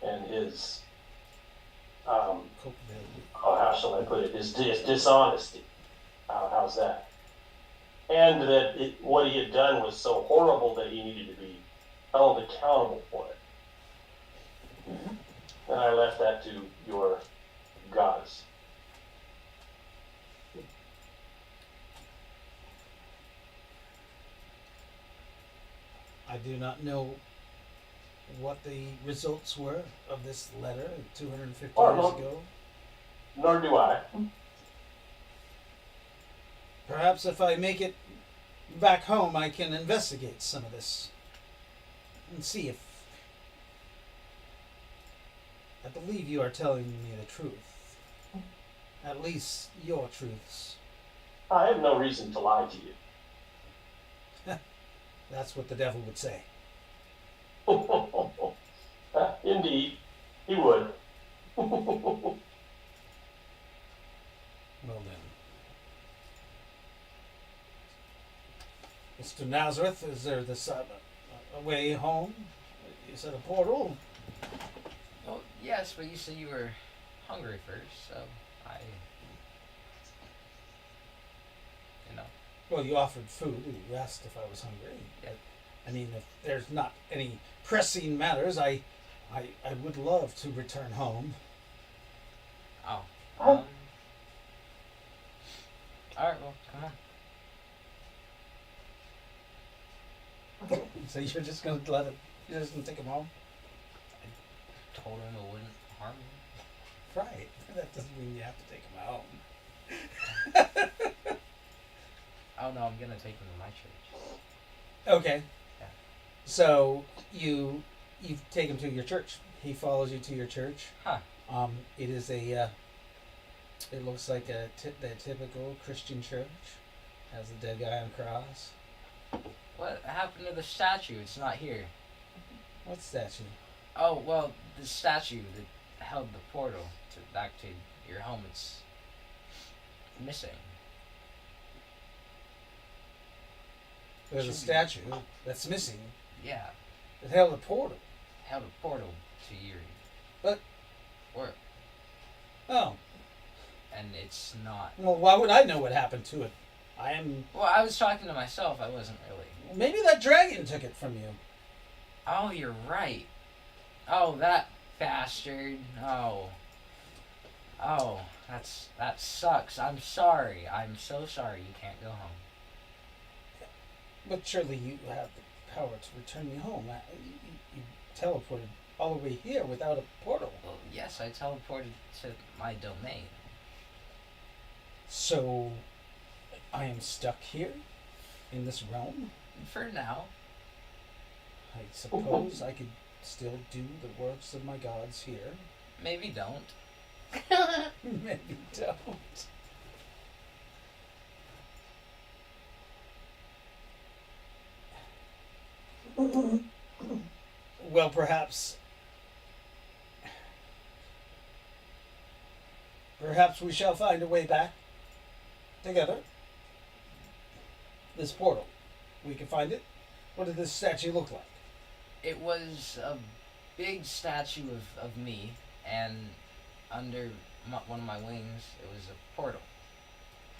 and his, how shall I put it, his dishonesty. How's that? And that what he had done was so horrible that he needed to be held accountable for it. And I left that to your goddess. I do not know what the results were of this letter 250 years ago. Nor do I. Perhaps if I make it back home, I can investigate some of this and see if... I believe you are telling me the truth. At least your truths. I have no reason to lie to you. That's what the devil would say. Indeed, he would. Well then. Mr. Nazareth, is there this a way home? You said a portal? Well, yes, but you said you were hungry first, so Well, you offered food. You asked if I was hungry. Yeah. I mean, if there's not any pressing matters, I would love to return home. Oh. Alright, well, come on. So you're just gonna let it? You're just gonna take him home? Told him it wouldn't harm him. Right. That doesn't mean you have to take him home. Oh no, I'm gonna take him to my church. Okay. Yeah. So you take him to your church. He follows you to your church. Huh. It is a. It looks like the typical Christian church. Has the dead guy on the cross. What happened to the statue? It's not here. What statue? Oh, well, the statue that held the portal back to your home, it's missing. There's a statue that's missing. Yeah, It held a portal. held a portal to your But- work, Oh. and it's not. Well, why would I know what happened to it? I am. Well, I was talking to myself. I wasn't really. Maybe that dragon took it from you. Oh, you're right. Oh, that bastard. Oh, that sucks. I'm sorry. I'm so sorry. You can't go home. But surely you have the power to return me home. You teleported all the way here without a portal. Well, yes, I teleported to my domain. So I am stuck here in this realm. For now. I suppose I could still do the works of my gods here. Maybe don't. Maybe don't. Well, perhaps we shall find a way back together. This portal. We can find it. What did this statue look like? It was a big statue of me, and under one of my wings, it was a portal.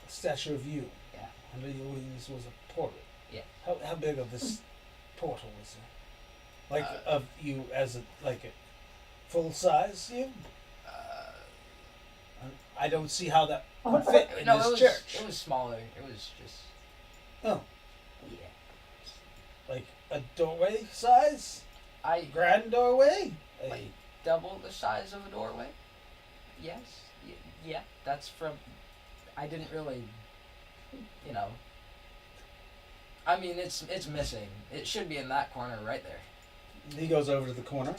A statue of you. Yeah. Under your wings was a portal. Yeah. How big of this portal is it? Like of you as a full size you? I don't see how that would fit in No, this church. it was smaller. It was just. Oh. Yeah. Like a doorway size? Grand doorway? Like double the size of a doorway? Yes. Yeah. That's from. I didn't really. I mean, it's missing. It should be in that corner right there. He goes over to the corner.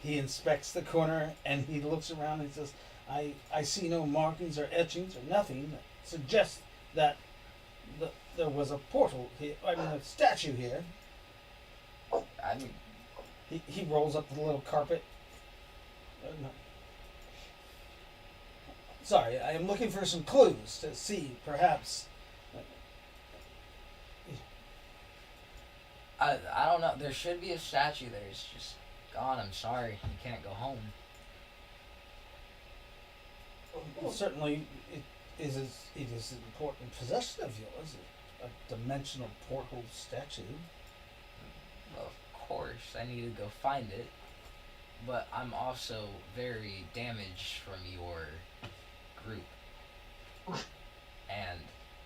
He inspects the corner and he looks around and he says, I see no markings or etchings or nothing that suggests that there was a portal here. I mean, a statue here. I mean, he rolls up the little carpet. No. Sorry, I am looking for some clues to see, perhaps. I don't know. There should be a statue there. It's just gone. I'm sorry. You can't go home. Well, certainly, it is an important possession of yours, a dimensional portal statue. Well, of course, I need to go find it. But I'm also very damaged from your group. And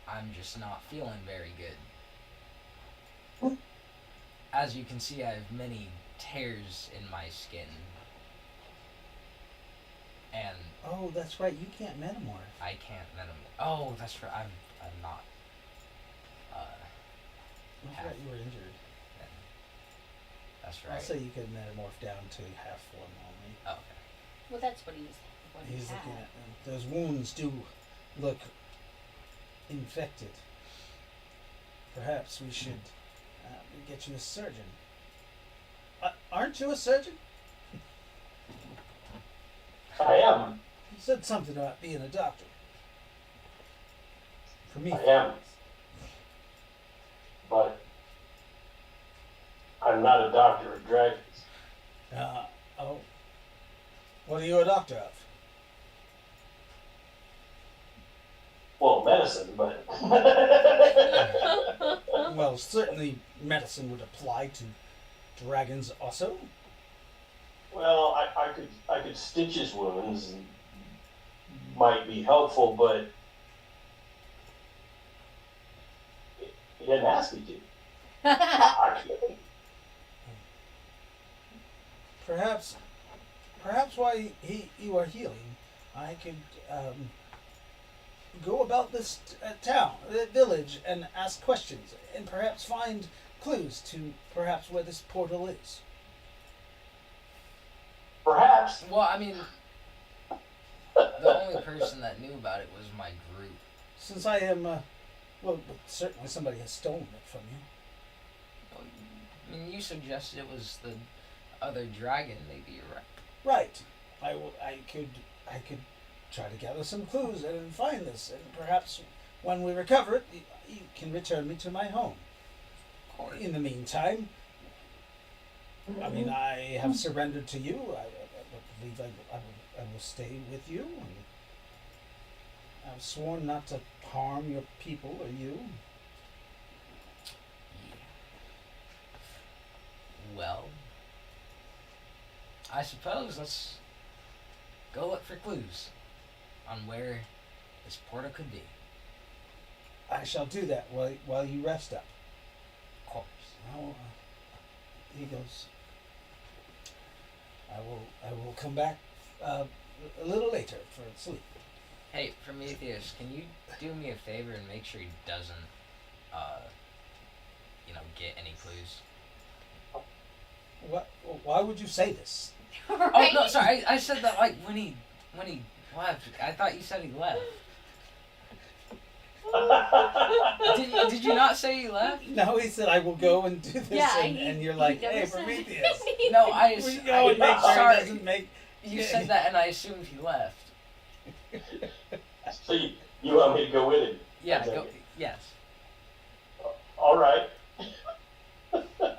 I'm just not feeling very good. As you can see, I have many tears in my skin. And Oh, that's right. You can't metamorph. I can't metamorph. Oh, that's right. I'm not. That's right. You were injured. That's right. I'll say you could metamorph down to half form only. Okay. Well, that's what he He's had. looking at those wounds do look infected. Perhaps we should get you a surgeon. Aren't you a surgeon? I am. You said something about being a doctor. For me, I am. But I'm not a doctor of dragons. oh, what are you a doctor of? Well, medicine, but Well, certainly medicine would apply to dragons also. well, I could stitch his wounds and might be helpful, but he didn't ask me to. I can't. Perhaps while you are healing, I could go about this town, village, and ask questions, and perhaps find clues to perhaps where this portal is. Perhaps. Well, I mean, the only person that knew about it was my group. Since I am, well, certainly somebody has stolen it from you. I mean, you suggested it was the other dragon. Maybe you're right. Right. I could try to gather some clues and find this, and perhaps when we recover it, you can return me to my home. In the meantime, I mean, I have surrendered to you. I believe I will stay with you. And I've sworn not to harm your people or you. Yeah. Well, I suppose let's go look for clues on where this portal could be. I shall do that while you rest up. Of course. Now, he goes. I will come back a little later for sleep. Hey, Prometheus, can you do me a favor and make sure he doesn't, get any clues? What? Why would you say this? Oh Right? no, sorry. I said that like when he left. I thought you said he left. Did you not say he left? No, he said I will go and do this, Yeah, and you're like, never hey, said- Prometheus, No, we go and make sure sorry. it doesn't make. You said that, and I assumed he left. So you want me to go with him? Yeah. Okay. Go. Yes. All right. Why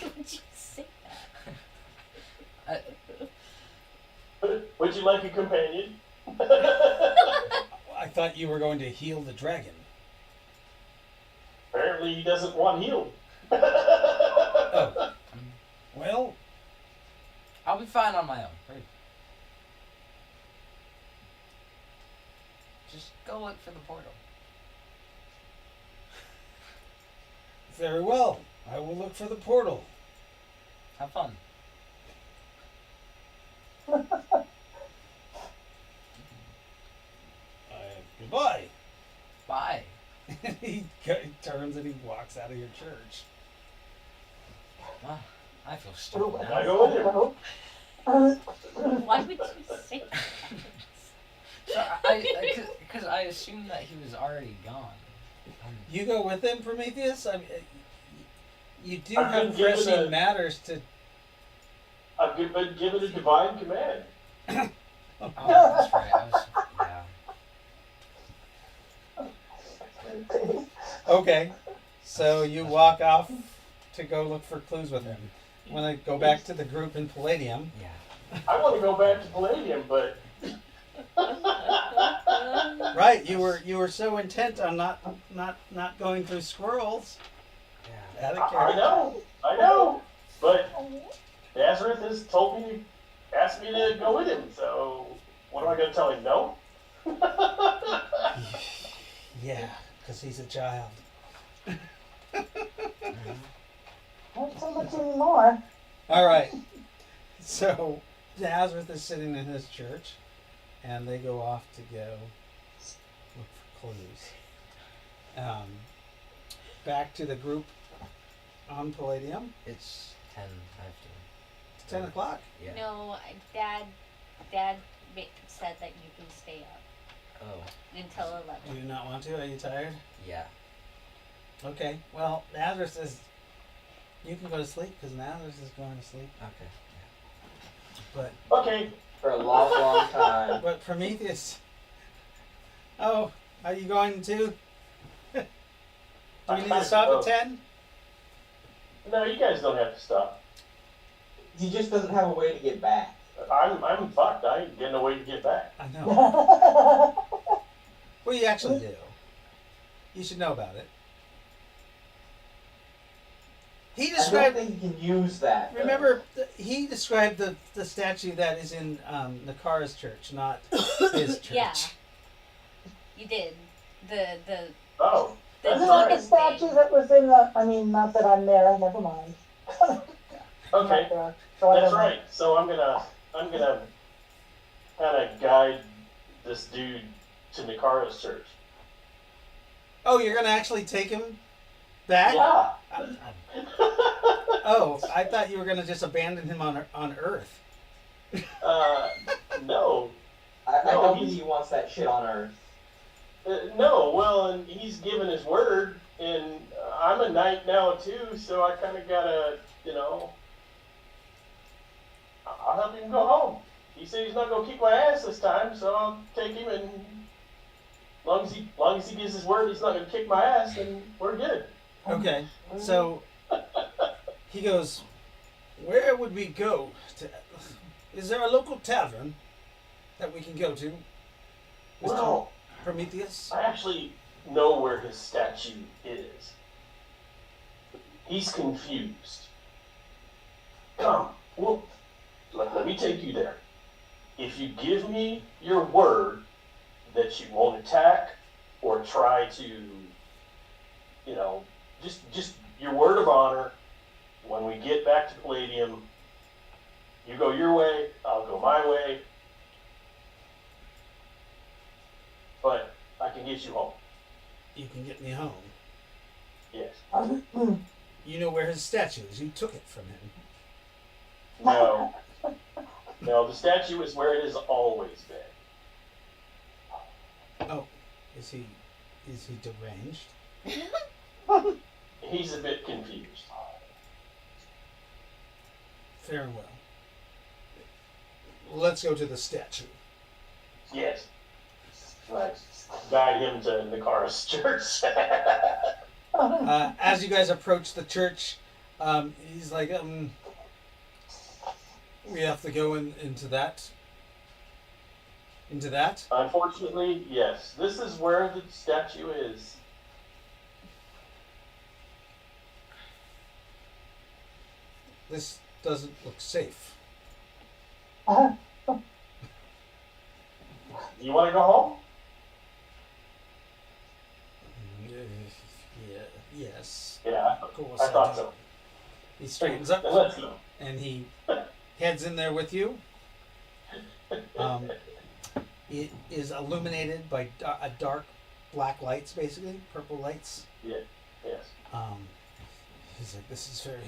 would you say that? Would you like a companion? I thought you were going to heal the dragon. Apparently he doesn't want healed. Oh, well, I'll be fine on my own. Right. Just go look for the portal. very well. I will look for the portal. Have fun. Goodbye. Bye. He turns and he walks out of your church. Ah, I feel stupid I now. go with him. Why would you say that? So because I assumed that he was already gone. You go with him, Prometheus? I mean, you do I've been have given pressing a- matters to. I've been given a divine command. Oh, that's right. I was, yeah. Okay, so you walk off to go look for clues with him. Want to go back to the group in Palladium? Yeah. I want to go back to Palladium, but Right, you were so intent on not going through squirrels. Yeah. Out of I character. know, but Nazareth has told me, asked me to go with him. So what am I going to tell him? No. Yeah, because he's a child. Not so much anymore. All right. So Nazareth is sitting in his church, and they go off to go look for clues. Back to the group on Palladium. It's 10. I have to. It's 10 o'clock. Yeah. No, Dad said that you can stay up Oh. until 11. Do you not want to? Are you tired? Yeah. Okay. Well, Nazareth says you can go to sleep because Nazareth is going to sleep. Okay. But Okay. For a long, long time. but Prometheus. Oh, are you going to? Do we need to stop at 10? No, you guys don't have to stop. He just doesn't have a way to get back. I'm fucked. I ain't getting a way to get back. I know. Well, you actually do. You should know about it. He I don't described. think he can use that. though. Remember, he described the statue that is in Nakara's church, not his church. Yeah. You did. The Oh, the that's Isn't that the right. demon statue thing. that was in the, I mean, not that I'm there, never mind. Okay. Not there, so I That's don't know. right. So I'm gonna kind of guide this dude to Nikara's church. Oh, you're gonna actually take him back? Yeah. Oh, I thought you were gonna just abandon him on Earth. No. I No, don't think he's- he wants that shit on Earth. No. Well, and he's given his word, and I'm a knight now too, so I kind of gotta, I'll help him go home. He said he's not gonna kick my ass this time, so I'll take him, and long as he gives his word, he's not gonna kick my ass, then we're good. Okay, so he goes, where would we go? Is there a local tavern that we can go to, Mr. Well, Prometheus? I actually know where his statue is. He's confused. Come, well, let me take you there. If you give me your word that you won't attack or try to, just your word of honor, when we get back to Palladium, you go your way, I'll go my way, but I can get you home. You can get me home. Yes. You know where his statue is. You took it from him. No. No, the statue is where it has always been. Oh, is he deranged? He's a bit confused. Very well. Let's go to the statue. Yes. I guide him to Nicaris Church. As you guys approach the church, he's like, we have to go into that. Into that? Unfortunately, yes. This is where the statue is. This doesn't look safe. You want to go home? Yes. Yeah, Of course. I thought do. so. He straightens up Then let's go. and he heads in there with you. It is illuminated by a dark black lights, basically purple lights. Yeah. Yes. He's like, this is very,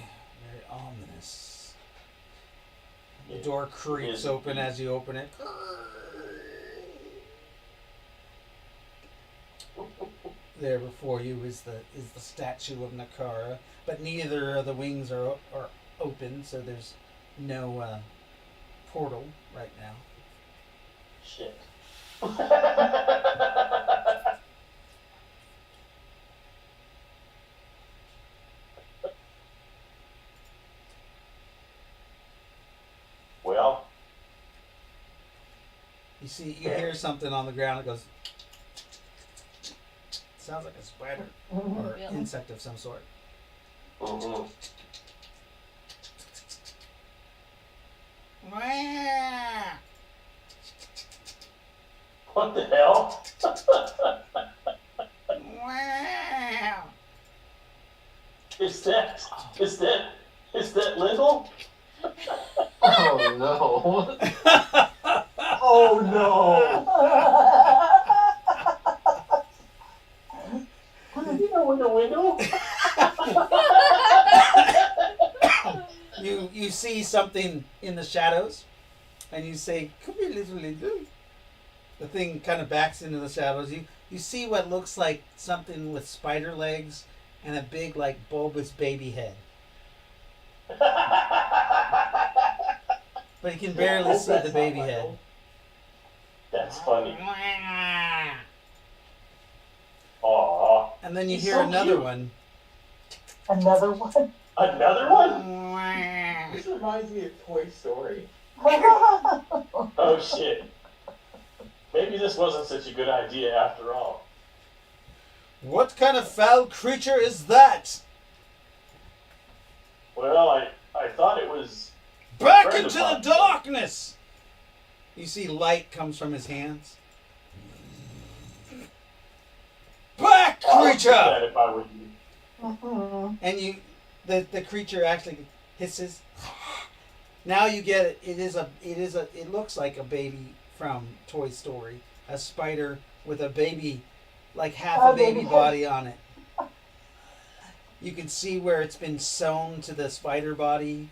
very ominous. The It door creaks is open indeed. as you open it. There before you is the statue of Nakara, but neither of the wings are open, so there's no portal right now. Shit. Well, You see, you hear something on the ground. It goes. Sounds like a spider or Yeah. insect of some sort. mhm. What the hell? Is that Lyndall? Oh no. Oh no! Did you know in the window? You see something in the shadows, and you say, "Come here, little Lyndall." The thing kind of backs into the shadows. You see what looks like something with spider legs and a big, like, bulbous baby head. But you can barely see the baby head. That's funny. Aww. And then you He's hear so another cute. one. Another one. Another one? This reminds me of Toy Story. Oh shit. Maybe this wasn't such a good idea after all. What kind of foul creature is that? Well, I thought it was... Back Friend into of the mine. darkness! You see light comes from his hands. Back, I would do creature! that if I were you. And the creature actually hisses. Now you get it. It looks like a baby from Toy Story. A spider with a baby, like half a baby body on it. You can see where it's been sewn to the spider body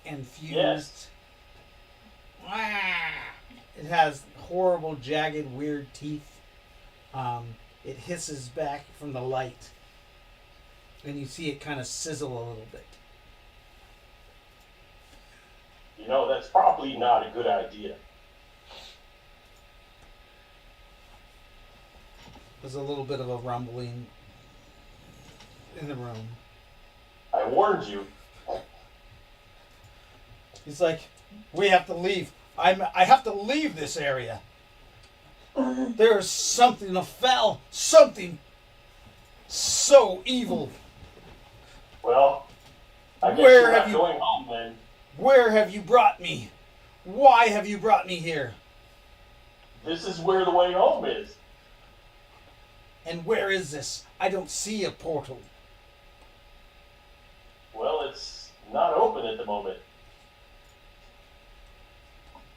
and fused. Yes. It has horrible, jagged, weird teeth. It hisses back from the light. And you see it kind of sizzle a little bit. You know, that's probably not a good idea. There's a little bit of a rumbling in the room. I warned you. He's like, we have to leave. I have to leave this area. There's something foul, something so evil. Well, I guess Where you're have not you- going home then. Where have you brought me? Why have you brought me here? This is where the way home is. And where is this? I don't see a portal. Well, it's not open at the moment.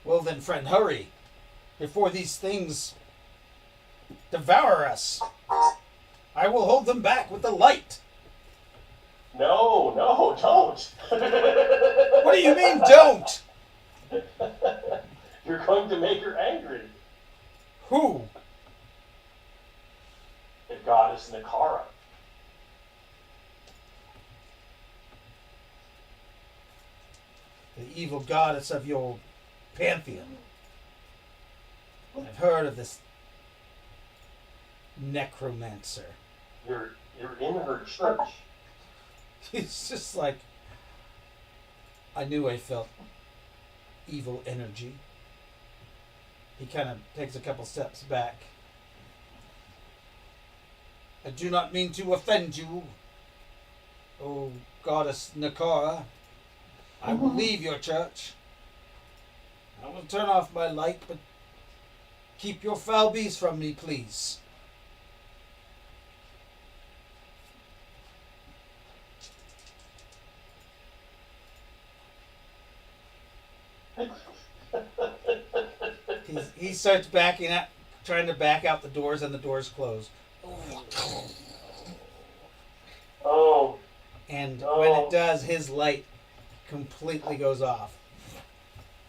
Well then, friend, hurry, before these things devour us. I will hold them back with the light. No, don't. What do you mean, don't? You're going to make her angry. Who? The goddess Nakara. The evil goddess of your pantheon. I've heard of this necromancer. You're in her church. It's just like, I knew I felt evil energy. He kind of takes a couple steps back. I do not mean to offend you, oh goddess Nakara. I will leave your church. I will turn off my light, but keep your foul beasts from me, please. He starts backing out, trying to back out the doors, and the doors close. Oh, And Oh. when it does, his light completely goes off.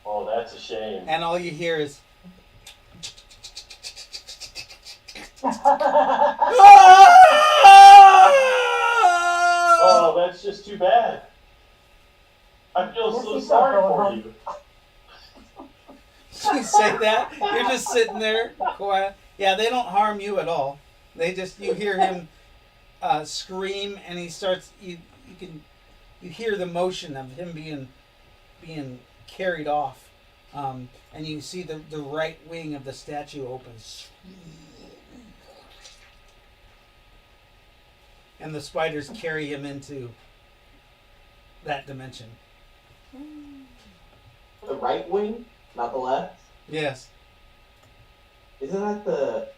oh, that's a shame. And all you hear is, Oh, that's just too bad. I feel so sorry for you. You say that, you're just sitting there quiet. Yeah, they don't harm you at all. They just, you hear him scream, and he starts. You hear the motion of him being carried off, and you see the right wing of the statue opens, and the spiders carry him into that dimension. The right wing, not the left. Yes. Isn't that the?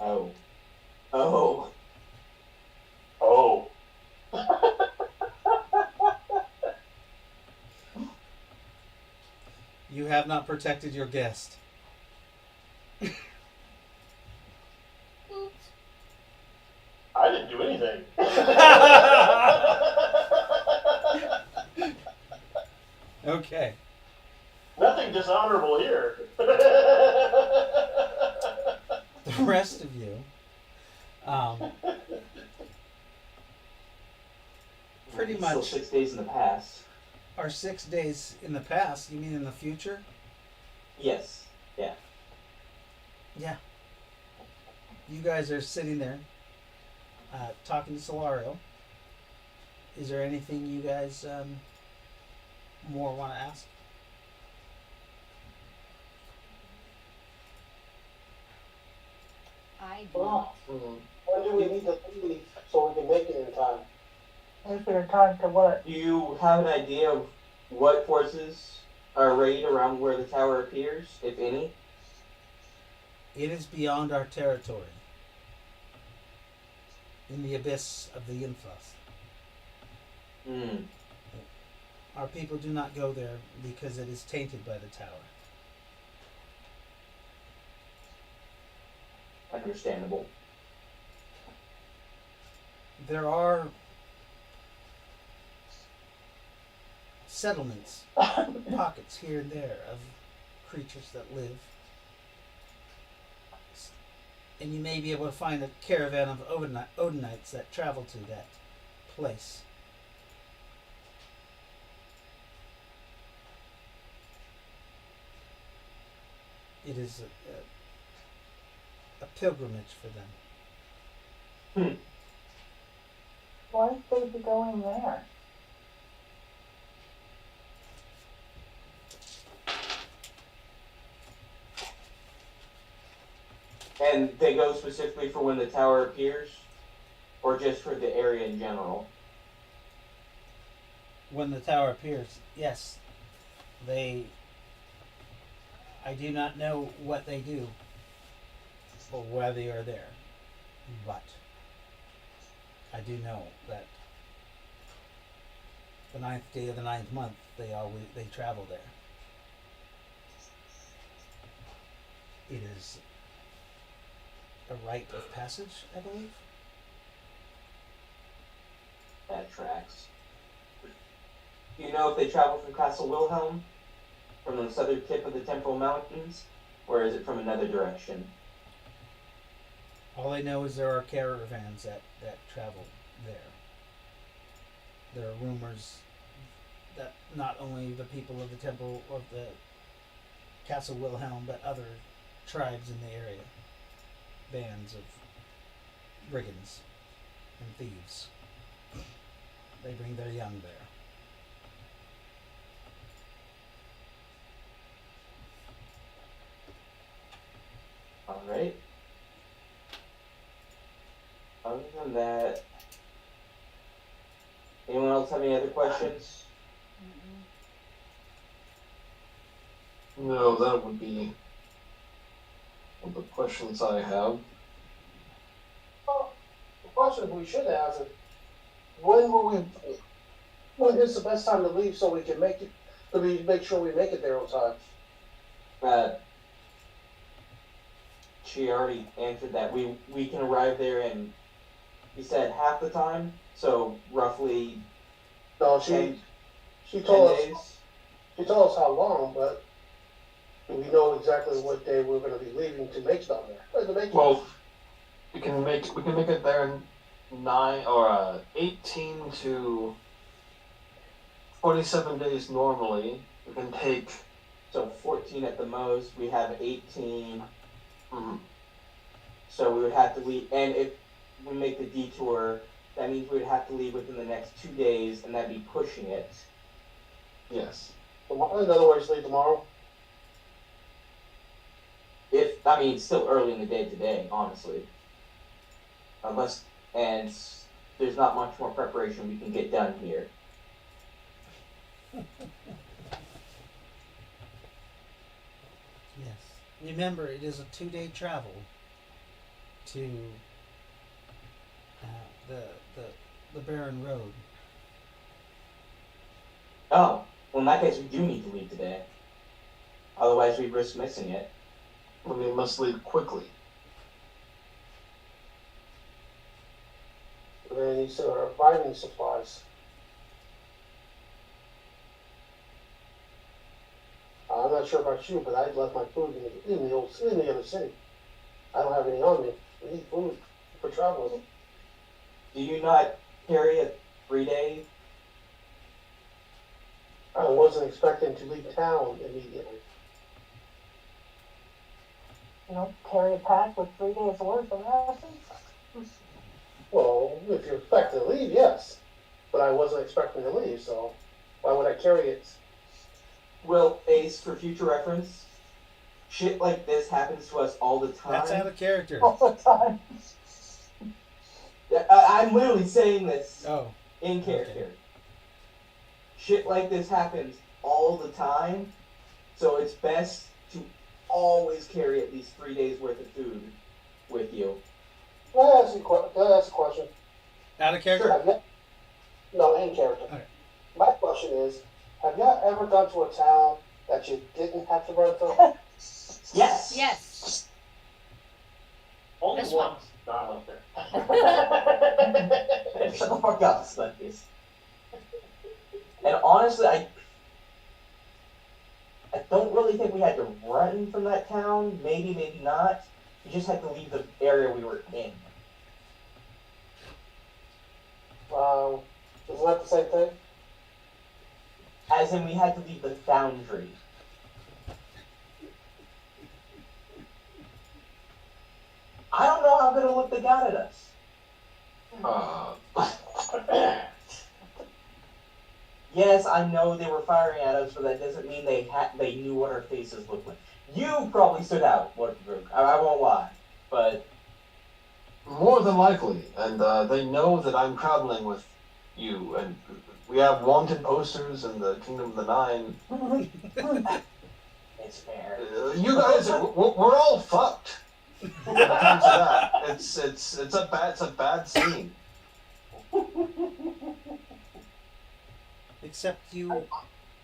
Oh. Oh. Oh. You have not protected your guest. I didn't do anything. Okay. Nothing dishonorable here. The rest of you, pretty Still much 6 days in the past. are 6 days in the past. You mean in the future? Yes. Yeah. You guys are sitting there talking to Solario. Is there anything you guys more want to ask? I do. Well, when do we need to leave so we can make it in time? If you're time to what? Do you have an idea of what forces are arrayed around where the tower appears, if any? It is beyond our territory. In the abyss of the influx. Hmm. Our people do not go there because it is tainted by the tower. Understandable. There are settlements, pockets here and there of creatures that live. And you may be able to find a caravan of Odinites that travel to that place. It is a pilgrimage for them. Why should they be going there? And they go specifically for when the tower appears? Or just for the area in general? When the tower appears, yes. I do not know what they do or why they are there, but I do know that the 9th day of the 9th month they travel there. It is a rite of passage, I believe. That tracks. Do you know if they travel from Castle Wilhelm, from the southern tip of the Temporal Mountains, or is it from another direction? All I know is there are caravans that travel there. There are rumors that not only the people of the Temple of the Castle Wilhelm, but other tribes in the area, bands of brigands and thieves, they bring their young there. Alright. Other than that, anyone else have any other questions? No, that would be all the questions I have. Well, the question we should ask is, when is the best time to leave so we can make sure we make it there on time? She already answered that. We can arrive there in, he said, half the time, so roughly No, 10 she told us days. she told us how long, but do we know exactly what day we're going to be leaving to make it down there? To make it? Well, we can make it there in 18 to 47 days normally. We can take. So 14 at the most. We have 18. Mm-hmm. So we would have to leave, and if we make the detour, that means we would have to leave within the next 2 days, and that'd be pushing it. Yes. In other words, leave tomorrow. It's still early in the day today, honestly. And there's not much more preparation we can get done here. Yes. Remember, it is a 2-day travel to the barren road. Oh, well, in that case, we do need to leave today. Otherwise, we risk missing it. We must leave quickly. We're going to need some reviving supplies. I'm not sure about you, but I left my food in the other city. I don't have any on me. We need food for travel. Do you not carry a 3-day? I wasn't expecting to leave town immediately. You know, carry a pack with 3 days worth of rations. Well, if you expect to leave, yes. But I wasn't expecting to leave, so why would I carry it? Well, Ace, for future reference, shit like this happens to us all the time. That's out of character. All the time. I'm literally saying this Oh, in character. okay. Shit like this happens all the time, so it's best to always carry at least 3 days worth of food with you. Can I ask a question? Out of character? Sure. No, in character. Okay. My question is, have y'all ever gone to a town that you didn't have to run through? Yes. Yes. Only This once. No, I'm up there. Shut the fuck up, Slutface. And honestly, I don't really think we had to run from that town. Maybe not. We just had to leave the area we were in. Isn't that the same thing? As in, we had to leave the foundry. I don't know how good a look they got at us. Yes, I know they were firing at us, but that doesn't mean they knew what our faces looked like. You probably stood out, I won't lie, but More than likely, and they know that I'm traveling with you, and we have wanted posters in the Kingdom of the Nine. it's fair. You guys, we're all fucked. When it comes to that, it's a bad scene. Except you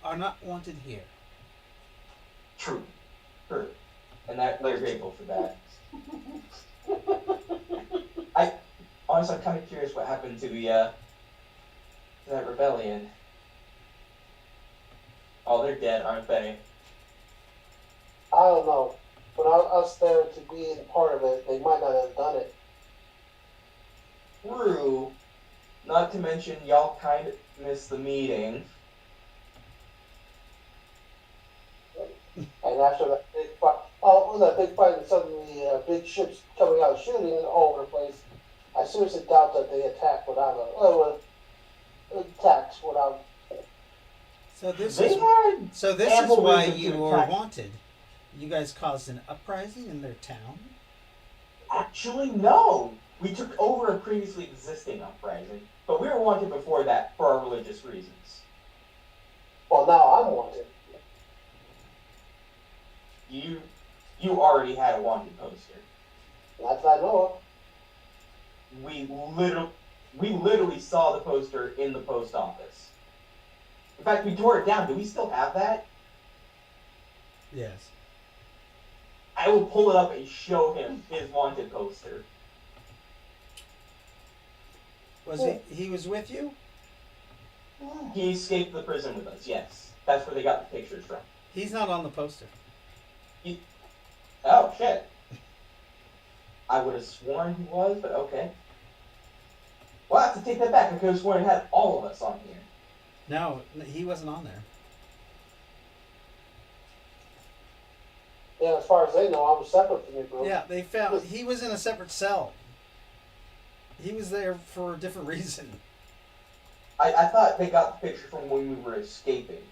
are not wanted here. True. True. And they're grateful for that. Honestly, I'm kind of curious what happened to the that rebellion. Oh, they're dead, aren't they? I don't know. Without us there to be a part of it, they might not have done it. True. Not to mention, y'all kind of missed the meeting. And after that big fight, that big fight, and suddenly big ships coming out shooting all over the place. I seriously doubt that they attacked without. So this They is had so this is ample why reason to you were attack. wanted. You guys caused an uprising in their town. Actually, no. We took over a previously existing uprising, but we were wanted before that for our religious reasons. Well, now I'm wanted. You already had a wanted poster. That's what I know of. We literally saw the poster in the post office. In fact, we tore it down. Do we still have that? Yes. I will pull it up and show him his wanted poster. Was he was with you? He escaped the prison with us, yes. That's where they got the pictures from. He's not on the poster. Oh, shit. I would have sworn he was, but okay. Well, I have to take that back. I could have sworn it had all of us on here. No, he wasn't on there. Yeah, as far as they know, I was separate from the group. Yeah, they found he was in a separate cell. He was there for a different reason. I thought they got the picture from when we were escaping.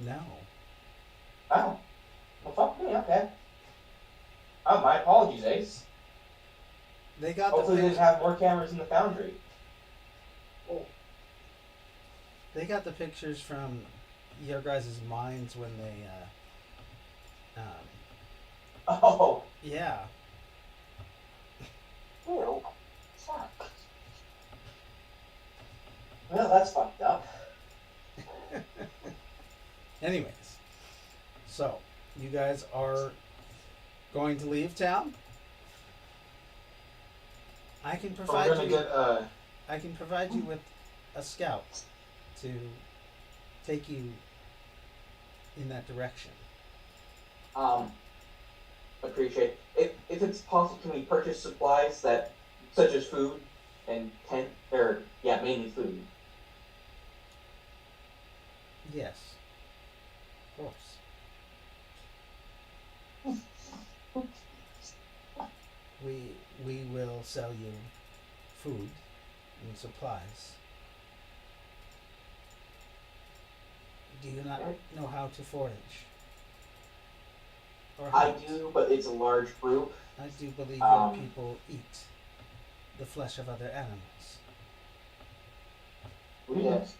No. Oh. Well, fuck me, okay. Oh, my apologies, Ace. They got Hopefully the they didn't have more cameras in the foundry. They got the pictures from your guys' minds when they Oh, yeah. Ew. Fuck. well, that's fucked up. Anyways, so you guys are going to leave town. I can We're provide gonna you. get I can provide you with a scout to take you in that direction. Appreciate it. If it's possible, can we purchase supplies that, such as food and tent, or yeah, mainly food. Yes, of course. We will sell you food and supplies. Do you not know how to forage? Or I hunt? do, but it's a large group. I do believe your people eat the flesh of other animals. Yes.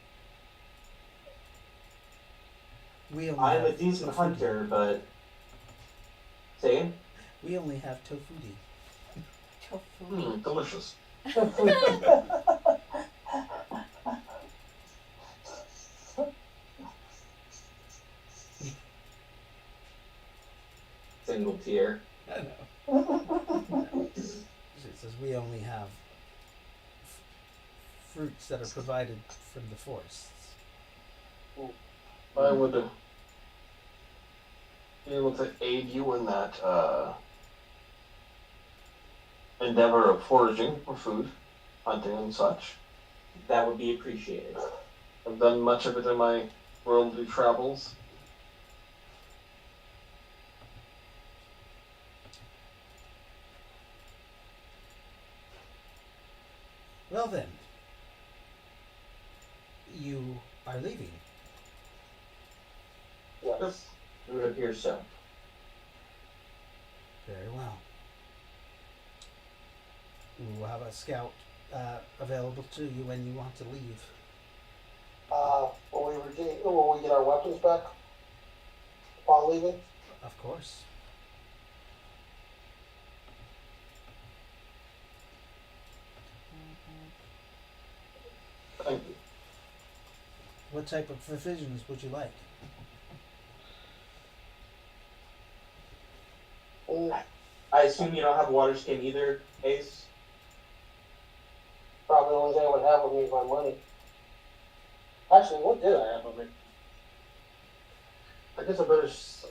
We only I'm a have decent tofuti. hunter, but say again? We only have tofuti. Tofu. delicious. Single tier. I know. It says we only have fruits that are provided from the forests. I would be able to aid you in that endeavor of foraging for food, hunting and such. That would be appreciated. I've done much of it in my worldly travels. Well then, you are leaving. Yes. It would appear so. Very well. We will have a scout available to you when you want to leave. Will we get our weapons back upon leaving? Of course. Thank you. What type of provisions would you like? I assume you don't have water skin either, Ace? Probably the only thing I would have with me is my money. Actually, what did I have with me? I guess I better see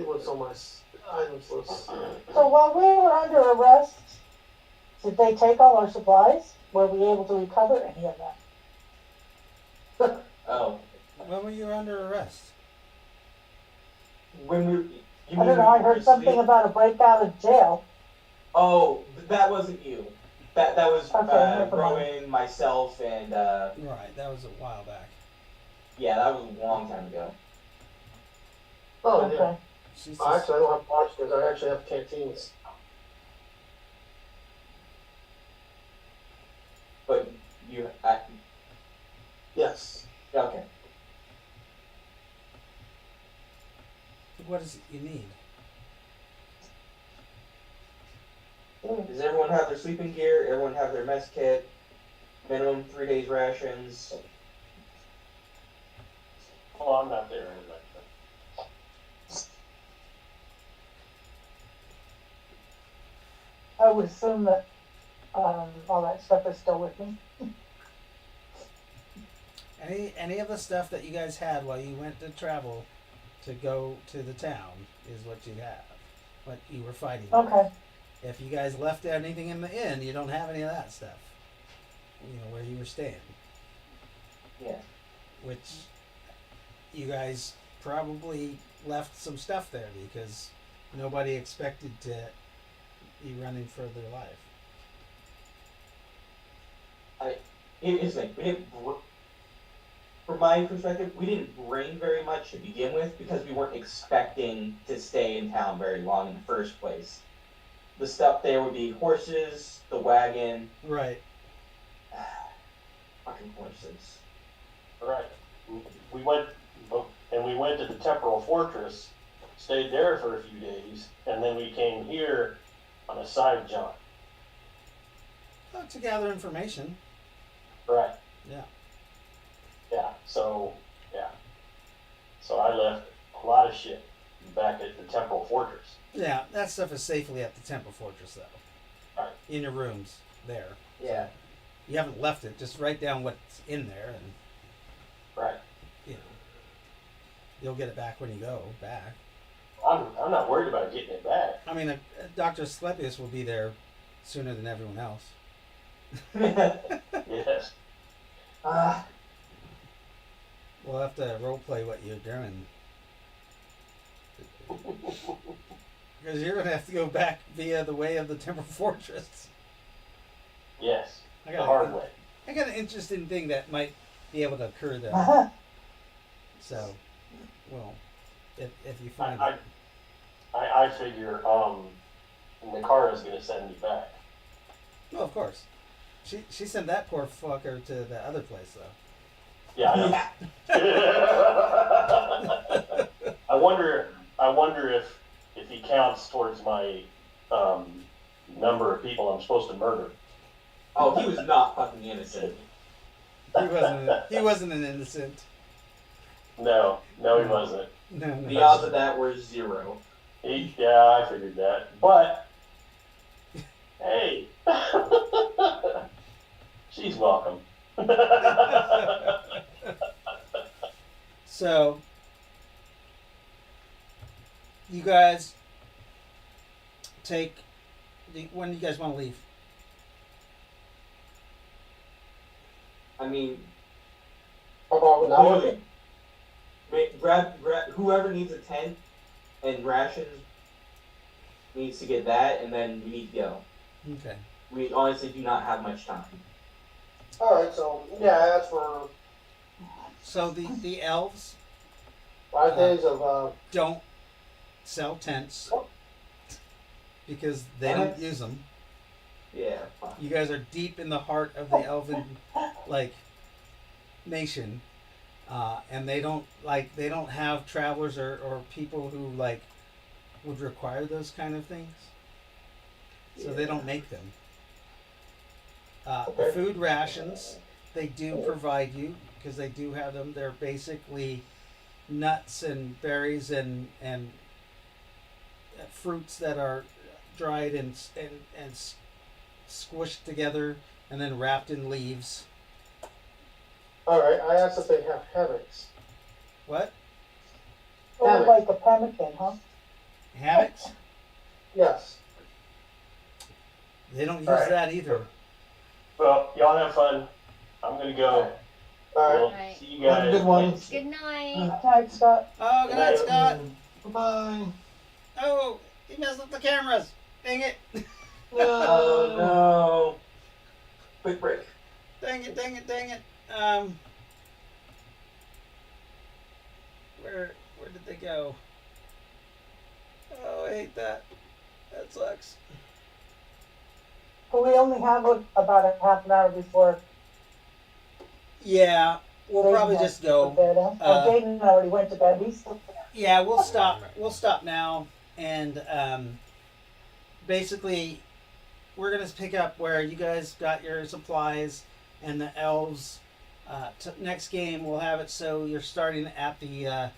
what's on my items list. So while we were under arrest, did they take all our supplies? Were we able to recover any of that? Oh. When were you under arrest? When we... You I don't know, I heard something about a breakout of jail. Oh, that wasn't you. That was Okay, never mind. Rowan, myself, and Right, that was a while back. yeah, that was a long time ago. Oh, Okay. yeah. She's just, Actually, I don't have water skins. I actually have canteens. But you, Yes. okay. what is it you need? Does everyone have their sleeping gear? Everyone have their mess kit? Minimum 3 days rations. Well, I'm not there anyway. I would assume that all that stuff is still with me. Any of the stuff that you guys had while you went to travel to go to the town is what you have. What you were fighting with. Okay. If you guys left anything in the inn, you don't have any of that stuff. You know, where you were staying. Yeah. Which you guys probably left some stuff there because nobody expected to be running for their life. Here's the thing. From my perspective, we didn't bring very much to begin with because we weren't expecting to stay in town very long in the first place. The stuff there would be horses, the wagon. Right. Fucking horses. Right. We went to the Temporal Fortress, stayed there for a few days, and then we came here on a side jaunt. To gather information. Right. Yeah. Yeah. So I left a lot of shit back at the Temporal Fortress. Yeah, that stuff is safely at the Temple Fortress, though. Right. In your rooms there. Yeah. You haven't left it. Just write down what's in there, and Right. you know, you'll get it back when you go back. I'm not worried about getting it back. I mean, Dr. Asclepius will be there sooner than everyone else. Yes. We'll have to role play what you're doing. Because you're gonna have to go back via the way of the Temple Fortress. Yes. I The got hard way. I got an interesting thing that might be able to occur there. So, well, if you find it. I figure Nakara's gonna send me back. No, of course. She sent that poor fucker to the other place though. Yeah, I know. I wonder if he counts towards my number of people I'm supposed to murder. Oh, he was not fucking innocent. He wasn't an innocent. No, he wasn't. No. The odds of that were 0. Yeah, I figured that. But hey, she's welcome. So, you guys when do you guys want to leave? I mean, How about now? really, grab whoever needs a tent and rations needs to get that, and then we need to go. Okay. We honestly do not have much time. Alright, so, yeah, as for So the elves 5 days of, don't sell tents because they don't use them. Yeah. Fuck. You guys are deep in the heart of the elven nation, and they don't have travelers or people who would require those kind of things, so they don't make them. The food rations they do provide you because they do have them. They're basically nuts and berries and fruits that are dried and squished together and then wrapped in leaves. All right. I asked if they have hammocks. What? Or Hammock. like a pemmican, huh? Hammocks? Yes. They don't use Alright. that either. Well, y'all have fun. I'm gonna go. All right. We'll Right. see you Have a guys. good one. Good night. Night, Scott. Oh, good night, Scott. Bye-bye. Oh, he messed up the cameras. Dang it. Oh no. Quick break. Dang it, dang it, dang it. Where did they go? Oh, I hate that. That sucks. But we only have about a half an hour before Yeah, we'll Jaden probably has just to go. bed, huh? Jaden already went to bed. He's still Yeah, we'll stop. We'll stop now, and basically, we're gonna pick up where you guys got your supplies, and the elves. Next game, we'll have it so you're starting at the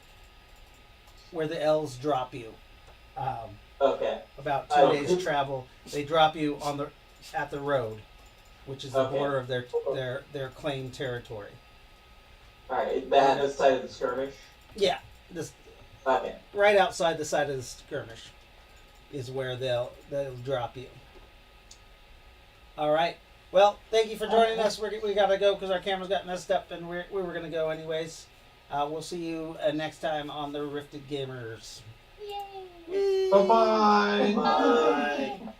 where the elves drop you. Okay. About two Okay. days travel, they drop you at the road, which is the Okay. border of their claimed territory. Alright, that side of the skirmish. Yeah, this Okay. right outside the side of the skirmish is where they'll drop you. All right. Well, thank you for joining us. We gotta go because our cameras got messed up, and we were gonna go anyways. We'll see you next time on the Rifted Gamers. Yay. Yay. Bye-bye. Bye.